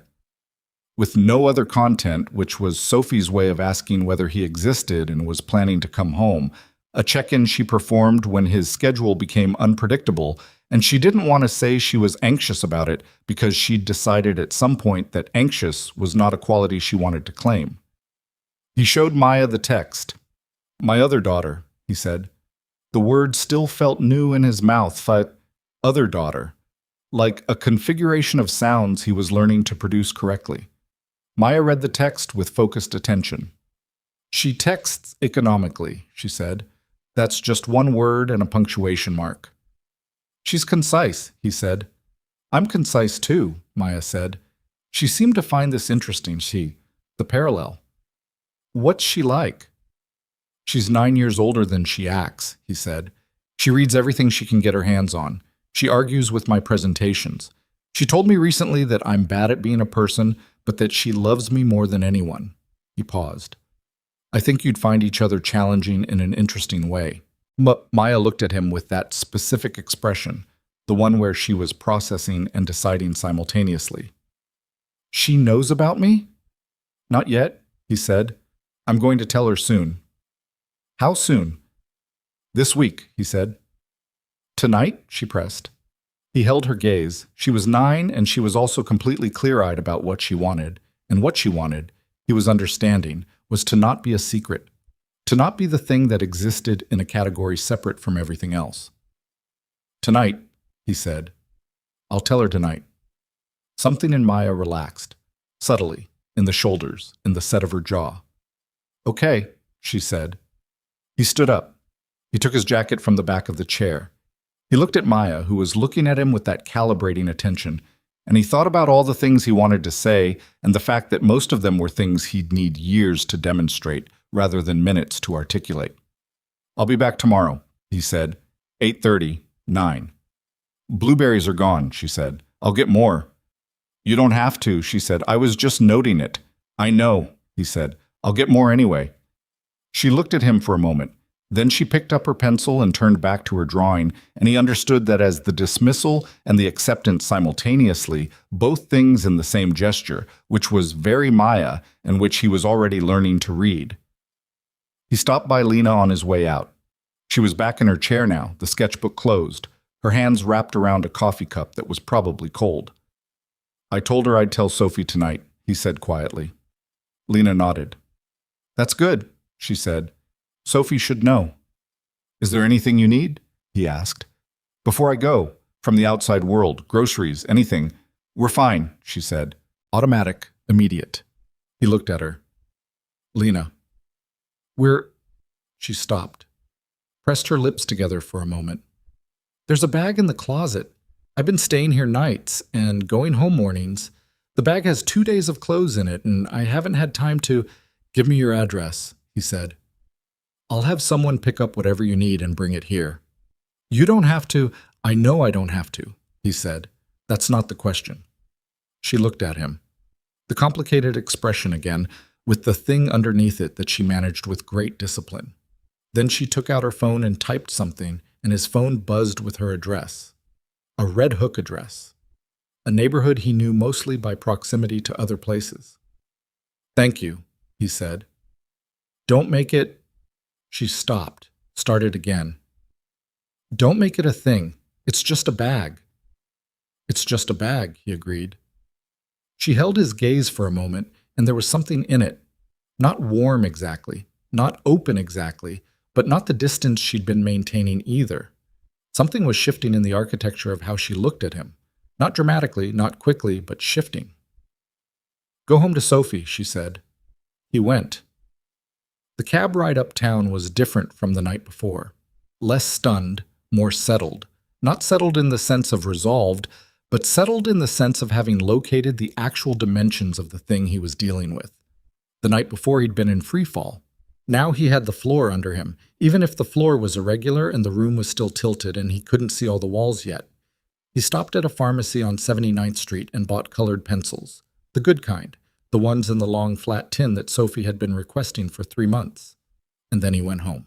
With no other content, which was Sophie's way of asking whether he existed and was planning to come home, a check-in she performed when his schedule became unpredictable, and she didn't want to say she was anxious about it because she'd decided at some point that anxious was not a quality she wanted to claim. He showed Maya the text. My other daughter, he said. The word still felt new in his mouth, other daughter, like a configuration of sounds he was learning to produce correctly. Maya read the text with focused attention. She texts economically, she said. That's just one word and a punctuation mark. She's concise, he said. I'm concise too, Maya said. She seemed to find this interesting, the parallel. What's she like? She's 9 years older than she acts, he said. She reads everything she can get her hands on. She argues with my presentations. She told me recently that I'm bad at being a person, but that she loves me more than anyone. He paused. I think you'd find each other challenging in an interesting way. Maya looked at him with that specific expression, the one where she was processing and deciding simultaneously. She knows about me? Not yet, he said. I'm going to tell her soon. How soon? This week, he said. Tonight? She pressed. He held her gaze. She was 9, and she was also completely clear-eyed about what she wanted. And what she wanted, he was understanding, was to not be a secret, to not be the thing that existed in a category separate from everything else. Tonight, he said. I'll tell her tonight. Something in Maya relaxed, subtly, in the shoulders, in the set of her jaw. Okay, she said. He stood up. He took his jacket from the back of the chair. He looked at Maya, who was looking at him with that calibrating attention, and he thought about all the things he wanted to say and the fact that most of them were things he'd need years to demonstrate rather than minutes to articulate. I'll be back tomorrow, he said. 8:30, 9. Blueberries are gone, she said. I'll get more. You don't have to, she said. I was just noting it. I know, he said. I'll get more anyway. She looked at him for a moment. Then she picked up her pencil and turned back to her drawing, and he understood that as the dismissal and the acceptance simultaneously, both things in the same gesture, which was very Maya and which he was already learning to read. He stopped by Lena on his way out. She was back in her chair now, the sketchbook closed, her hands wrapped around a coffee cup that was probably cold. I told her I'd tell Sophie tonight, he said quietly. Lena nodded. That's good, she said. Sophie should know. Is there anything you need? He asked. Before I go, from the outside world, groceries, anything. We're fine, she said. Automatic, immediate. He looked at her. Lena. She stopped, pressed her lips together for a moment. There's a bag in the closet. I've been staying here nights and going home mornings. The bag has 2 days of clothes in it, and I haven't had time to... Give me your address, he said. I'll have someone pick up whatever you need and bring it here. You don't have to. I know I don't have to, he said. That's not the question. She looked at him. The complicated expression again, with the thing underneath it that she managed with great discipline. Then she took out her phone and typed something, and his phone buzzed with her address. A Red Hook address. A neighborhood he knew mostly by proximity to other places. Thank you, he said. Don't make it... She stopped, started again. Don't make it a thing. It's just a bag. It's just a bag, he agreed. She held his gaze for a moment, and there was something in it. Not warm exactly, not open exactly, but not the distance she'd been maintaining either. Something was shifting in the architecture of how she looked at him. Not dramatically, not quickly, but shifting. Go home to Sophie, she said. He went. The cab ride uptown was different from the night before. Less stunned, more settled. Not settled in the sense of resolved, but settled in the sense of having located the actual dimensions of the thing he was dealing with. The night before he'd been in free fall. Now he had the floor under him, even if the floor was irregular and the room was still tilted and he couldn't see all the walls yet. He stopped at a pharmacy on 79th Street and bought colored pencils. The good kind. The ones in the long flat tin that Sophie had been requesting for 3 months. And then he went home.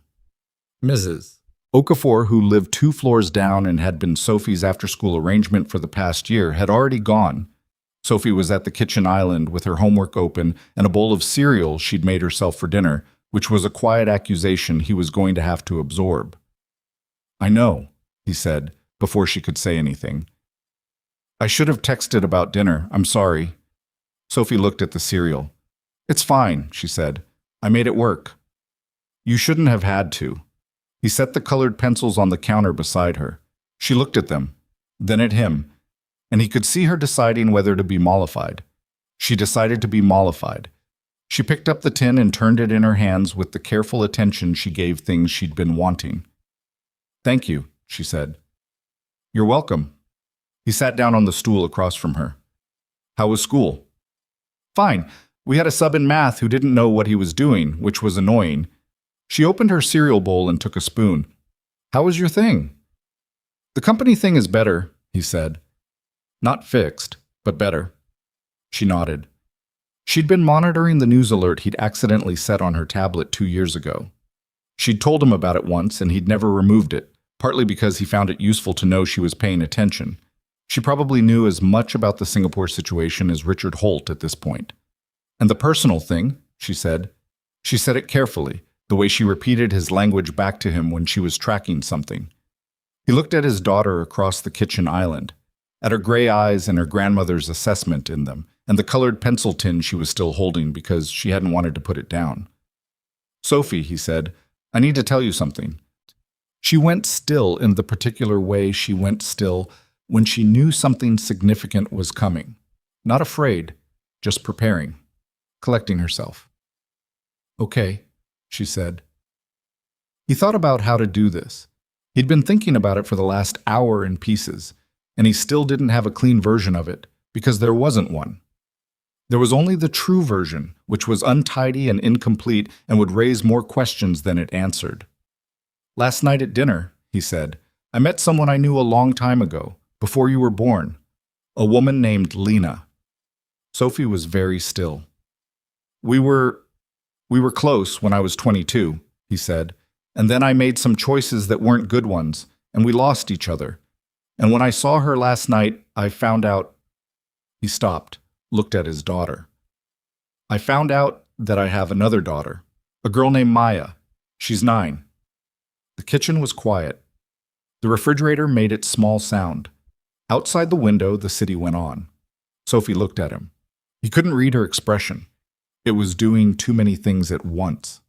Mrs. Okafor, who lived 2 floors down and had been Sophie's after-school arrangement for the past year, had already gone. Sophie was at the kitchen island with her homework open and a bowl of cereal she'd made herself for dinner, which was a quiet accusation he was going to have to absorb. I know, he said, before she could say anything. I should have texted about dinner. I'm sorry. Sophie looked at the cereal. It's fine, she said. I made it work. You shouldn't have had to. He set the colored pencils on the counter beside her. She looked at them, then at him, and he could see her deciding whether to be mollified. She decided to be mollified. She picked up the tin and turned it in her hands with the careful attention she gave things she'd been wanting. Thank you, she said. You're welcome. He sat down on the stool across from her. How was school? Fine. We had a sub in math who didn't know what he was doing, which was annoying. She opened her cereal bowl and took a spoon. How was your thing? The company thing is better, he said. Not fixed, but better. She nodded. She'd been monitoring the news alert he'd accidentally set on her tablet 2 years ago. She'd told him about it once, and he'd never removed it, partly because he found it useful to know she was paying attention. She probably knew as much about the Singapore situation as Richard Holt at this point. And the personal thing, she said it carefully, the way she repeated his language back to him when she was tracking something. He looked at his daughter across the kitchen island, at her gray eyes and her grandmother's assessment in them, and the colored pencil tin she was still holding because she hadn't wanted to put it down. "Sophie," he said, "I need to tell you something." She went still in the particular way she went still when she knew something significant was coming. Not afraid, just preparing, collecting herself. "Okay," she said. He thought about how to do this. He'd been thinking about it for the last hour in pieces, and he still didn't have a clean version of it, because there wasn't one. There was only the true version, which was untidy and incomplete and would raise more questions than it answered. "Last night at dinner," he said, "I met someone I knew a long time ago, before you were born. A woman named Lena." Sophie was very still. We were close when I was 22, he said, "and then I made some choices that weren't good ones, and we lost each other. And when I saw her last night, I found out—" He stopped, looked at his daughter. "I found out that I have another daughter, a girl named Maya. She's 9. The kitchen was quiet. The refrigerator made its small sound. Outside the window, the city went on. Sophie looked at him. He couldn't read her expression. It was doing too many things at once.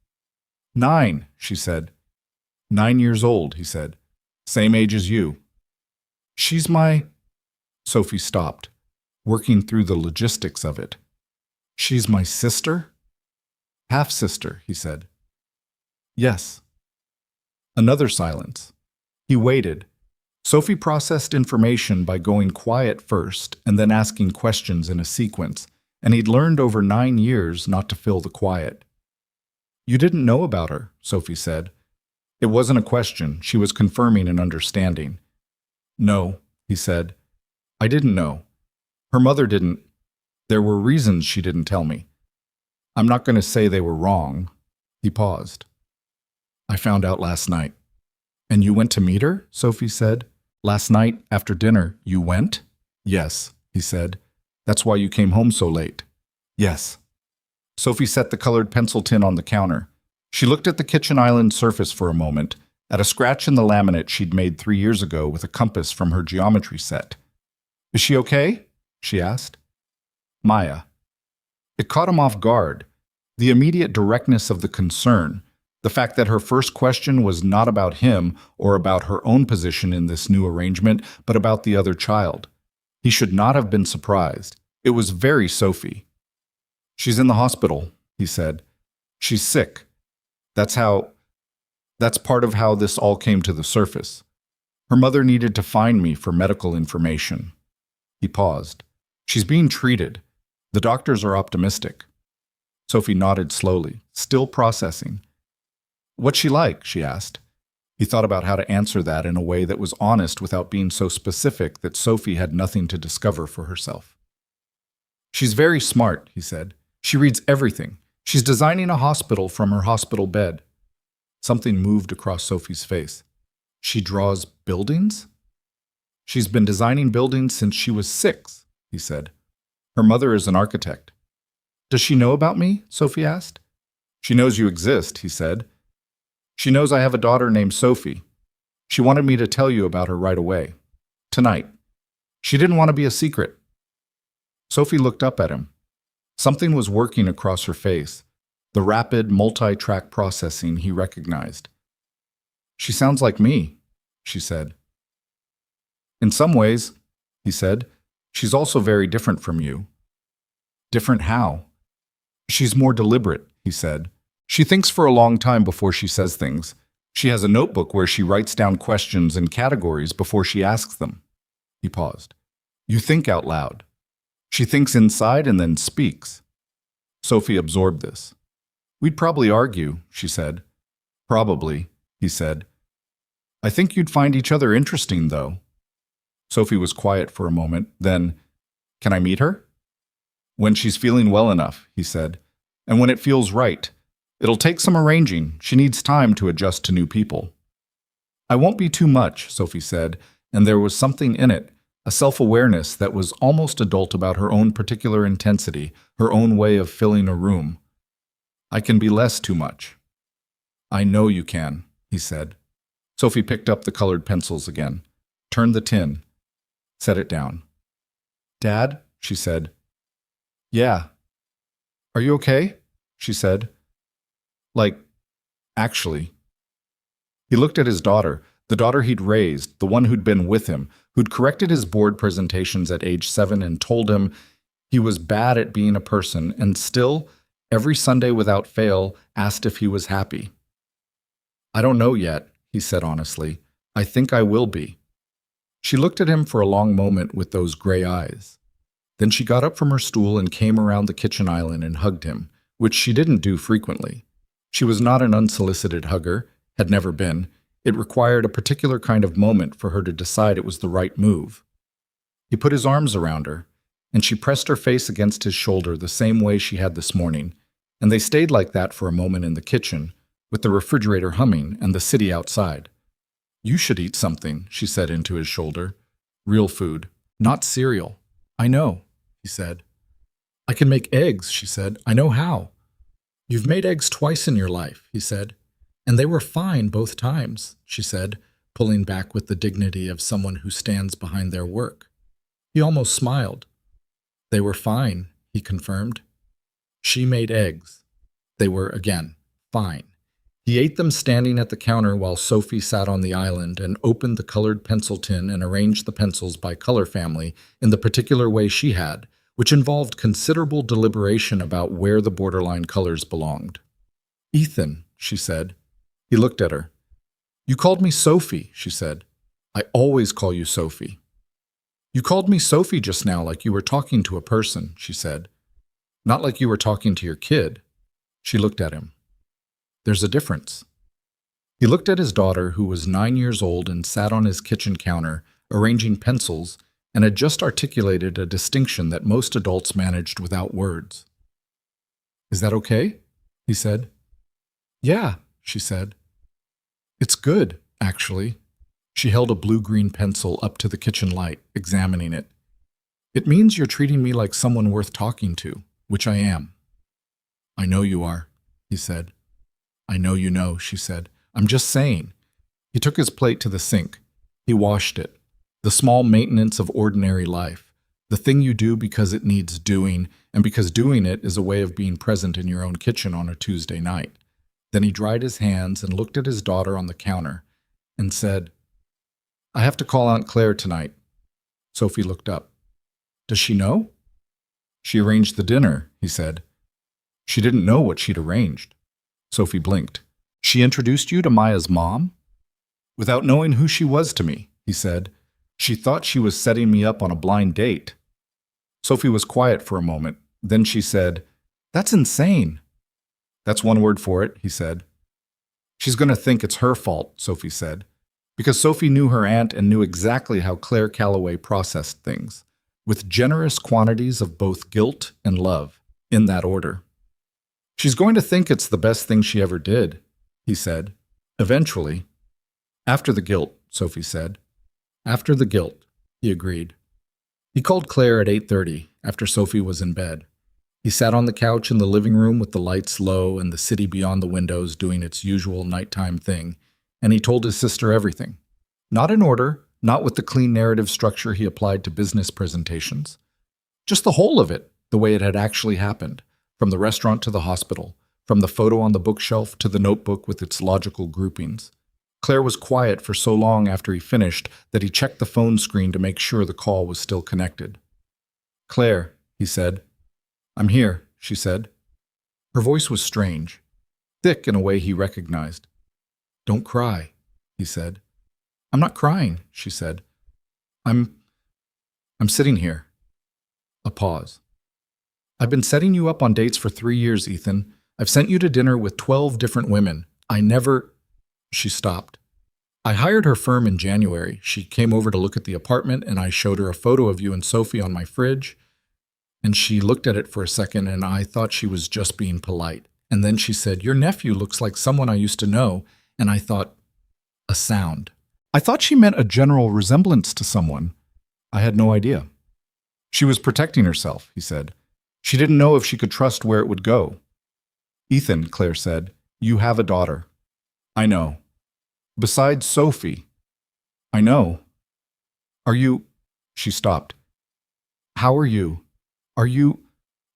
9, she said. 9 years old, he said. Same age as you. She's my... Sophie stopped, working through the logistics of it. She's my sister? Half-sister, he said. Yes. Another silence. He waited. Sophie processed information by going quiet first and then asking questions in a sequence, and he'd learned over 9 years not to fill the quiet. You didn't know about her, Sophie said. It wasn't a question. She was confirming an understanding. No, he said. I didn't know. Her mother didn't. There were reasons she didn't tell me. I'm not going to say they were wrong. He paused. I found out last night. And you went to meet her? Sophie said. Last night, after dinner, you went? Yes, he said. That's why you came home so late. Yes. Sophie set the colored pencil tin on the counter. She looked at the kitchen island surface for a moment, at a scratch in the laminate she'd made 3 years ago with a compass from her geometry set. Is she okay? She asked. Maya. It caught him off guard. The immediate directness of the concern, the fact that her first question was not about him or about her own position in this new arrangement, but about the other child. He should not have been surprised. It was very Sophie. She's in the hospital, he said. She's sick. That's part of how this all came to the surface. Her mother needed to find me for medical information. He paused. She's being treated. The doctors are optimistic. Sophie nodded slowly, still processing. What's she like? She asked. He thought about how to answer that in a way that was honest without being so specific that Sophie had nothing to discover for herself. She's very smart, he said. She reads everything. She's designing a hospital from her hospital bed. Something moved across Sophie's face. She draws buildings? She's been designing buildings since she was 6, he said. Her mother is an architect. Does she know about me? Sophie asked. She knows you exist, he said. She knows I have a daughter named Sophie. She wanted me to tell you about her right away. Tonight. She didn't want to be a secret. Sophie looked up at him. Something was working across her face, the rapid, multi-track processing he recognized. She sounds like me, she said. In some ways, he said, she's also very different from you. Different how? She's more deliberate, he said. She thinks for a long time before she says things. She has a notebook where she writes down questions and categories before she asks them. He paused. You think out loud. She thinks inside and then speaks. Sophie absorbed this. We'd probably argue, she said. Probably, he said. I think you'd find each other interesting, though. Sophie was quiet for a moment, then, can I meet her? When she's feeling well enough, he said, and when it feels right. It'll take some arranging. She needs time to adjust to new people. I won't be too much, Sophie said, and there was something in it, a self-awareness that was almost adult about her own particular intensity, her own way of filling a room. I can be less too much. I know you can, he said. Sophie picked up the colored pencils again, turned the tin, set it down. Dad, she said. Yeah. Are you okay? She said. Like, actually. He looked at his daughter, the daughter he'd raised, the one who'd been with him, who'd corrected his board presentations at age 7 and told him he was bad at being a person, and still, every Sunday without fail, asked if he was happy. I don't know yet, he said honestly. I think I will be. She looked at him for a long moment with those gray eyes. Then she got up from her stool and came around the kitchen island and hugged him, which she didn't do frequently. She was not an unsolicited hugger, had never been. It required a particular kind of moment for her to decide it was the right move. He put his arms around her, and she pressed her face against his shoulder the same way she had this morning, and they stayed like that for a moment in the kitchen, with the refrigerator humming and the city outside. You should eat something, she said into his shoulder. Real food, not cereal. I know, he said. I can make eggs, she said. I know how. You've made eggs twice in your life, he said. And they were fine both times, she said, pulling back with the dignity of someone who stands behind their work. He almost smiled. They were fine, he confirmed. She made eggs. They were, again, fine. He ate them standing at the counter while Sophie sat on the island and opened the colored pencil tin and arranged the pencils by color family in the particular way she had, which involved considerable deliberation about where the borderline colors belonged. Ethan, she said. He looked at her. You called me Sophie, she said. I always call you Sophie. You called me Sophie just now like you were talking to a person, she said. Not like you were talking to your kid. She looked at him. There's a difference. He looked at his daughter, who was 9 years old and sat on his kitchen counter, arranging pencils, and had just articulated a distinction that most adults managed without words. Is that okay? He said. Yeah, she said. It's good, actually. She held a blue-green pencil up to the kitchen light, examining it. It means you're treating me like someone worth talking to, which I am. I know you are, he said. I know you know, she said. I'm just saying. He took his plate to the sink. He washed it. The small maintenance of ordinary life. The thing you do because it needs doing, and because doing it is a way of being present in your own kitchen on a Tuesday night. Then he dried his hands and looked at his daughter on the counter and said, I have to call Aunt Claire tonight. Sophie looked up. Does she know? She arranged the dinner, he said. She didn't know what she'd arranged. Sophie blinked. She introduced you to Maya's mom? Without knowing who she was to me, he said. She thought she was setting me up on a blind date. Sophie was quiet for a moment. Then she said, That's insane. That's one word for it, he said. She's going to think it's her fault, Sophie said, because Sophie knew her aunt and knew exactly how Claire Calloway processed things, with generous quantities of both guilt and love, in that order. She's going to think it's the best thing she ever did, he said. Eventually. After the guilt, Sophie said. After the guilt, he agreed. He called Claire at 8:30, after Sophie was in bed. He sat on the couch in the living room with the lights low and the city beyond the windows doing its usual nighttime thing, and he told his sister everything. Not in order, not with the clean narrative structure he applied to business presentations. Just the whole of it, the way it had actually happened. From the restaurant to the hospital, from the photo on the bookshelf to the notebook with its logical groupings. Claire was quiet for so long after he finished that he checked the phone screen to make sure the call was still connected. Claire, he said. I'm here, she said. Her voice was strange, thick in a way he recognized. Don't cry, he said. I'm not crying, she said. I'm sitting here. A pause. I've been setting you up on dates for 3 years, Ethan. I've sent you to dinner with 12 different women. I never... She stopped. I hired her firm in January. She came over to look at the apartment, and I showed her a photo of you and Sophie on my fridge. And she looked at it for a second, and I thought she was just being polite. And then she said, Your nephew looks like someone I used to know. And I thought, a sound. I thought she meant a general resemblance to someone. I had no idea. She was protecting herself, he said. She didn't know if she could trust where it would go. Ethan, Claire said, you have a daughter. I know. Besides Sophie. I know. Are you... She stopped. How are you? Are you...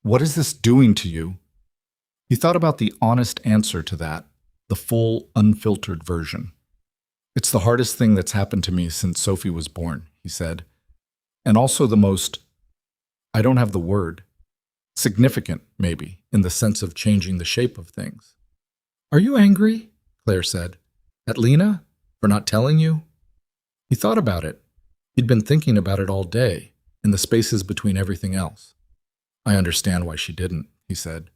What is this doing to you? He thought about the honest answer to that, the full, unfiltered version. It's the hardest thing that's happened to me since Sophie was born, he said. And also the most... I don't have the word. Significant, maybe, in the sense of changing the shape of things. Are you angry? Claire said. At Lena? For not telling you? He thought about it. He'd been thinking about it all day, in the spaces between everything else. I understand why she didn't, he said.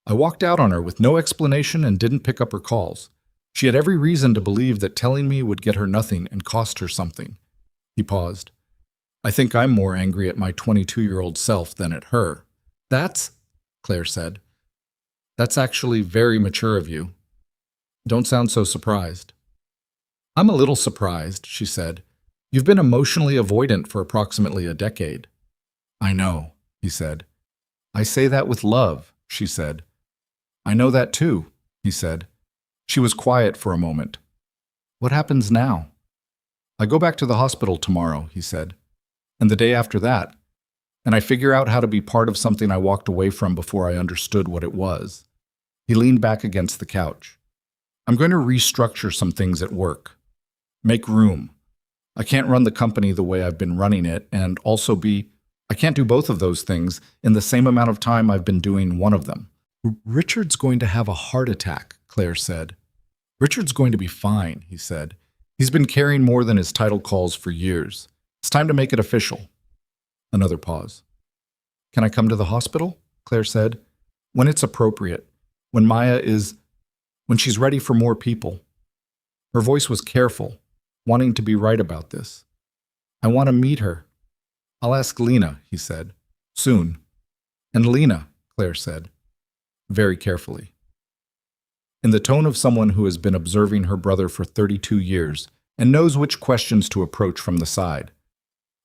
I walked out on her with no explanation and didn't pick up her calls. She had every reason to believe that telling me would get her nothing and cost her something. He paused. I think I'm more angry at my 22-year-old self than at her. That's, Claire said. That's actually very mature of you. Don't sound so surprised. I'm a little surprised, she said. You've been emotionally avoidant for approximately a decade. I know, he said. I say that with love, she said. I know that too, he said. She was quiet for a moment. What happens now? I go back to the hospital tomorrow, he said. And the day after that. And I figure out how to be part of something I walked away from before I understood what it was. He leaned back against the couch. I'm going to restructure some things at work. Make room. I can't run the company the way I've been running it, and also I can't do both of those things in the same amount of time I've been doing one of them. Richard's going to have a heart attack, Claire said. Richard's going to be fine, he said. He's been carrying more than his title calls for years. It's time to make it official. Another pause. Can I come to the hospital? Claire said. When it's appropriate. When she's ready for more people. Her voice was careful, wanting to be right about this. I want to meet her. I'll ask Lena, he said. Soon. And Lena, Claire said, very carefully. In the tone of someone who has been observing her brother for 32 years and knows which questions to approach from the side.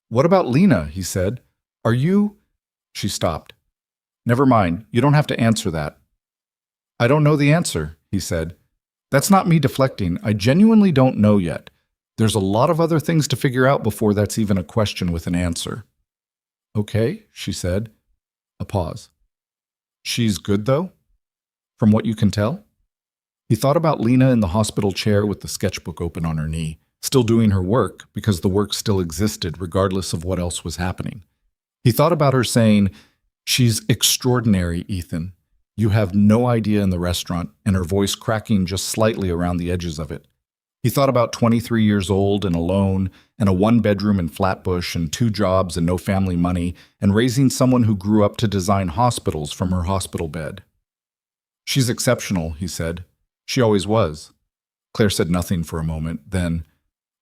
What about Lena? He said. Are you... She stopped. Never mind, you don't have to answer that. I don't know the answer, he said. That's not me deflecting. I genuinely don't know yet. There's a lot of other things to figure out before that's even a question with an answer. Okay, she said. A pause. She's good, though? From what you can tell? He thought about Lena in the hospital chair with the sketchbook open on her knee, still doing her work because the work still existed regardless of what else was happening. He thought about her saying, She's extraordinary, Ethan. You have no idea in the restaurant, and her voice cracking just slightly around the edges of it. He thought about 23 years old and alone, and a one-bedroom in Flatbush, and 2 jobs and no family money, and raising someone who grew up to design hospitals from her hospital bed. She's exceptional, he said. She always was. Claire said nothing for a moment, then,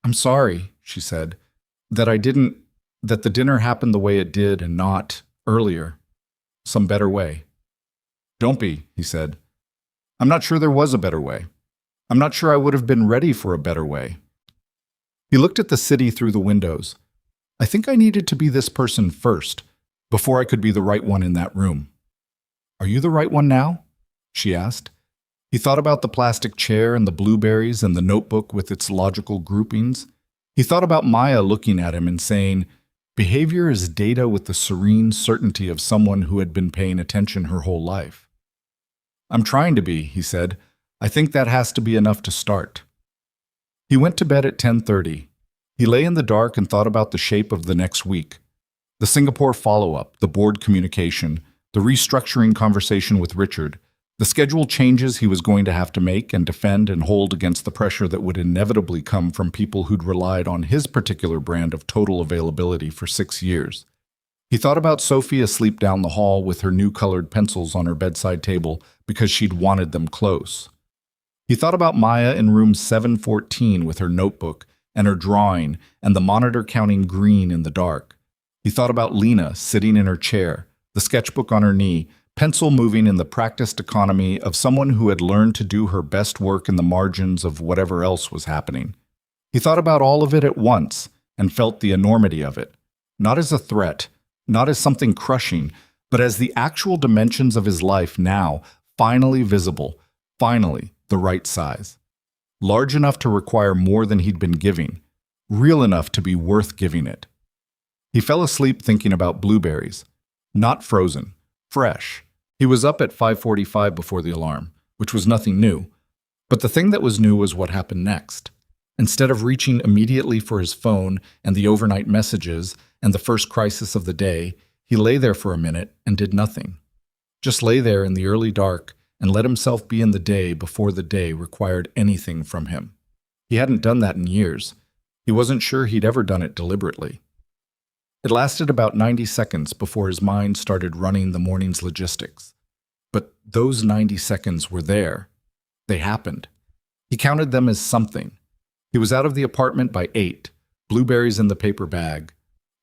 I'm sorry, she said, that the dinner happened the way it did and not earlier, some better way. Don't be, he said. I'm not sure there was a better way. I'm not sure I would have been ready for a better way. He looked at the city through the windows. I think I needed to be this person first, before I could be the right one in that room. Are you the right one now? She asked. He thought about the plastic chair and the blueberries and the notebook with its logical groupings. He thought about Maya looking at him and saying, behavior is data with the serene certainty of someone who had been paying attention her whole life. I'm trying to be, he said. I think that has to be enough to start. He went to bed at 10:30. He lay in the dark and thought about the shape of the next week. The Singapore follow-up, the board communication, the restructuring conversation with Richard, the schedule changes he was going to have to make and defend and hold against the pressure that would inevitably come from people who'd relied on his particular brand of total availability for 6 years. He thought about Sophie asleep down the hall with her new colored pencils on her bedside table because she'd wanted them close. He thought about Maya in room 714 with her notebook and her drawing and the monitor counting green in the dark. He thought about Lena sitting in her chair, the sketchbook on her knee, pencil moving in the practiced economy of someone who had learned to do her best work in the margins of whatever else was happening. He thought about all of it at once and felt the enormity of it, not as a threat, not as something crushing, but as the actual dimensions of his life now, finally visible, finally the right size. large enough to require more than he'd been giving, real enough to be worth giving it. He fell asleep thinking about blueberries. Not frozen, fresh. He was up at 5:45 before the alarm, which was nothing new. But the thing that was new was what happened next. Instead of reaching immediately for his phone and the overnight messages and the first crisis of the day, he lay there for a minute and did nothing. Just lay there in the early dark and let himself be in the day before the day required anything from him. He hadn't done that in years. He wasn't sure he'd ever done it deliberately. It lasted about 90 seconds before his mind started running the morning's logistics. But those 90 seconds were there. They happened. He counted them as something. He was out of the apartment by 8, blueberries in the paper bag,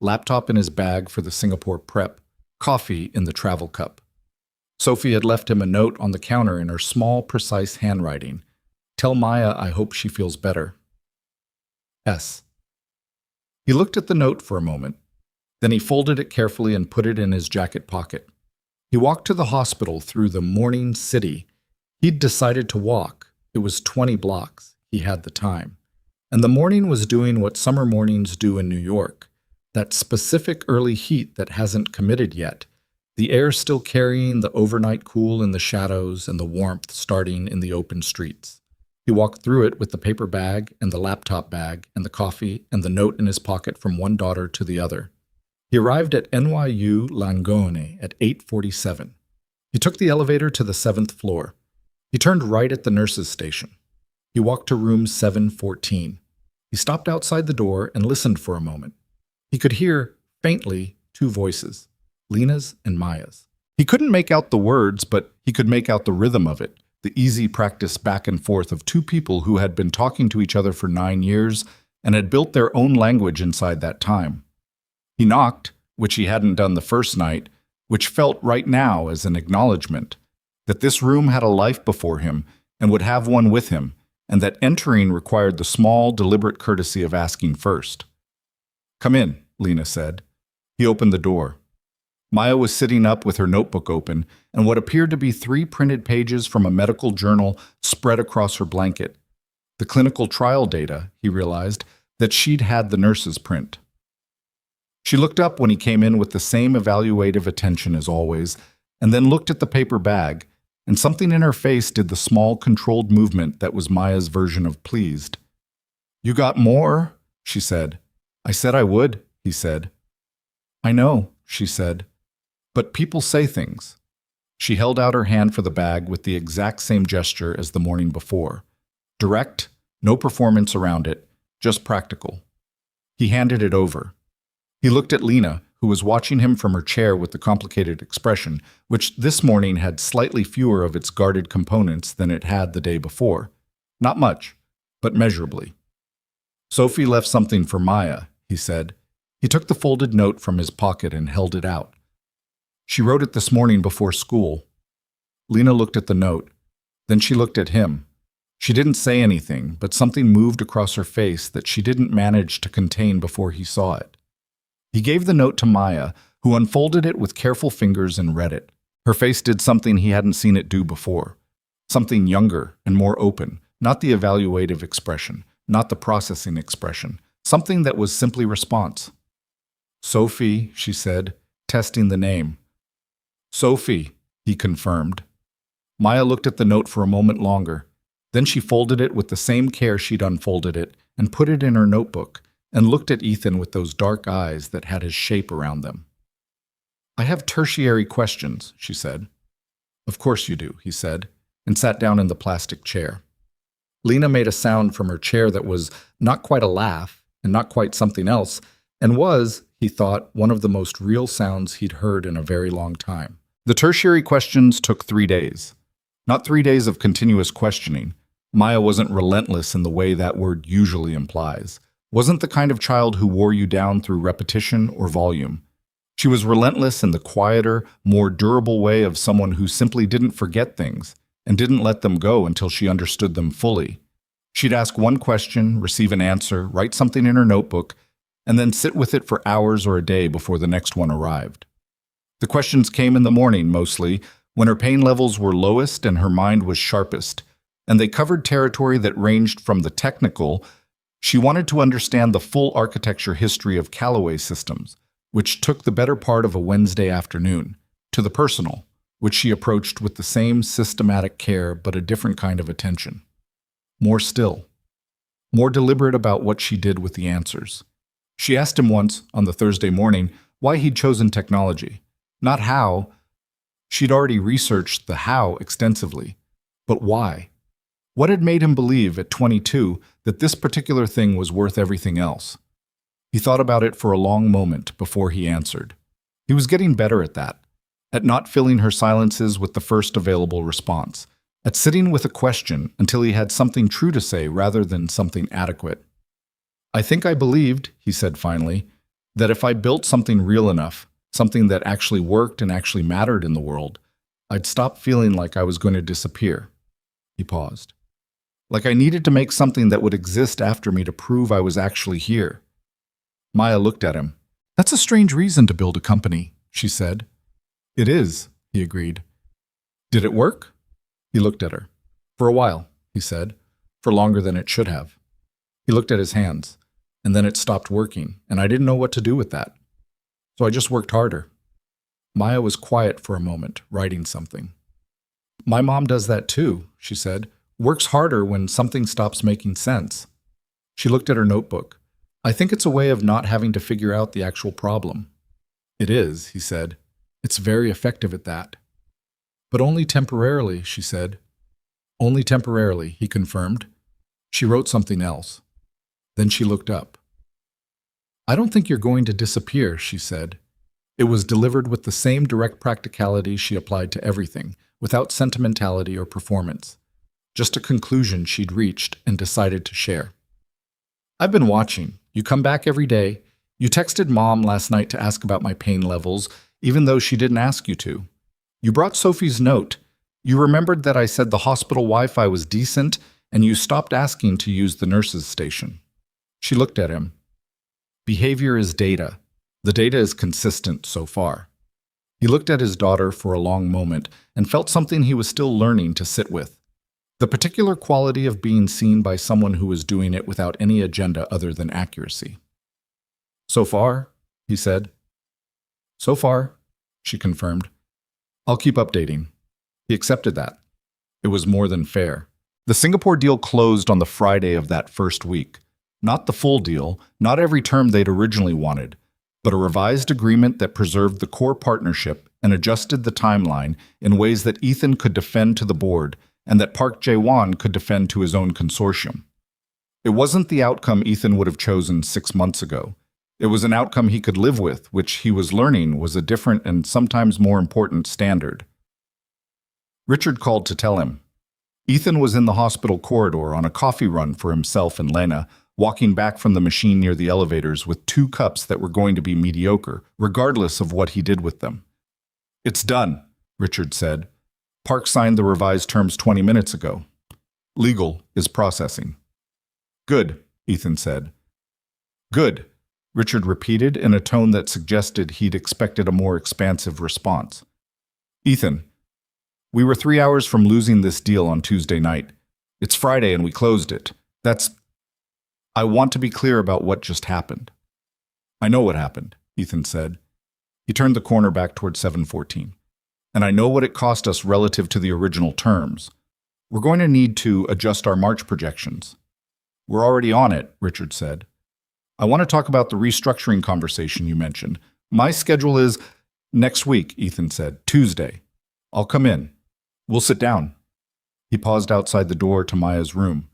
laptop in his bag for the Singapore prep, coffee in the travel cup. Sophie had left him a note on the counter in her small, precise handwriting. "Tell Maya I hope she feels better. S." He looked at the note for a moment. Then he folded it carefully and put it in his jacket pocket. He walked to the hospital through the morning city. He'd decided to walk. It was 20 blocks. He had the time. And the morning was doing what summer mornings do in New York. That specific early heat that hasn't committed yet. The air still carrying the overnight cool in the shadows and the warmth starting in the open streets. He walked through it with the paper bag and the laptop bag and the coffee and the note in his pocket from one daughter to the other. He arrived at NYU Langone at 8:47. He took the elevator to the 7th floor. He turned right at the nurse's station. He walked to room 714. He stopped outside the door and listened for a moment. He could hear, faintly, 2 voices, Lena's and Maya's. He couldn't make out the words, but he could make out the rhythm of it, the easy practice back and forth of 2 people who had been talking to each other for 9 years and had built their own language inside that time. He knocked, which he hadn't done the first night, which felt right now as an acknowledgement that this room had a life before him and would have one with him, and that entering required the small, deliberate courtesy of asking first. "Come in," Lena said. He opened the door. Maya was sitting up with her notebook open, and what appeared to be 3 printed pages from a medical journal spread across her blanket. The clinical trial data, he realized, that she'd had the nurses print. She looked up when he came in with the same evaluative attention as always, and then looked at the paper bag, and something in her face did the small, controlled movement that was Maya's version of pleased. "You got more?" she said. "I said I would," he said. "I know," she said. "But people say things." She held out her hand for the bag with the exact same gesture as the morning before. Direct, no performance around it, just practical. He handed it over. He looked at Lena, who was watching him from her chair with the complicated expression, which this morning had slightly fewer of its guarded components than it had the day before. Not much, but measurably. "Sophie left something for Maya," he said. He took the folded note from his pocket and held it out. "She wrote it this morning before school." Lena looked at the note. Then she looked at him. She didn't say anything, but something moved across her face that she didn't manage to contain before he saw it. He gave the note to Maya, who unfolded it with careful fingers and read it. Her face did something he hadn't seen it do before. Something younger and more open, not the evaluative expression, not the processing expression, something that was simply response. "Sophie," she said, testing the name. "Sophie," he confirmed. Maya looked at the note for a moment longer. Then she folded it with the same care she'd unfolded it and put it in her notebook, and looked at Ethan with those dark eyes that had his shape around them. "I have tertiary questions," she said. "Of course you do," he said, and sat down in the plastic chair. Lena made a sound from her chair that was not quite a laugh and not quite something else, and was, he thought, one of the most real sounds he'd heard in a very long time. The tertiary questions took 3 days. Not 3 days of continuous questioning. Maya wasn't relentless in the way that word usually implies. Wasn't the kind of child who wore you down through repetition or volume. She was relentless in the quieter, more durable way of someone who simply didn't forget things and didn't let them go until she understood them fully. She'd ask one question, receive an answer, write something in her notebook, and then sit with it for hours or a day before the next one arrived. The questions came in the morning, mostly, when her pain levels were lowest and her mind was sharpest. and they covered territory that ranged from the technical. She wanted to understand the full architecture history of Callaway Systems, which took the better part of a Wednesday afternoon, to the personal, which she approached with the same systematic care but a different kind of attention. More still. More deliberate about what she did with the answers. She asked him once, on the Thursday morning, why he'd chosen technology. Not how. She'd already researched the how extensively. But why? What had made him believe, at 22, that this particular thing was worth everything else? He thought about it for a long moment before he answered. He was getting better at that, at not filling her silences with the first available response, at sitting with a question until he had something true to say rather than something adequate. I think I believed, he said finally, that if I built something real enough, something that actually worked and actually mattered in the world, I'd stop feeling like I was going to disappear. He paused. Like I needed to make something that would exist after me to prove I was actually here. Maya looked at him. That's a strange reason to build a company, she said. It is, he agreed. Did it work? He looked at her. For a while, he said, for longer than it should have. He looked at his hands, and then it stopped working, and I didn't know what to do with that. So I just worked harder. Maya was quiet for a moment, writing something. My mom does that too, she said. Works harder when something stops making sense. She looked at her notebook. I think it's a way of not having to figure out the actual problem. It is, he said. It's very effective at that. But only temporarily, she said. Only temporarily, he confirmed. She wrote something else. Then she looked up. I don't think you're going to disappear, she said. It was delivered with the same direct practicality she applied to everything, without sentimentality or performance. Just a conclusion she'd reached and decided to share. I've been watching. You come back every day. You texted Mom last night to ask about my pain levels, even though she didn't ask you to. You brought Sophie's note. You remembered that I said the hospital Wi-Fi was decent, and you stopped asking to use the nurse's station. She looked at him. Behavior is data. The data is consistent so far. He looked at his daughter for a long moment and felt something he was still learning to sit with. The particular quality of being seen by someone who was doing it without any agenda other than accuracy. So far, he said. So far, she confirmed. I'll keep updating. He accepted that. It was more than fair. The Singapore deal closed on the Friday of that first week. Not the full deal, not every term they'd originally wanted, but a revised agreement that preserved the core partnership and adjusted the timeline in ways that Ethan could defend to the board and that Park Jae-won could defend to his own consortium. It wasn't the outcome Ethan would have chosen 6 months ago. It was an outcome he could live with, which he was learning was a different and sometimes more important standard. Richard called to tell him. Ethan was in the hospital corridor on a coffee run for himself and Lena, walking back from the machine near the elevators with 2 cups that were going to be mediocre, regardless of what he did with them. It's done, Richard said. Park signed the revised terms 20 minutes ago. Legal is processing. Good, Ethan said. Good, Richard repeated in a tone that suggested he'd expected a more expansive response. Ethan, we were 3 hours from losing this deal on Tuesday night. It's Friday and we closed it. I want to be clear about what just happened. I know what happened, Ethan said. He turned the corner back toward 714. And I know what it cost us relative to the original terms. We're going to need to adjust our March projections. We're already on it, Richard said. I want to talk about the restructuring conversation you mentioned. My schedule is next week, Ethan said, Tuesday. I'll come in. We'll sit down. He paused outside the door to Maya's room.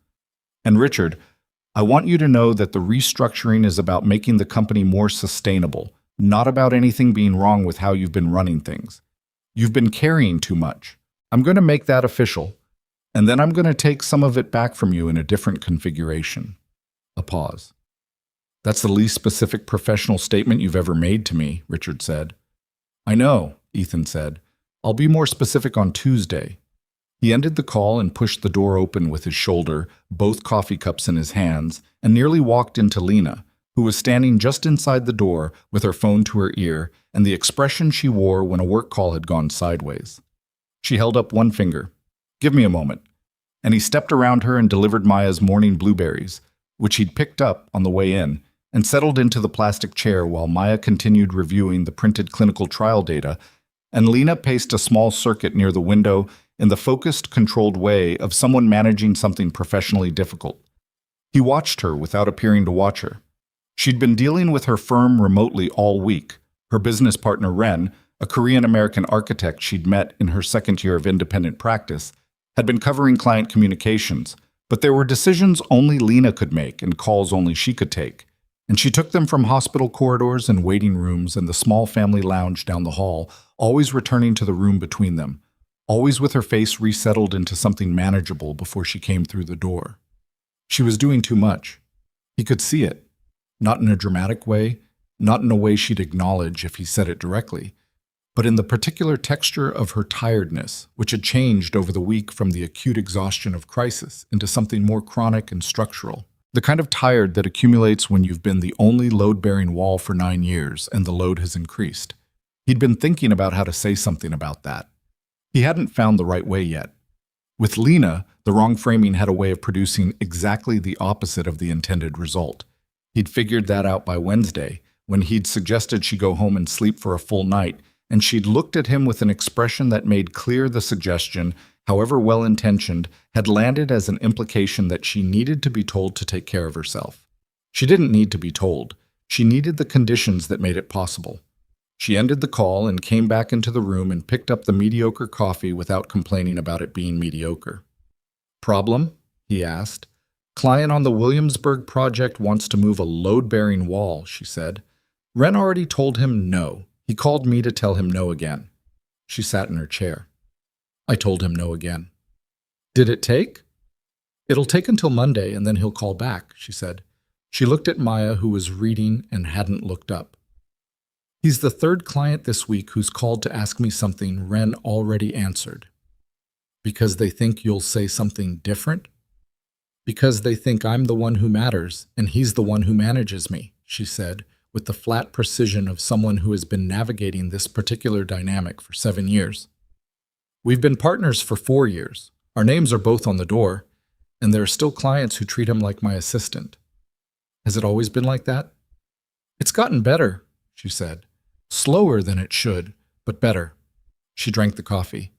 And Richard, I want you to know that the restructuring is about making the company more sustainable, not about anything being wrong with how you've been running things. You've been carrying too much. I'm going to make that official, and then I'm going to take some of it back from you in a different configuration. A pause. That's the least specific professional statement you've ever made to me, Richard said. I know, Ethan said. I'll be more specific on Tuesday. He ended the call and pushed the door open with his shoulder, both coffee cups in his hands, and nearly walked into Lena, who was standing just inside the door with her phone to her ear and the expression she wore when a work call had gone sideways. She held up one finger. Give me a moment. and he stepped around her and delivered Maya's morning blueberries, which he'd picked up on the way in, and settled into the plastic chair while Maya continued reviewing the printed clinical trial data, and Lena paced a small circuit near the window in the focused, controlled way of someone managing something professionally difficult. He watched her without appearing to watch her. She'd been dealing with her firm remotely all week. Her business partner, Ren, a Korean-American architect she'd met in her second year of independent practice, had been covering client communications, but there were decisions only Lena could make and calls only she could take, and she took them from hospital corridors and waiting rooms and the small family lounge down the hall, always returning to the room between them, always with her face resettled into something manageable before she came through the door. She was doing too much. He could see it, not in a dramatic way, not in a way she'd acknowledge if he said it directly, but in the particular texture of her tiredness, which had changed over the week from the acute exhaustion of crisis into something more chronic and structural. The kind of tired that accumulates when you've been the only load-bearing wall for 9 years and the load has increased. He'd been thinking about how to say something about that. He hadn't found the right way yet. With Lena, the wrong framing had a way of producing exactly the opposite of the intended result. He'd figured that out by Wednesday, when he'd suggested she go home and sleep for a full night, and she'd looked at him with an expression that made clear the suggestion, however well-intentioned, had landed as an implication that she needed to be told to take care of herself. She didn't need to be told. She needed the conditions that made it possible. She ended the call and came back into the room and picked up the mediocre coffee without complaining about it being mediocre. "Problem?" he asked. "Client on the Williamsburg project wants to move a load-bearing wall," she said. Ren already told him no. He called me to tell him no again. She sat in her chair. I told him no again. "Did it take?" "It'll take until Monday, and then he'll call back," she said. She looked at Maya, who was reading and hadn't looked up. "He's the third client this week who's called to ask me something Ren already answered." "Because they think you'll say something different?" "Because they think I'm the one who matters, and he's the one who manages me," she said, with the flat precision of someone who has been navigating this particular dynamic for 7 years. "We've been partners for 4 years. Our names are both on the door, and there are still clients who treat him like my assistant." "Has it always been like that?" "It's gotten better," she said. "Slower than it should, but better." She drank the coffee.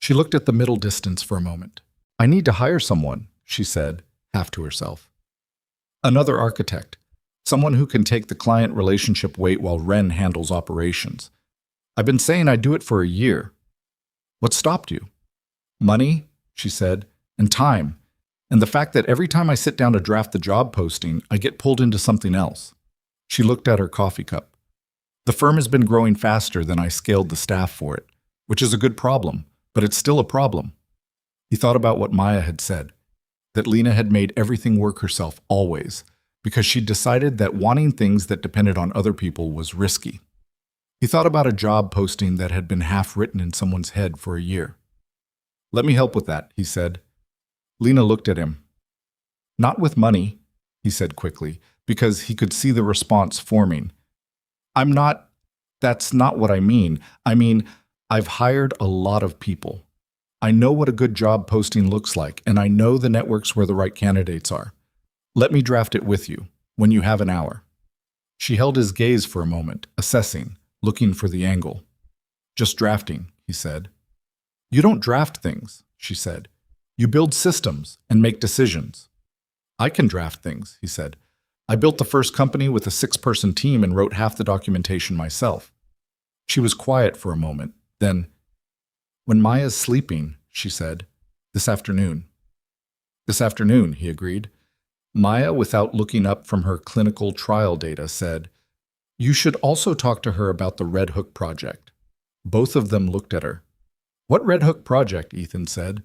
She looked at the middle distance for a moment. "I need to hire someone," she said, half to herself. "Another architect. Someone who can take the client relationship weight while Ren handles operations. I've been saying I'd do it for a year." "What stopped you?" "Money," she said, "and time, and the fact that every time I sit down to draft the job posting, I get pulled into something else." She looked at her coffee cup. "The firm has been growing faster than I scaled the staff for it, which is a good problem, but it's still a problem." He thought about what Maya had said, that Lena had made everything work herself always, because she'd decided that wanting things that depended on other people was risky. He thought about a job posting that had been half written in someone's head for a year. "Let me help with that," he said. Lena looked at him. "Not with money," he said quickly, because he could see the response forming. That's not what I mean. I mean, I've hired a lot of people. I know what a good job posting looks like, and I know the networks where the right candidates are. Let me draft it with you, when you have an hour." She held his gaze for a moment, assessing, looking for the angle. "Just drafting," he said. "You don't draft things," she said. "You build systems and make decisions." "I can draft things," he said. "I built the first company with a 6-person team and wrote half the documentation myself." She was quiet for a moment, then, "When Maya's sleeping," she said, "this afternoon." "This afternoon," he agreed. Maya, without looking up from her clinical trial data, said, "You should also talk to her about the Red Hook project." Both of them looked at her. "What Red Hook project?" Ethan said.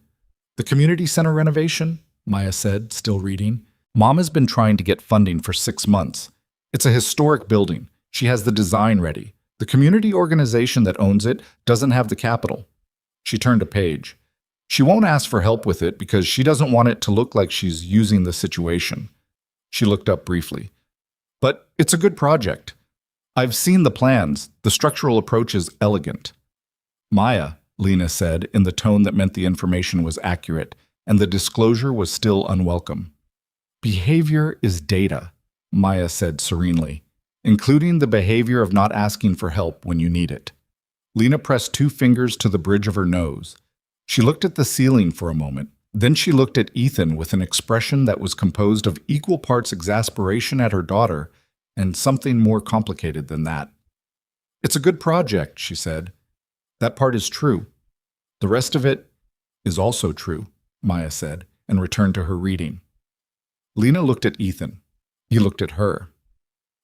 "The community center renovation," Maya said, still reading. "Mom has been trying to get funding for 6 months. It's a historic building. She has the design ready. The community organization that owns it doesn't have the capital." She turned a page. "She won't ask for help with it because she doesn't want it to look like she's using the situation." She looked up briefly. "But it's a good project. I've seen the plans. The structural approach is elegant." "Maya," Lena said in the tone that meant the information was accurate, and the disclosure was still unwelcome. Behavior is data, Maya said serenely, including the behavior of not asking for help when you need it. Lena pressed 2 fingers to the bridge of her nose. She looked at the ceiling for a moment. Then she looked at Ethan with an expression that was composed of equal parts exasperation at her daughter and something more complicated than that. "It's a good project," she said. "That part is true. The rest of it is also true," Maya said, and returned to her reading. Lena looked at Ethan. He looked at her.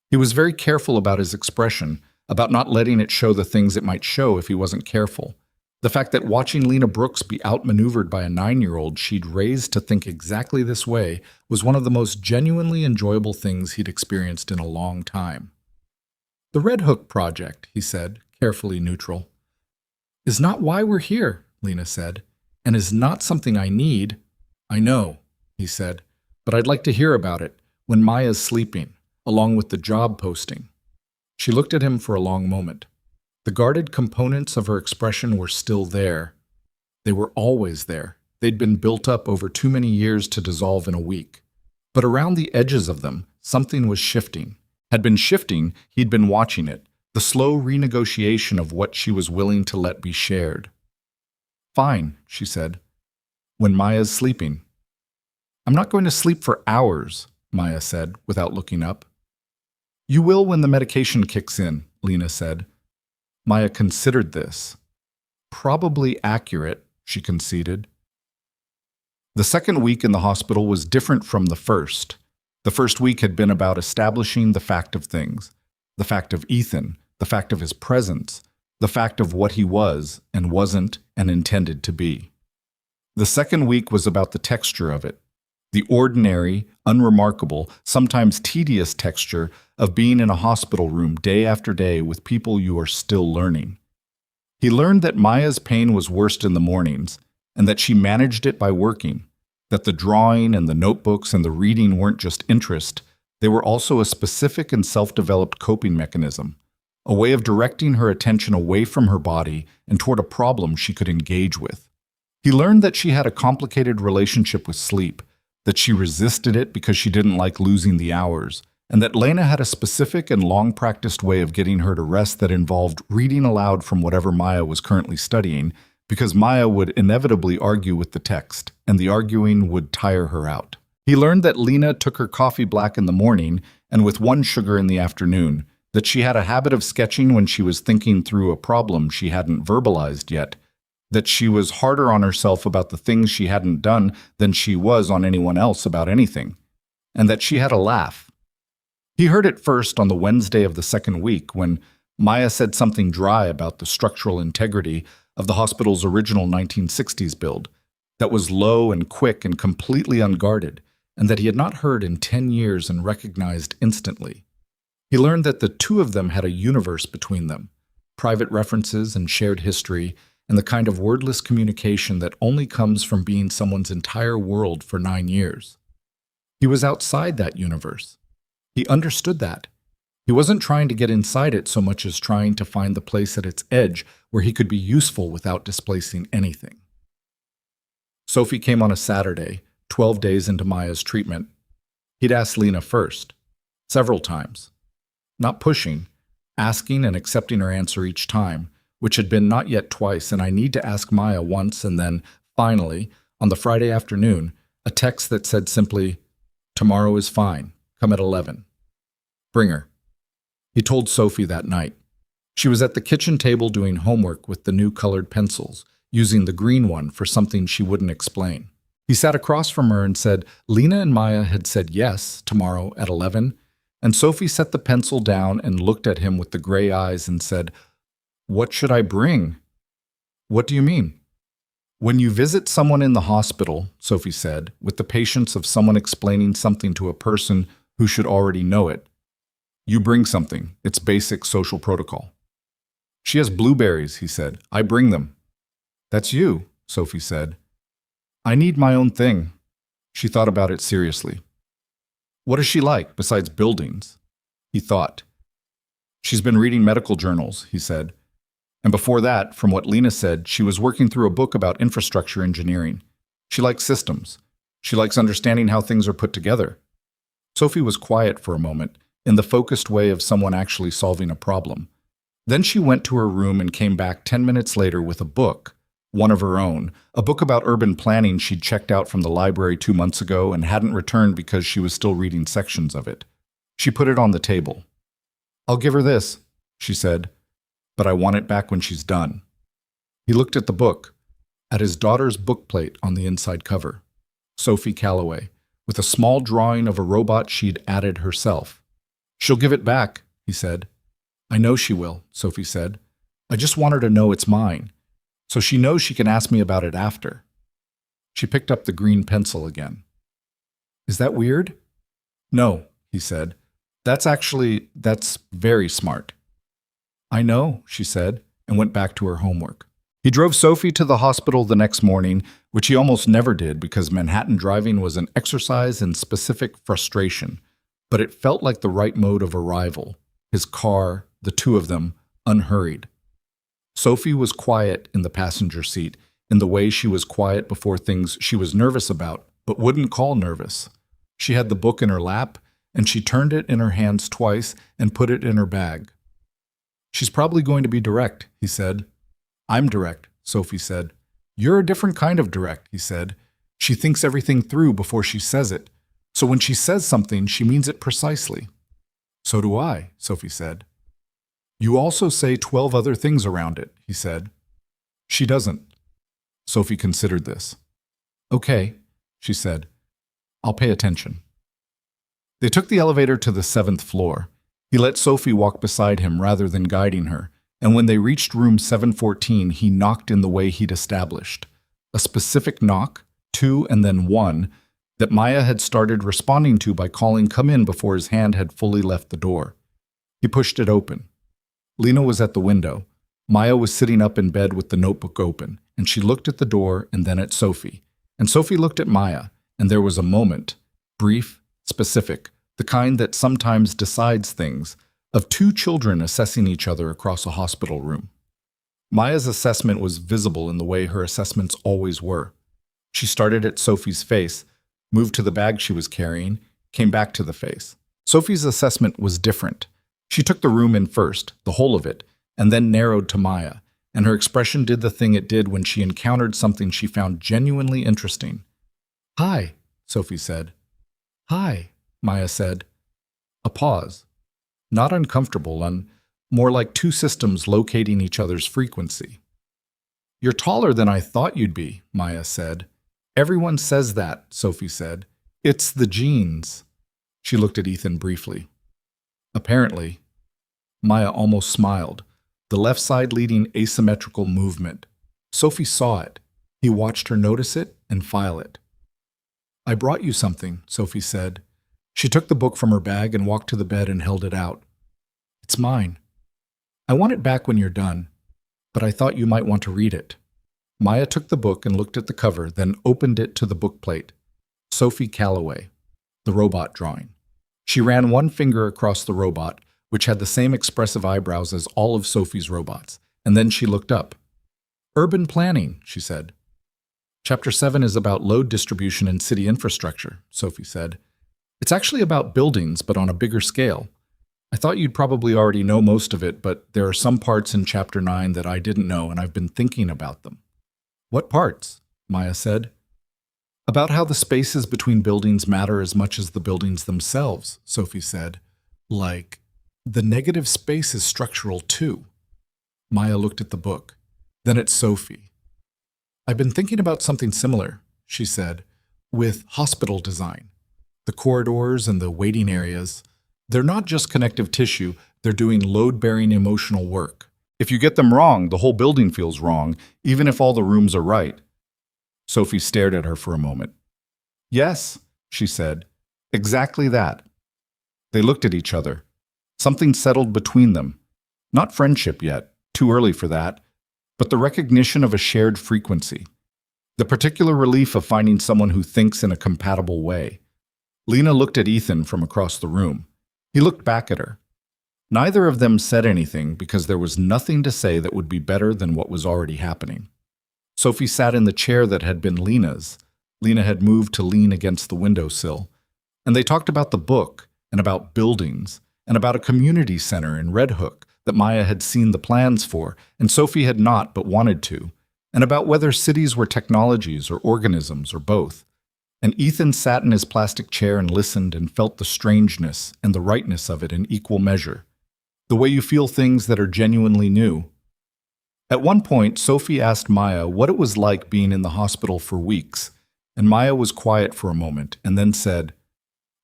He was very careful about his expression, about not letting it show the things it might show if he wasn't careful. The fact that watching Lena Brooks be outmaneuvered by a 9-year-old she'd raised to think exactly this way was one of the most genuinely enjoyable things he'd experienced in a long time. "The Red Hook Project," he said, carefully neutral, "is not why we're here," Lena said, "and is not something I need." "I know," he said, "but I'd like to hear about it when Maya's sleeping, along with the job posting." She looked at him for a long moment. The guarded components of her expression were still there. They were always there. They'd been built up over too many years to dissolve in a week. But around the edges of them, something was shifting. Had been shifting, he'd been watching it, the slow renegotiation of what she was willing to let be shared. "Fine," she said, "when Maya's sleeping." "I'm not going to sleep for hours," Maya said, without looking up. "You will when the medication kicks in," Lena said. Maya considered this. "Probably accurate," she conceded. The second week in the hospital was different from the first. The first week had been about establishing the fact of things, the fact of Ethan, the fact of his presence, the fact of what he was and wasn't and intended to be. The second week was about the texture of it, the ordinary, unremarkable, sometimes tedious texture of being in a hospital room day after day with people you are still learning. He learned that Maya's pain was worst in the mornings, and that she managed it by working, that the drawing and the notebooks and the reading weren't just interest, they were also a specific and self-developed coping mechanism, a way of directing her attention away from her body and toward a problem she could engage with. He learned that she had a complicated relationship with sleep, that she resisted it because she didn't like losing the hours, and that Lena had a specific and long-practiced way of getting her to rest that involved reading aloud from whatever Maya was currently studying, because Maya would inevitably argue with the text, and the arguing would tire her out. He learned that Lena took her coffee black in the morning and with 1 sugar in the afternoon, that she had a habit of sketching when she was thinking through a problem she hadn't verbalized yet, that she was harder on herself about the things she hadn't done than she was on anyone else about anything, and that she had a laugh. He heard it first on the Wednesday of the second week when Maya said something dry about the structural integrity of the hospital's original 1960s build, that was low and quick and completely unguarded, and that he had not heard in 10 years and recognized instantly. He learned that the two of them had a universe between them, private references and shared history, and the kind of wordless communication that only comes from being someone's entire world for 9 years. He was outside that universe. He understood that. He wasn't trying to get inside it so much as trying to find the place at its edge where he could be useful without displacing anything. Sophie came on a Saturday, 12 days into Maya's treatment. He'd asked Lena first, several times. Not pushing, asking and accepting her answer each time, which had been not yet twice, and I need to ask Maya once, and then, finally, on the Friday afternoon, a text that said simply, "Tomorrow is fine. Come at 11. Bring her." He told Sophie that night. She was at the kitchen table doing homework with the new colored pencils, using the green one for something she wouldn't explain. He sat across from her and said Lena and Maya had said yes, tomorrow at 11, and Sophie set the pencil down and looked at him with the gray eyes and said, "What should I bring?" "What do you mean?" "When you visit someone in the hospital," Sophie said, with the patience of someone explaining something to a person who should already know it, "you bring something. It's basic social protocol." "She has blueberries," he said. "I bring them." "That's you," Sophie said. "I need my own thing." She thought about it seriously. "What is she like, besides buildings?" He thought. "She's been reading medical journals," he said. "And before that, from what Lena said, she was working through a book about infrastructure engineering. She likes systems. She likes understanding how things are put together. Sophie was quiet for a moment, in the focused way of someone actually solving a problem. Then she went to her room and came back 10 minutes later with a book, one of her own, a book about urban planning she'd checked out from the library 2 months ago and hadn't returned because she was still reading sections of it. She put it on the table. "I'll give her this," she said, "but I want it back when she's done." He looked at the book, at his daughter's bookplate on the inside cover, Sophie Calloway, with a small drawing of a robot she'd added herself. "She'll give it back," he said. "I know she will," Sophie said. "I just want her to know it's mine, so she knows she can ask me about it after." She picked up the green pencil again. "Is that weird?" "No," he said. That's very smart." "I know," she said, and went back to her homework. He drove Sophie to the hospital the next morning, which he almost never did because Manhattan driving was an exercise in specific frustration, but it felt like the right mode of arrival. His car, the two of them, unhurried. Sophie was quiet in the passenger seat, in the way she was quiet before things she was nervous about, but wouldn't call nervous. She had the book in her lap, and she turned it in her hands twice and put it in her bag. "She's probably going to be direct," he said. "I'm direct," Sophie said. "You're a different kind of direct," he said. "She thinks everything through before she says it. So when she says something, she means it precisely." "So do I," Sophie said. "You also say 12 other things around it," he said. "She doesn't." Sophie considered this. "Okay," she said. "I'll pay attention." They took the elevator to the 7th floor. He let Sophie walk beside him rather than guiding her, and when they reached room 714, he knocked in the way he'd established. A specific knock, 2 and then 1, that Maya had started responding to by calling "come in" before his hand had fully left the door. He pushed it open. Lena was at the window. Maya was sitting up in bed with the notebook open, and she looked at the door and then at Sophie. And Sophie looked at Maya, and there was a moment, brief, specific, the kind that sometimes decides things, of two children assessing each other across a hospital room. Maya's assessment was visible in the way her assessments always were. She started at Sophie's face, moved to the bag she was carrying, came back to the face. Sophie's assessment was different. She took the room in first, the whole of it, and then narrowed to Maya, and her expression did the thing it did when she encountered something she found genuinely interesting. "Hi," Sophie said. "Hi," Maya said. A pause. Not uncomfortable, more like two systems locating each other's frequency. "You're taller than I thought you'd be," Maya said. "Everyone says that," Sophie said. "It's the genes." She looked at Ethan briefly. "Apparently." Maya almost smiled, the left side leading asymmetrical movement. Sophie saw it. He watched her notice it and file it. "I brought you something," Sophie said. She took the book from her bag and walked to the bed and held it out. "It's mine. I want it back when you're done, but I thought you might want to read it." Maya took the book and looked at the cover, then opened it to the bookplate. Sophie Calloway, the robot drawing. She ran one finger across the robot, which had the same expressive eyebrows as all of Sophie's robots, and then she looked up. "Urban planning," she said. "Chapter 7 is about load distribution and city infrastructure," Sophie said. "It's actually about buildings, but on a bigger scale. I thought you'd probably already know most of it, but there are some parts in Chapter 9 that I didn't know, and I've been thinking about them." "What parts?" Maya said. "About how the spaces between buildings matter as much as the buildings themselves," Sophie said. "Like, the negative space is structural too." Maya looked at the book, then at Sophie. "I've been thinking about something similar," she said, "with hospital design. The corridors and the waiting areas, they're not just connective tissue, they're doing load-bearing emotional work. If you get them wrong, the whole building feels wrong, even if all the rooms are right." Sophie stared at her for a moment. "Yes," she said, "exactly that." They looked at each other. Something settled between them. Not friendship yet, too early for that, but the recognition of a shared frequency. The particular relief of finding someone who thinks in a compatible way. Lena looked at Ethan from across the room. He looked back at her. Neither of them said anything because there was nothing to say that would be better than what was already happening. Sophie sat in the chair that had been Lena's, Lena had moved to lean against the windowsill, and they talked about the book and about buildings and about a community center in Red Hook that Maya had seen the plans for and Sophie had not but wanted to, and about whether cities were technologies or organisms or both. And Ethan sat in his plastic chair and listened and felt the strangeness and the rightness of it in equal measure, the way you feel things that are genuinely new. At one point, Sophie asked Maya what it was like being in the hospital for weeks, and Maya was quiet for a moment and then said,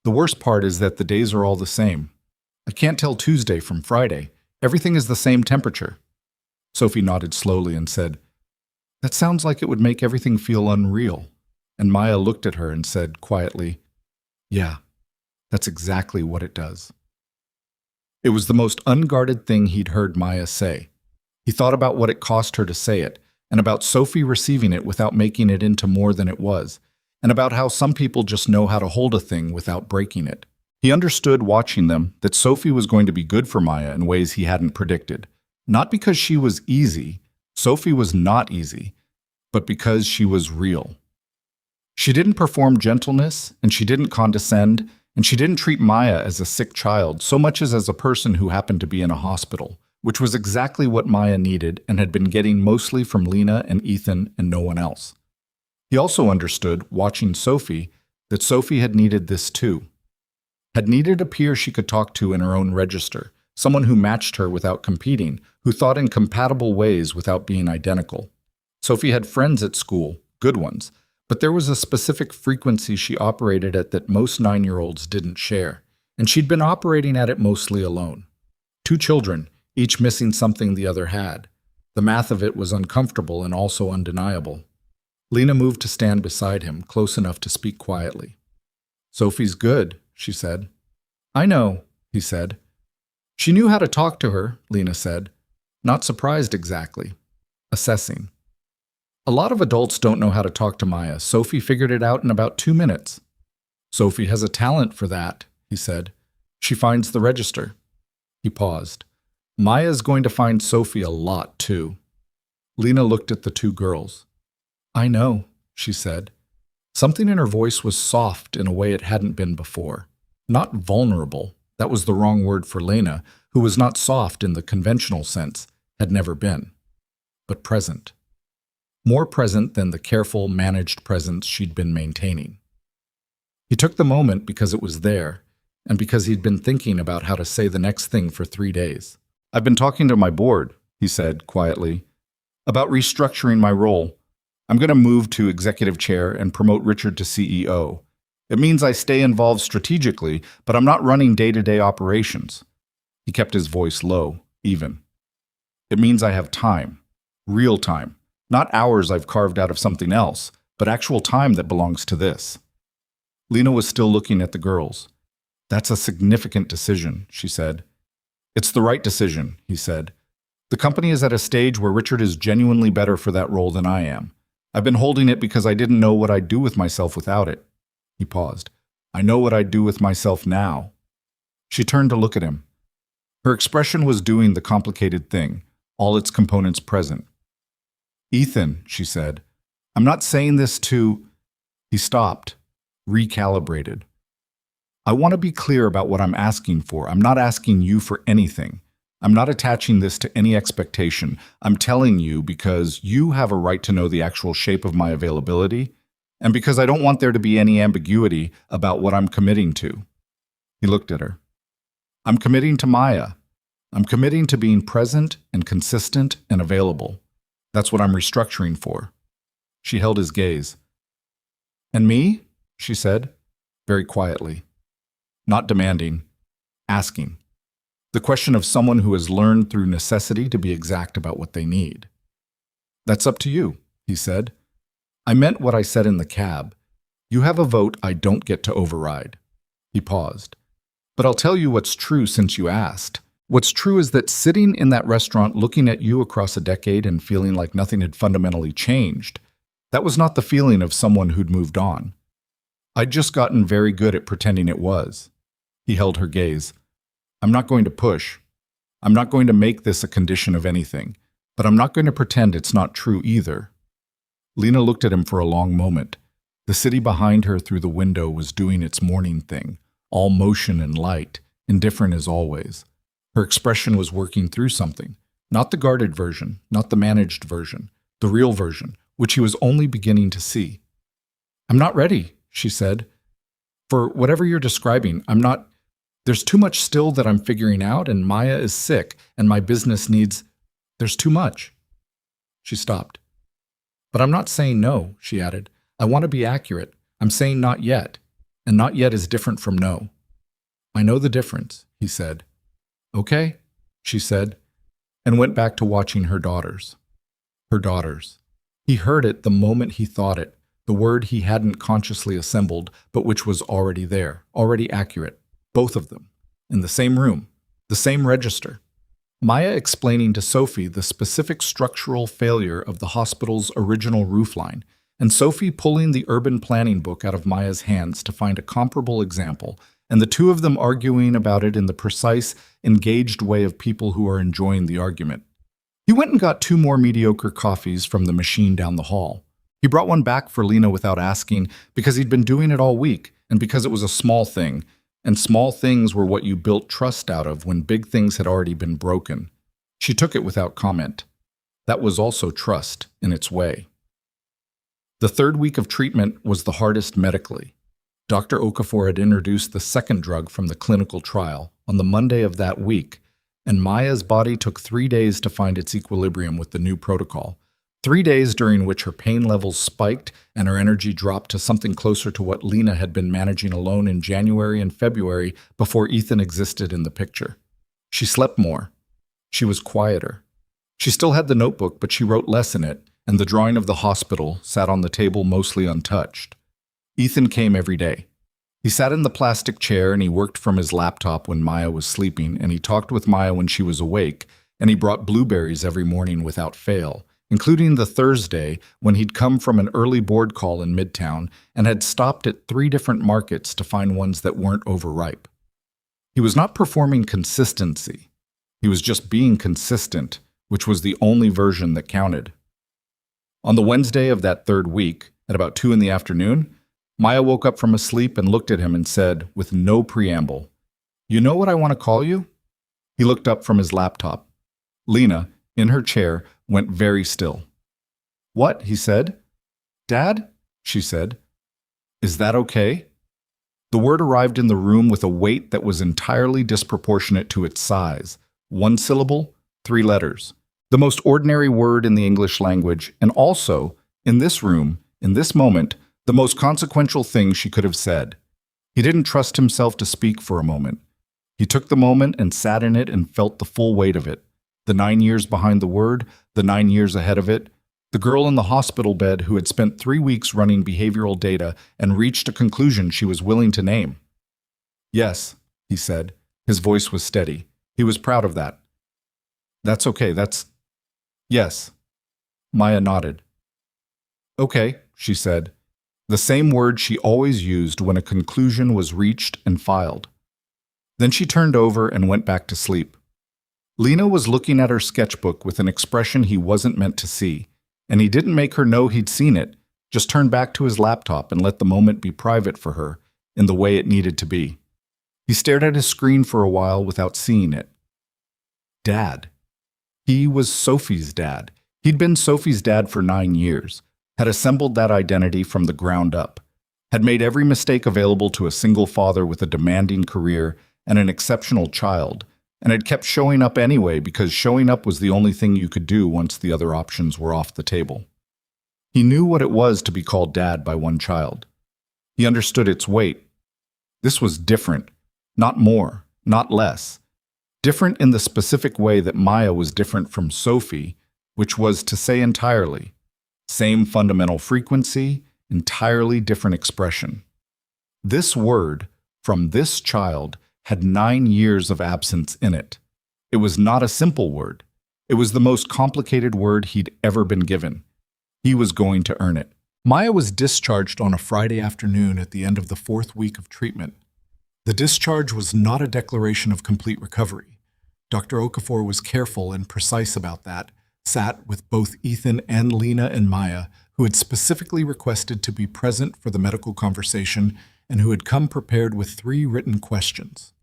"The worst part is that the days are all the same. I can't tell Tuesday from Friday. Everything is the same temperature." Sophie nodded slowly and said, "That sounds like it would make everything feel unreal." And Maya looked at her and said quietly, "Yeah, that's exactly what it does." It was the most unguarded thing he'd heard Maya say. He thought about what it cost her to say it, and about Sophie receiving it without making it into more than it was, and about how some people just know how to hold a thing without breaking it. He understood, watching them, that Sophie was going to be good for Maya in ways he hadn't predicted. Not because she was easy, Sophie was not easy, but because she was real. She didn't perform gentleness, and she didn't condescend, and she didn't treat Maya as a sick child so much as a person who happened to be in a hospital, which was exactly what Maya needed and had been getting mostly from Lena and Ethan and no one else. He also understood, watching Sophie, that Sophie had needed this too. Had needed a peer she could talk to in her own register, someone who matched her without competing, who thought in compatible ways without being identical. Sophie had friends at school, good ones, but there was a specific frequency she operated at that most 9-year-olds didn't share, and she'd been operating at it mostly alone. 2 children, each missing something the other had. The math of it was uncomfortable and also undeniable. Lena moved to stand beside him, close enough to speak quietly. "Sophie's good," she said. "I know," he said. "She knew how to talk to her," Lena said. Not surprised exactly. Assessing. "A lot of adults don't know how to talk to Maya. Sophie figured it out in about 2 minutes." "Sophie has a talent for that," he said. "She finds the register." He paused. "Maya's going to find Sophie a lot, too." Lena looked at the 2 girls. "I know," she said. Something in her voice was soft in a way it hadn't been before. Not vulnerable. That was the wrong word for Lena, who was not soft in the conventional sense, had never been. But present. More present than the careful, managed presence she'd been maintaining. He took the moment because it was there, and because he'd been thinking about how to say the next thing for 3 days. "I've been talking to my board," he said quietly, "about restructuring my role. I'm going to move to executive chair and promote Richard to CEO. It means I stay involved strategically, but I'm not running day-to-day operations." He kept his voice low, even. "It means I have time. Real time. Not hours I've carved out of something else, but actual time that belongs to this." Lena was still looking at the girls. "That's a significant decision," she said. "It's the right decision," he said. "The company is at a stage where Richard is genuinely better for that role than I am. I've been holding it because I didn't know what I'd do with myself without it." He paused. "I know what I'd do with myself now." She turned to look at him. Her expression was doing the complicated thing, all its components present. "Ethan," she said, "I'm not saying this to—" He stopped, recalibrated. "I want to be clear about what I'm asking for. I'm not asking you for anything. I'm not attaching this to any expectation. I'm telling you because you have a right to know the actual shape of my availability, and because I don't want there to be any ambiguity about what I'm committing to." He looked at her. "I'm committing to Maya. I'm committing to being present and consistent and available. That's what I'm restructuring for." She held his gaze. "And me?" she said, very quietly. Not demanding, asking. The question of someone who has learned through necessity to be exact about what they need. "That's up to you," he said. "I meant what I said in the cab. You have a vote I don't get to override." He paused. "But I'll tell you what's true since you asked. What's true is that sitting in that restaurant looking at you across a decade and feeling like nothing had fundamentally changed, that was not the feeling of someone who'd moved on. I'd just gotten very good at pretending it was." He held her gaze. "I'm not going to push. I'm not going to make this a condition of anything, but I'm not going to pretend it's not true either." Lena looked at him for a long moment. The city behind her through the window was doing its morning thing, all motion and light, indifferent as always. Her expression was working through something, not the guarded version, not the managed version, the real version, which he was only beginning to see. "I'm not ready," she said. "For whatever you're describing, I'm not. There's too much still that I'm figuring out, and Maya is sick, and my business needs. There's too much." She stopped. "But I'm not saying no," she added. "I want to be accurate. I'm saying not yet, and not yet is different from no." "I know the difference," he said. "Okay," she said, and went back to watching her daughters. Her daughters. He heard it the moment he thought it, the word he hadn't consciously assembled, but which was already there, already accurate. Both of them, in the same room, the same register. Maya explaining to Sophie the specific structural failure of the hospital's original roofline, and Sophie pulling the urban planning book out of Maya's hands to find a comparable example, and the two of them arguing about it in the precise, engaged way of people who are enjoying the argument. He went and got 2 more mediocre coffees from the machine down the hall. He brought one back for Lena without asking, because he'd been doing it all week, and because it was a small thing, and small things were what you built trust out of when big things had already been broken. She took it without comment. That was also trust, in its way. The 3rd week of treatment was the hardest medically. Dr. Okafor had introduced the 2nd drug from the clinical trial on the Monday of that week, and Maya's body took 3 days to find its equilibrium with the new protocol. 3 days during which her pain levels spiked and her energy dropped to something closer to what Lena had been managing alone in January and February before Ethan existed in the picture. She slept more. She was quieter. She still had the notebook, but she wrote less in it, and the drawing of the hospital sat on the table mostly untouched. Ethan came every day. He sat in the plastic chair and he worked from his laptop when Maya was sleeping, and he talked with Maya when she was awake, and he brought blueberries every morning without fail, including the Thursday when he'd come from an early board call in Midtown and had stopped at 3 different markets to find ones that weren't overripe. He was not performing consistency. He was just being consistent, which was the only version that counted. On the Wednesday of that 3rd week, at about 2 in the afternoon, Maya woke up from a sleep and looked at him and said, with no preamble, "You know what I want to call you?" He looked up from his laptop. Lena, in her chair, went very still. "What?" he said. "Dad?" she said. "Is that okay?" The word arrived in the room with a weight that was entirely disproportionate to its size. 1 syllable, 3 letters. The most ordinary word in the English language, and also, in this room, in this moment, the most consequential thing she could have said. He didn't trust himself to speak for a moment. He took the moment and sat in it and felt the full weight of it. The 9 years behind the word, the 9 years ahead of it, the girl in the hospital bed who had spent 3 weeks running behavioral data and reached a conclusion she was willing to name. "Yes," he said. His voice was steady. He was proud of that. "That's okay, Yes." Maya nodded. "Okay," she said. The same word she always used when a conclusion was reached and filed. Then she turned over and went back to sleep. Lena was looking at her sketchbook with an expression he wasn't meant to see, and he didn't make her know he'd seen it, just turned back to his laptop and let the moment be private for her, in the way it needed to be. He stared at his screen for a while without seeing it. Dad. He was Sophie's dad. He'd been Sophie's dad for 9 years, had assembled that identity from the ground up, had made every mistake available to a single father with a demanding career and an exceptional child, and had kept showing up anyway because showing up was the only thing you could do once the other options were off the table. He knew what it was to be called dad by one child. He understood its weight. This was different, not more, not less. Different in the specific way that Maya was different from Sophie, which was to say entirely. Same fundamental frequency, entirely different expression. This word, from this child, had 9 years of absence in it. It was not a simple word. It was the most complicated word he'd ever been given. He was going to earn it. Maya was discharged on a Friday afternoon at the end of the 4th week of treatment. The discharge was not a declaration of complete recovery. Dr. Okafor was careful and precise about that, sat with both Ethan and Lena and Maya, who had specifically requested to be present for the medical conversation and who had come prepared with 3 written questions.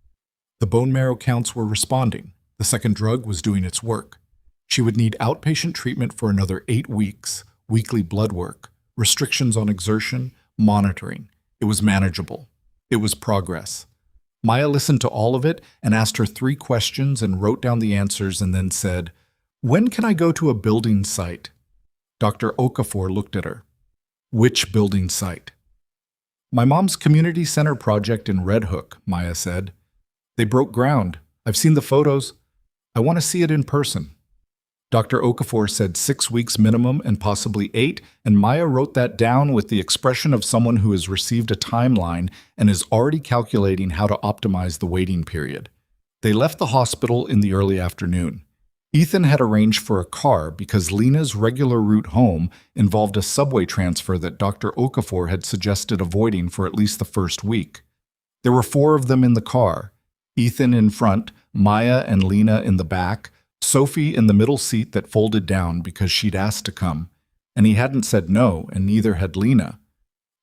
The bone marrow counts were responding. The second drug was doing its work. She would need outpatient treatment for another 8 weeks, weekly blood work, restrictions on exertion, monitoring. It was manageable. It was progress. Maya listened to all of it and asked her 3 questions and wrote down the answers and then said, "When can I go to a building site?" Dr. Okafor looked at her. "Which building site?" "My mom's community center project in Red Hook," Maya said. "They broke ground. I've seen the photos. I want to see it in person." Dr. Okafor said 6 weeks minimum and possibly 8, and Maya wrote that down with the expression of someone who has received a timeline and is already calculating how to optimize the waiting period. They left the hospital in the early afternoon. Ethan had arranged for a car because Lena's regular route home involved a subway transfer that Dr. Okafor had suggested avoiding for at least the first week. There were 4 of them in the car, Ethan in front, Maya and Lena in the back, Sophie in the middle seat that folded down because she'd asked to come, and he hadn't said no, and neither had Lena.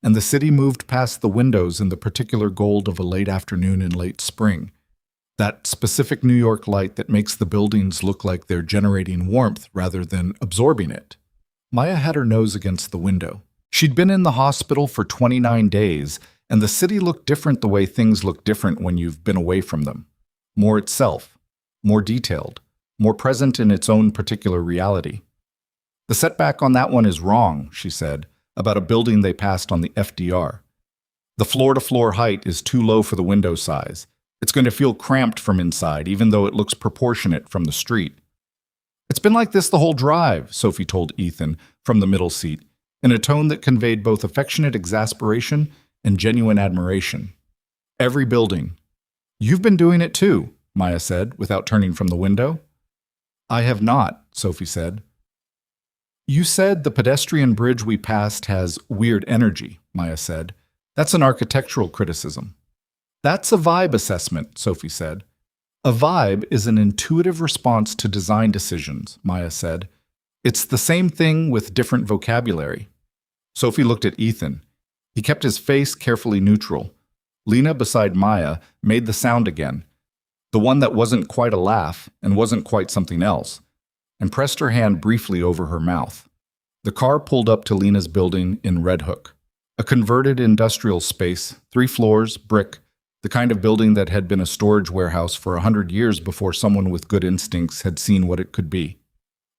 And the city moved past the windows in the particular gold of a late afternoon in late spring. That specific New York light that makes the buildings look like they're generating warmth rather than absorbing it. Maya had her nose against the window. She'd been in the hospital for 29 days, and the city looked different the way things look different when you've been away from them. More itself, more detailed, more present in its own particular reality. "The setback on that one is wrong," she said, about a building they passed on the FDR. "The floor-to-floor height is too low for the window size. It's going to feel cramped from inside, even though it looks proportionate from the street." "It's been like this the whole drive," Sophie told Ethan from the middle seat, in a tone that conveyed both affectionate exasperation and genuine admiration. "Every building." "You've been doing it too," Maya said, without turning from the window. "I have not," Sophie said. "You said the pedestrian bridge we passed has weird energy," Maya said. "That's an architectural criticism." "That's a vibe assessment," Sophie said. "A vibe is an intuitive response to design decisions," Maya said. "It's the same thing with different vocabulary." Sophie looked at Ethan. He kept his face carefully neutral. Lena, beside Maya, made the sound again, the one that wasn't quite a laugh and wasn't quite something else, and pressed her hand briefly over her mouth. The car pulled up to Lena's building in Red Hook, a converted industrial space, 3 floors, brick, the kind of building that had been a storage warehouse for 100 years before someone with good instincts had seen what it could be.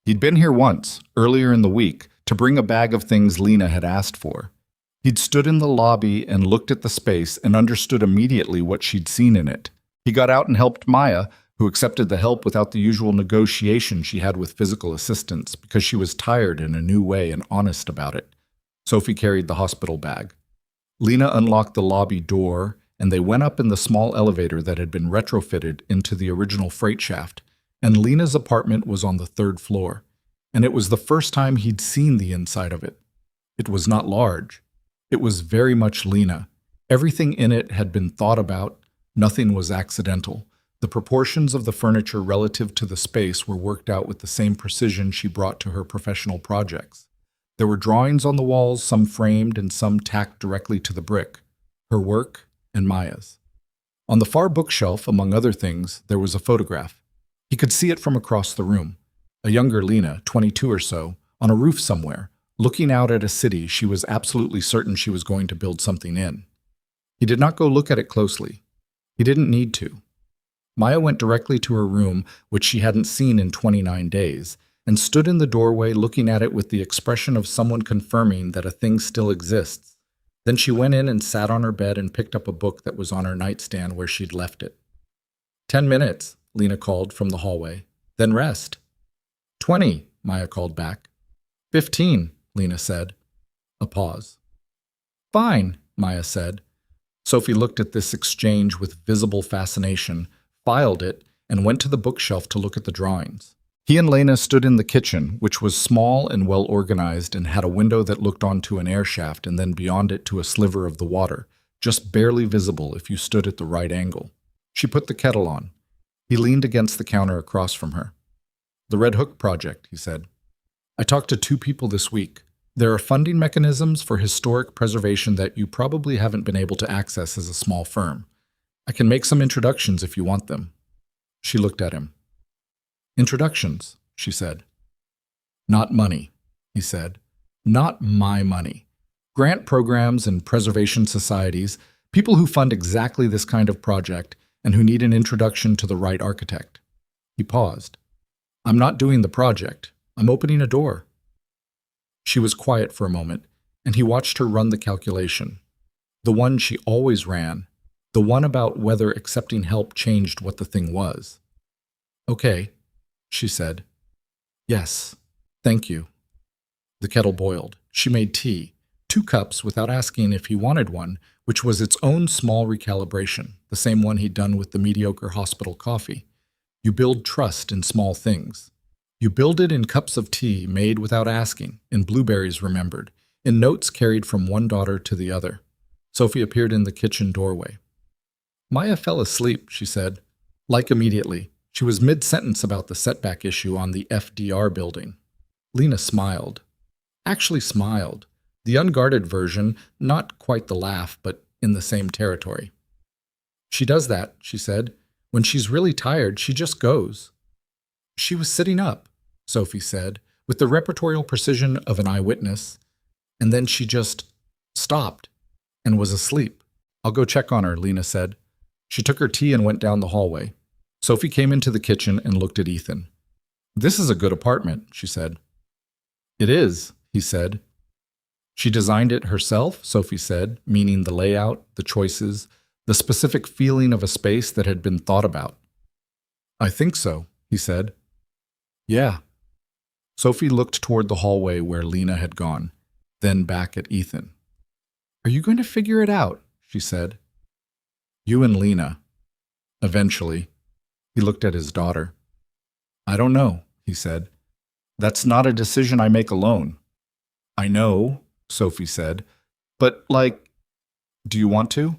He'd been here once, earlier in the week, to bring a bag of things Lena had asked for. He'd stood in the lobby and looked at the space and understood immediately what she'd seen in it. He got out and helped Maya, who accepted the help without the usual negotiation she had with physical assistants because she was tired in a new way and honest about it. Sophie carried the hospital bag. Lena unlocked the lobby door, and they went up in the small elevator that had been retrofitted into the original freight shaft, and Lena's apartment was on the 3rd floor, and it was the first time he'd seen the inside of it. It was not large. It was very much Lena. Everything in it had been thought about. Nothing was accidental. The proportions of the furniture relative to the space were worked out with the same precision she brought to her professional projects. There were drawings on the walls, some framed and some tacked directly to the brick. Her work and Maya's. On the far bookshelf, among other things, there was a photograph. He could see it from across the room. A younger Lena, 22 or so, on a roof somewhere, looking out at a city she was absolutely certain she was going to build something in. He did not go look at it closely. He didn't need to. Maya went directly to her room, which she hadn't seen in 29 days, and stood in the doorway looking at it with the expression of someone confirming that a thing still exists. Then she went in and sat on her bed and picked up a book that was on her nightstand where she'd left it. 10 minutes, Lena called from the hallway. Then rest. 20, Maya called back. 15, Lena said. A pause. Fine, Maya said. Sophie looked at this exchange with visible fascination, filed it, and went to the bookshelf to look at the drawings. He and Lena stood in the kitchen, which was small and well organized and had a window that looked onto an air shaft and then beyond it to a sliver of the water, just barely visible if you stood at the right angle. She put the kettle on. He leaned against the counter across from her. The Red Hook project, he said. I talked to 2 people this week. There are funding mechanisms for historic preservation that you probably haven't been able to access as a small firm. I can make some introductions if you want them. She looked at him. Introductions, she said. Not money, he said. Not my money. Grant programs and preservation societies, people who fund exactly this kind of project and who need an introduction to the right architect. He paused. I'm not doing the project. I'm opening a door. She was quiet for a moment, and he watched her run the calculation. The one she always ran, the one about whether accepting help changed what the thing was. Okay, she said. Yes, thank you. The kettle boiled. She made tea, 2 cups without asking if he wanted one, which was its own small recalibration, the same one he'd done with the mediocre hospital coffee. You build trust in small things. You build it in cups of tea made without asking, in blueberries remembered, in notes carried from one daughter to the other. Sophie appeared in the kitchen doorway. Maya fell asleep, she said. Like immediately. She was mid-sentence about the setback issue on the FDR building. Lena smiled. Actually smiled. The unguarded version, not quite the laugh, but in the same territory. She does that, she said. When she's really tired, she just goes. She was sitting up, Sophie said, with the repertorial precision of an eyewitness, and then she just stopped and was asleep. I'll go check on her, Lena said. She took her tea and went down the hallway. Sophie came into the kitchen and looked at Ethan. This is a good apartment, she said. It is, he said. She designed it herself, Sophie said, meaning the layout, the choices, the specific feeling of a space that had been thought about. I think so, he said. Yeah. Sophie looked toward the hallway where Lena had gone, then back at Ethan. Are you going to figure it out? She said. You and Lena. Eventually. He looked at his daughter. I don't know, he said. That's not a decision I make alone. I know, Sophie said, but do you want to?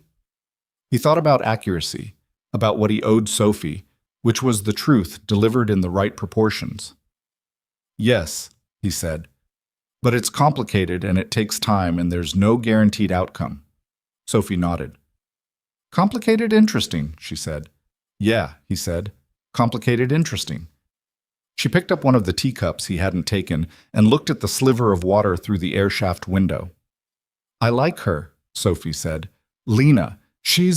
He thought about accuracy, about what he owed Sophie, which was the truth delivered in the right proportions. Yes, he said, but it's complicated and it takes time and there's no guaranteed outcome. Sophie nodded. Complicated, interesting, she said. Yeah, he said. Complicated, interesting. She picked up one of the teacups he hadn't taken and looked at the sliver of water through the air shaft window. I like her, Sophie said. Lena, she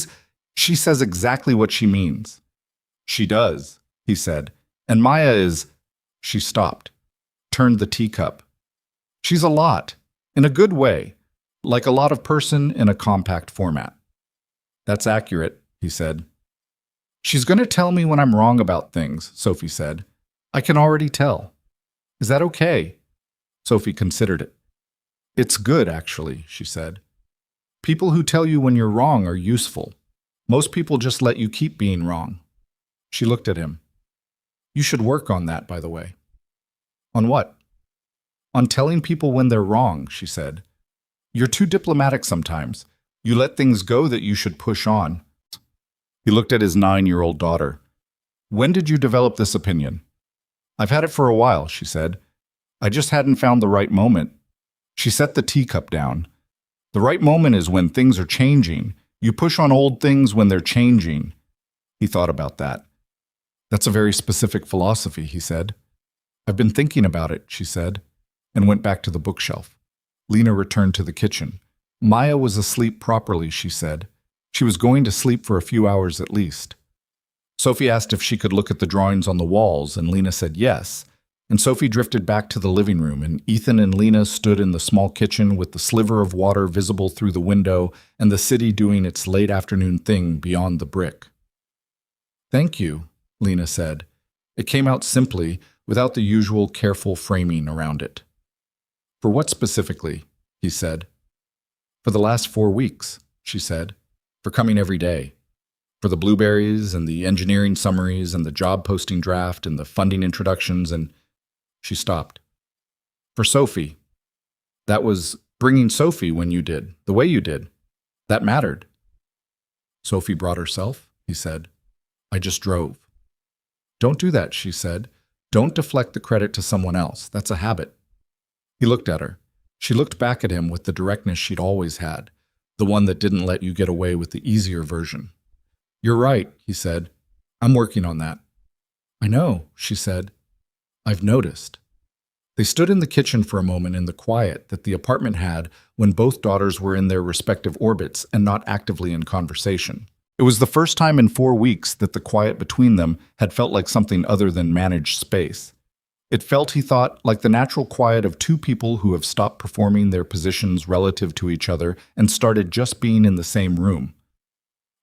says exactly what she means. She does, he said. And Maya is... She stopped, turned the teacup. She's a lot, in a good way, like a lot of person in a compact format. That's accurate, he said. She's going to tell me when I'm wrong about things, Sophie said. I can already tell. Is that okay? Sophie considered it. It's good, actually, she said. People who tell you when you're wrong are useful. Most people just let you keep being wrong. She looked at him. You should work on that, by the way. On what? On telling people when they're wrong, she said. You're too diplomatic sometimes. You let things go that you should push on. He looked at his 9-year-old daughter. When did you develop this opinion? I've had it for a while, she said. I just hadn't found the right moment. She set the teacup down. The right moment is when things are changing. You push on old things when they're changing. He thought about that. That's a very specific philosophy, he said. I've been thinking about it, she said, and went back to the bookshelf. Lena returned to the kitchen. Maya was asleep properly, she said. She was going to sleep for a few hours at least. Sophie asked if she could look at the drawings on the walls, and Lena said yes, and Sophie drifted back to the living room, and Ethan and Lena stood in the small kitchen with the sliver of water visible through the window and the city doing its late afternoon thing beyond the brick. Thank you, Lena said. It came out simply, without the usual careful framing around it. For what specifically? He said. For the last 4 weeks, she said. For coming every day. For the blueberries and the engineering summaries and the job posting draft and the funding introductions and... She stopped. For Sophie. That was bringing Sophie when you did, the way you did. That mattered. Sophie brought herself, he said. I just drove. Don't do that, she said. Don't deflect the credit to someone else. That's a habit. He looked at her. She looked back at him with the directness she'd always had, the one that didn't let you get away with the easier version. "You're right," he said. "I'm working on that." "I know," she said. "I've noticed." They stood in the kitchen for a moment in the quiet that the apartment had when both daughters were in their respective orbits and not actively in conversation. It was the first time in 4 weeks that the quiet between them had felt like something other than managed space. It felt, he thought, like the natural quiet of two people who have stopped performing their positions relative to each other and started just being in the same room.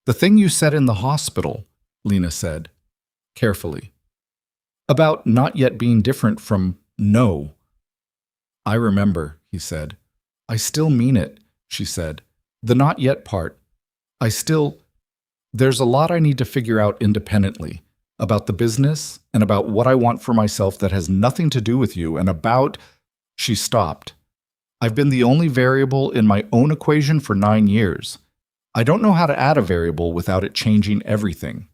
"The thing you said in the hospital," Lena said, carefully. "About not yet being different from no." "I remember," he said. "I still mean it," she said. "The not yet part. There's a lot I need to figure out independently. About the business, and about what I want for myself that has nothing to do with you, and about—" She stopped. "I've been the only variable in my own equation for 9 years. I don't know how to add a variable without it changing everything."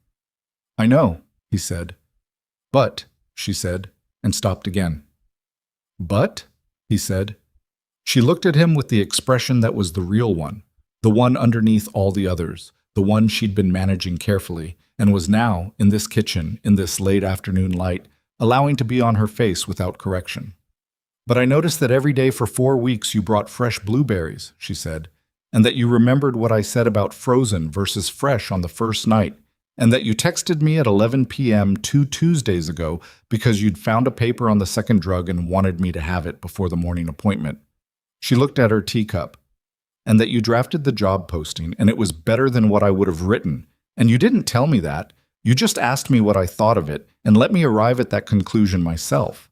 "I know," he said. "But," she said, and stopped again. "But?" he said. She looked at him with the expression that was the real one, the one underneath all the others, the one she'd been managing carefully, and was now, in this kitchen, in this late afternoon light, allowing to be on her face without correction. "But I noticed that every day for 4 weeks you brought fresh blueberries," she said, "and that you remembered what I said about frozen versus fresh on the first night, and that you texted me at 11 p.m. 2 Tuesdays ago because you'd found a paper on the second drug and wanted me to have it before the morning appointment." She looked at her teacup. "And that you drafted the job posting, and it was better than what I would have written. And you didn't tell me that. You just asked me what I thought of it, and let me arrive at that conclusion myself."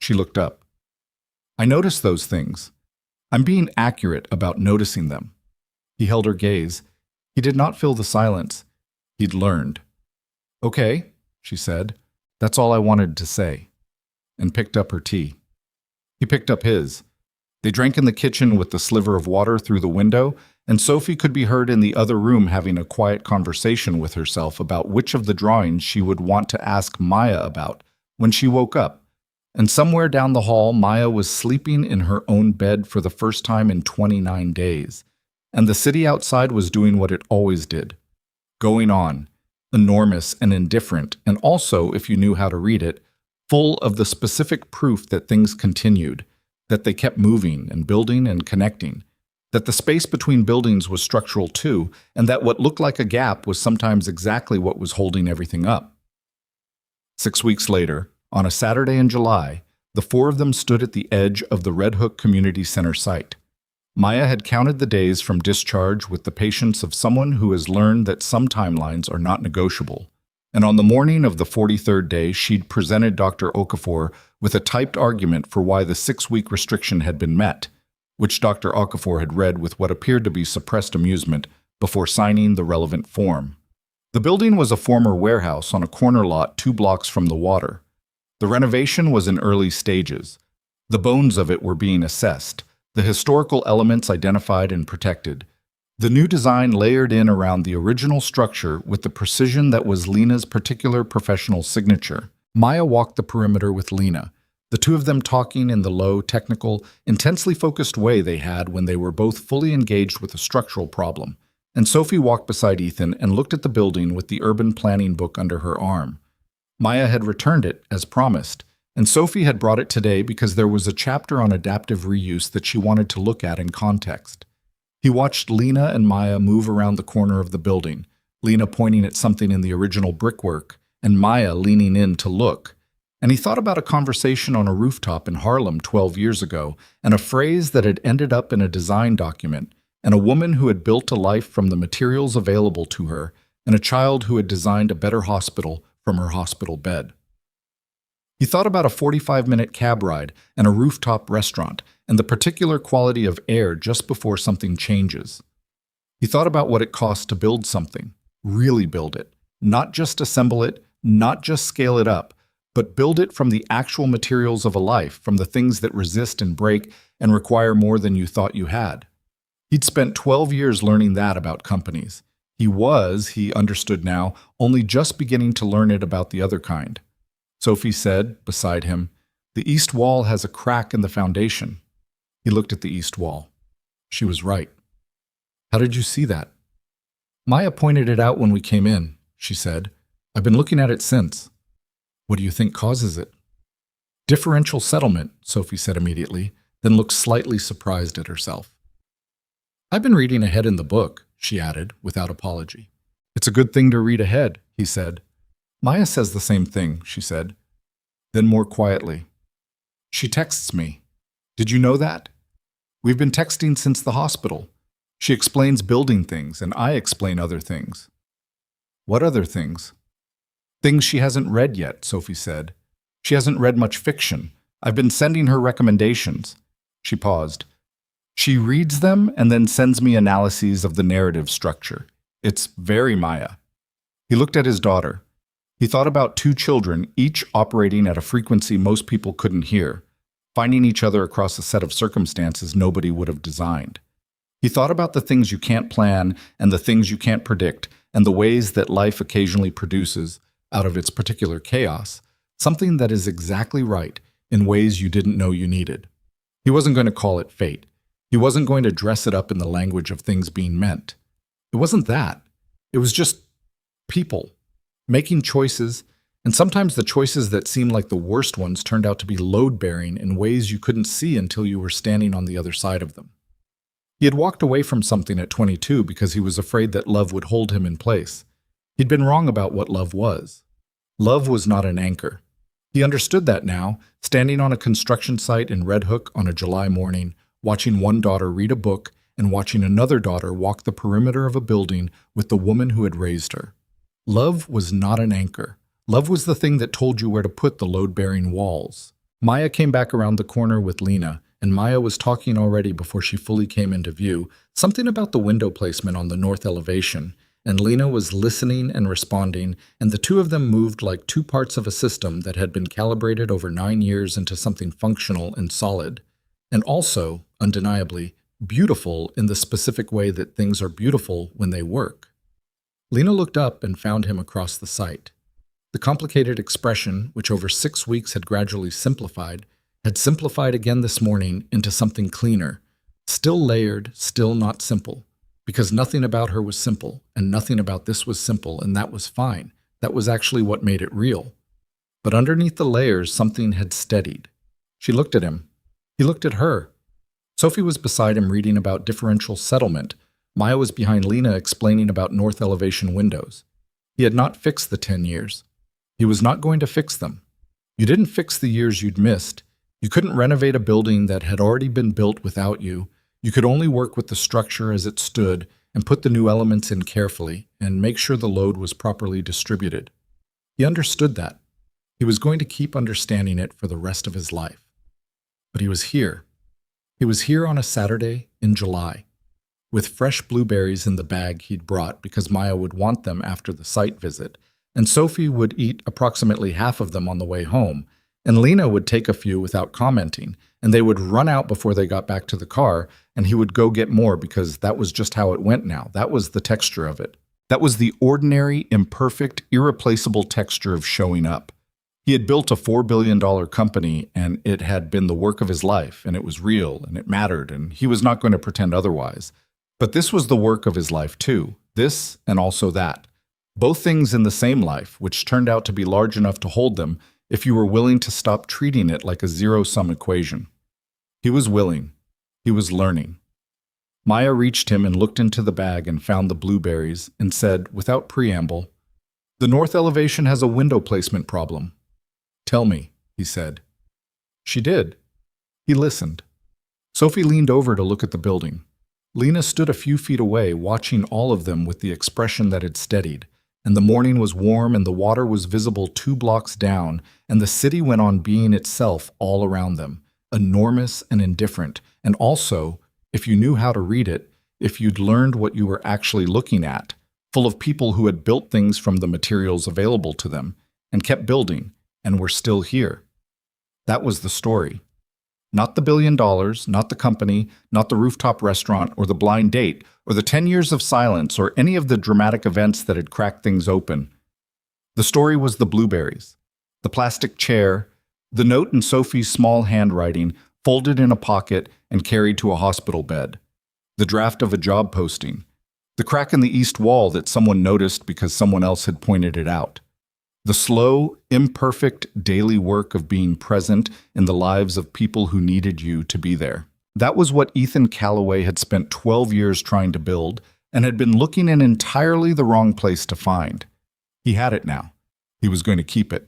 She looked up. "I noticed those things. I'm being accurate about noticing them." He held her gaze. He did not fill the silence. He'd learned. "Okay," she said. "That's all I wanted to say," and picked up her tea. He picked up his. They drank in the kitchen with the sliver of water through the window, and Sophie could be heard in the other room having a quiet conversation with herself about which of the drawings she would want to ask Maya about when she woke up. And somewhere down the hall, Maya was sleeping in her own bed for the first time in 29 days. And the city outside was doing what it always did. Going on, enormous and indifferent, and also, if you knew how to read it, full of the specific proof that things continued, that they kept moving and building and connecting, that the space between buildings was structural too, and that what looked like a gap was sometimes exactly what was holding everything up. 6 weeks later, on a Saturday in July, the four of them stood at the edge of the Red Hook Community Center site. Maya had counted the days from discharge with the patience of someone who has learned that some timelines are not negotiable. And on the morning of the 43rd day, she'd presented Dr. Okafor with a typed argument for why the 6-week restriction had been met, which Dr. Okafor had read with what appeared to be suppressed amusement before signing the relevant form. The building was a former warehouse on a corner lot 2 blocks from the water. The renovation was in early stages. The bones of it were being assessed, the historical elements identified and protected. The new design layered in around the original structure with the precision that was Lena's particular professional signature. Maya walked the perimeter with Lena, the two of them talking in the low, technical, intensely focused way they had when they were both fully engaged with a structural problem. And Sophie walked beside Ethan and looked at the building with the urban planning book under her arm. Maya had returned it, as promised, and Sophie had brought it today because there was a chapter on adaptive reuse that she wanted to look at in context. He watched Lena and Maya move around the corner of the building, Lena pointing at something in the original brickwork, and Maya leaning in to look. And he thought about a conversation on a rooftop in Harlem 12 years ago, and a phrase that had ended up in a design document, and a woman who had built a life from the materials available to her, and a child who had designed a better hospital from her hospital bed. He thought about a 45-minute cab ride and a rooftop restaurant, and the particular quality of air just before something changes. He thought about what it costs to build something, really build it, not just assemble it, not just scale it up, but build it from the actual materials of a life, from the things that resist and break and require more than you thought you had. He'd spent 12 years learning that about companies. He understood now, only just beginning to learn it about the other kind. Sophie said, beside him, "The east wall has a crack in the foundation." He looked at the east wall. She was right. How did you see that? Maya pointed it out when we came in, she said. I've been looking at it since. What do you think causes it? Differential settlement, Sophie said immediately, then looked slightly surprised at herself. I've been reading ahead in the book, she added, without apology. It's a good thing to read ahead, he said. Maya says the same thing, she said. Then more quietly. She texts me. Did you know that? We've been texting since the hospital. She explains building things, and I explain other things. What other things? Things she hasn't read yet, Sophie said. She hasn't read much fiction. I've been sending her recommendations. She paused. She reads them and then sends me analyses of the narrative structure. It's very Maya. He looked at his daughter. He thought about two children, each operating at a frequency most people couldn't hear, finding each other across a set of circumstances nobody would have designed. He thought about the things you can't plan and the things you can't predict and the ways that life occasionally produces, out of its particular chaos, something that is exactly right in ways you didn't know you needed. He wasn't going to call it fate. He wasn't going to dress it up in the language of things being meant. It wasn't that. It was just people making choices, and sometimes the choices that seemed like the worst ones turned out to be load-bearing in ways you couldn't see until you were standing on the other side of them. He had walked away from something at 22 because he was afraid that love would hold him in place. He'd been wrong about what love was. Love was not an anchor. He understood that now, standing on a construction site in Red Hook on a July morning, watching one daughter read a book and watching another daughter walk the perimeter of a building with the woman who had raised her. Love was not an anchor. Love was the thing that told you where to put the load-bearing walls. Maya came back around the corner with Lena, and Maya was talking already before she fully came into view, something about the window placement on the north elevation, and Lena was listening and responding, and the two of them moved like two parts of a system that had been calibrated over 9 years into something functional and solid, and also, undeniably, beautiful in the specific way that things are beautiful when they work. Lena looked up and found him across the site. The complicated expression, which over 6 weeks had gradually simplified, had simplified again this morning into something cleaner, still layered, still not simple, because nothing about her was simple, and nothing about this was simple, and that was fine. That was actually what made it real. But underneath the layers, something had steadied. She looked at him. He looked at her. Sophie was beside him reading about differential settlement. Maya was behind Lena explaining about north elevation windows. He had not fixed the 10 years. He was not going to fix them. You didn't fix the years you'd missed. You couldn't renovate a building that had already been built without you. You could only work with the structure as it stood and put the new elements in carefully and make sure the load was properly distributed. He understood that. He was going to keep understanding it for the rest of his life. But he was here. He was here on a Saturday in July, with fresh blueberries in the bag he'd brought because Maya would want them after the site visit, and Sophie would eat approximately half of them on the way home, and Lena would take a few without commenting, and they would run out before they got back to the car, and he would go get more because that was just how it went now. That was the texture of it. That was the ordinary, imperfect, irreplaceable texture of showing up. He had built a $4 billion company, and it had been the work of his life, and it was real, and it mattered, and he was not going to pretend otherwise. But this was the work of his life too, this and also that. Both things in the same life, which turned out to be large enough to hold them if you were willing to stop treating it like a zero-sum equation. He was willing. He was learning. Maya reached him and looked into the bag and found the blueberries and said, without preamble, "The north elevation has a window placement problem." "Tell me," he said. She did. He listened. Sophie leaned over to look at the building. Lena stood a few feet away, watching all of them with the expression that had steadied, and the morning was warm and the water was visible 2 blocks down, and the city went on being itself all around them, enormous and indifferent, and also, if you knew how to read it, if you'd learned what you were actually looking at, full of people who had built things from the materials available to them, and kept building, and were still here. That was the story. Not the $1 billion, not the company, not the rooftop restaurant, or the blind date, or the 10 years of silence, or any of the dramatic events that had cracked things open. The story was the blueberries, the plastic chair, the note in Sophie's small handwriting, folded in a pocket and carried to a hospital bed. The draft of a job posting. The crack in the east wall that someone noticed because someone else had pointed it out. The slow, imperfect daily work of being present in the lives of people who needed you to be there. That was what Ethan Callaway had spent 12 years trying to build and had been looking in entirely the wrong place to find. He had it now. He was going to keep it.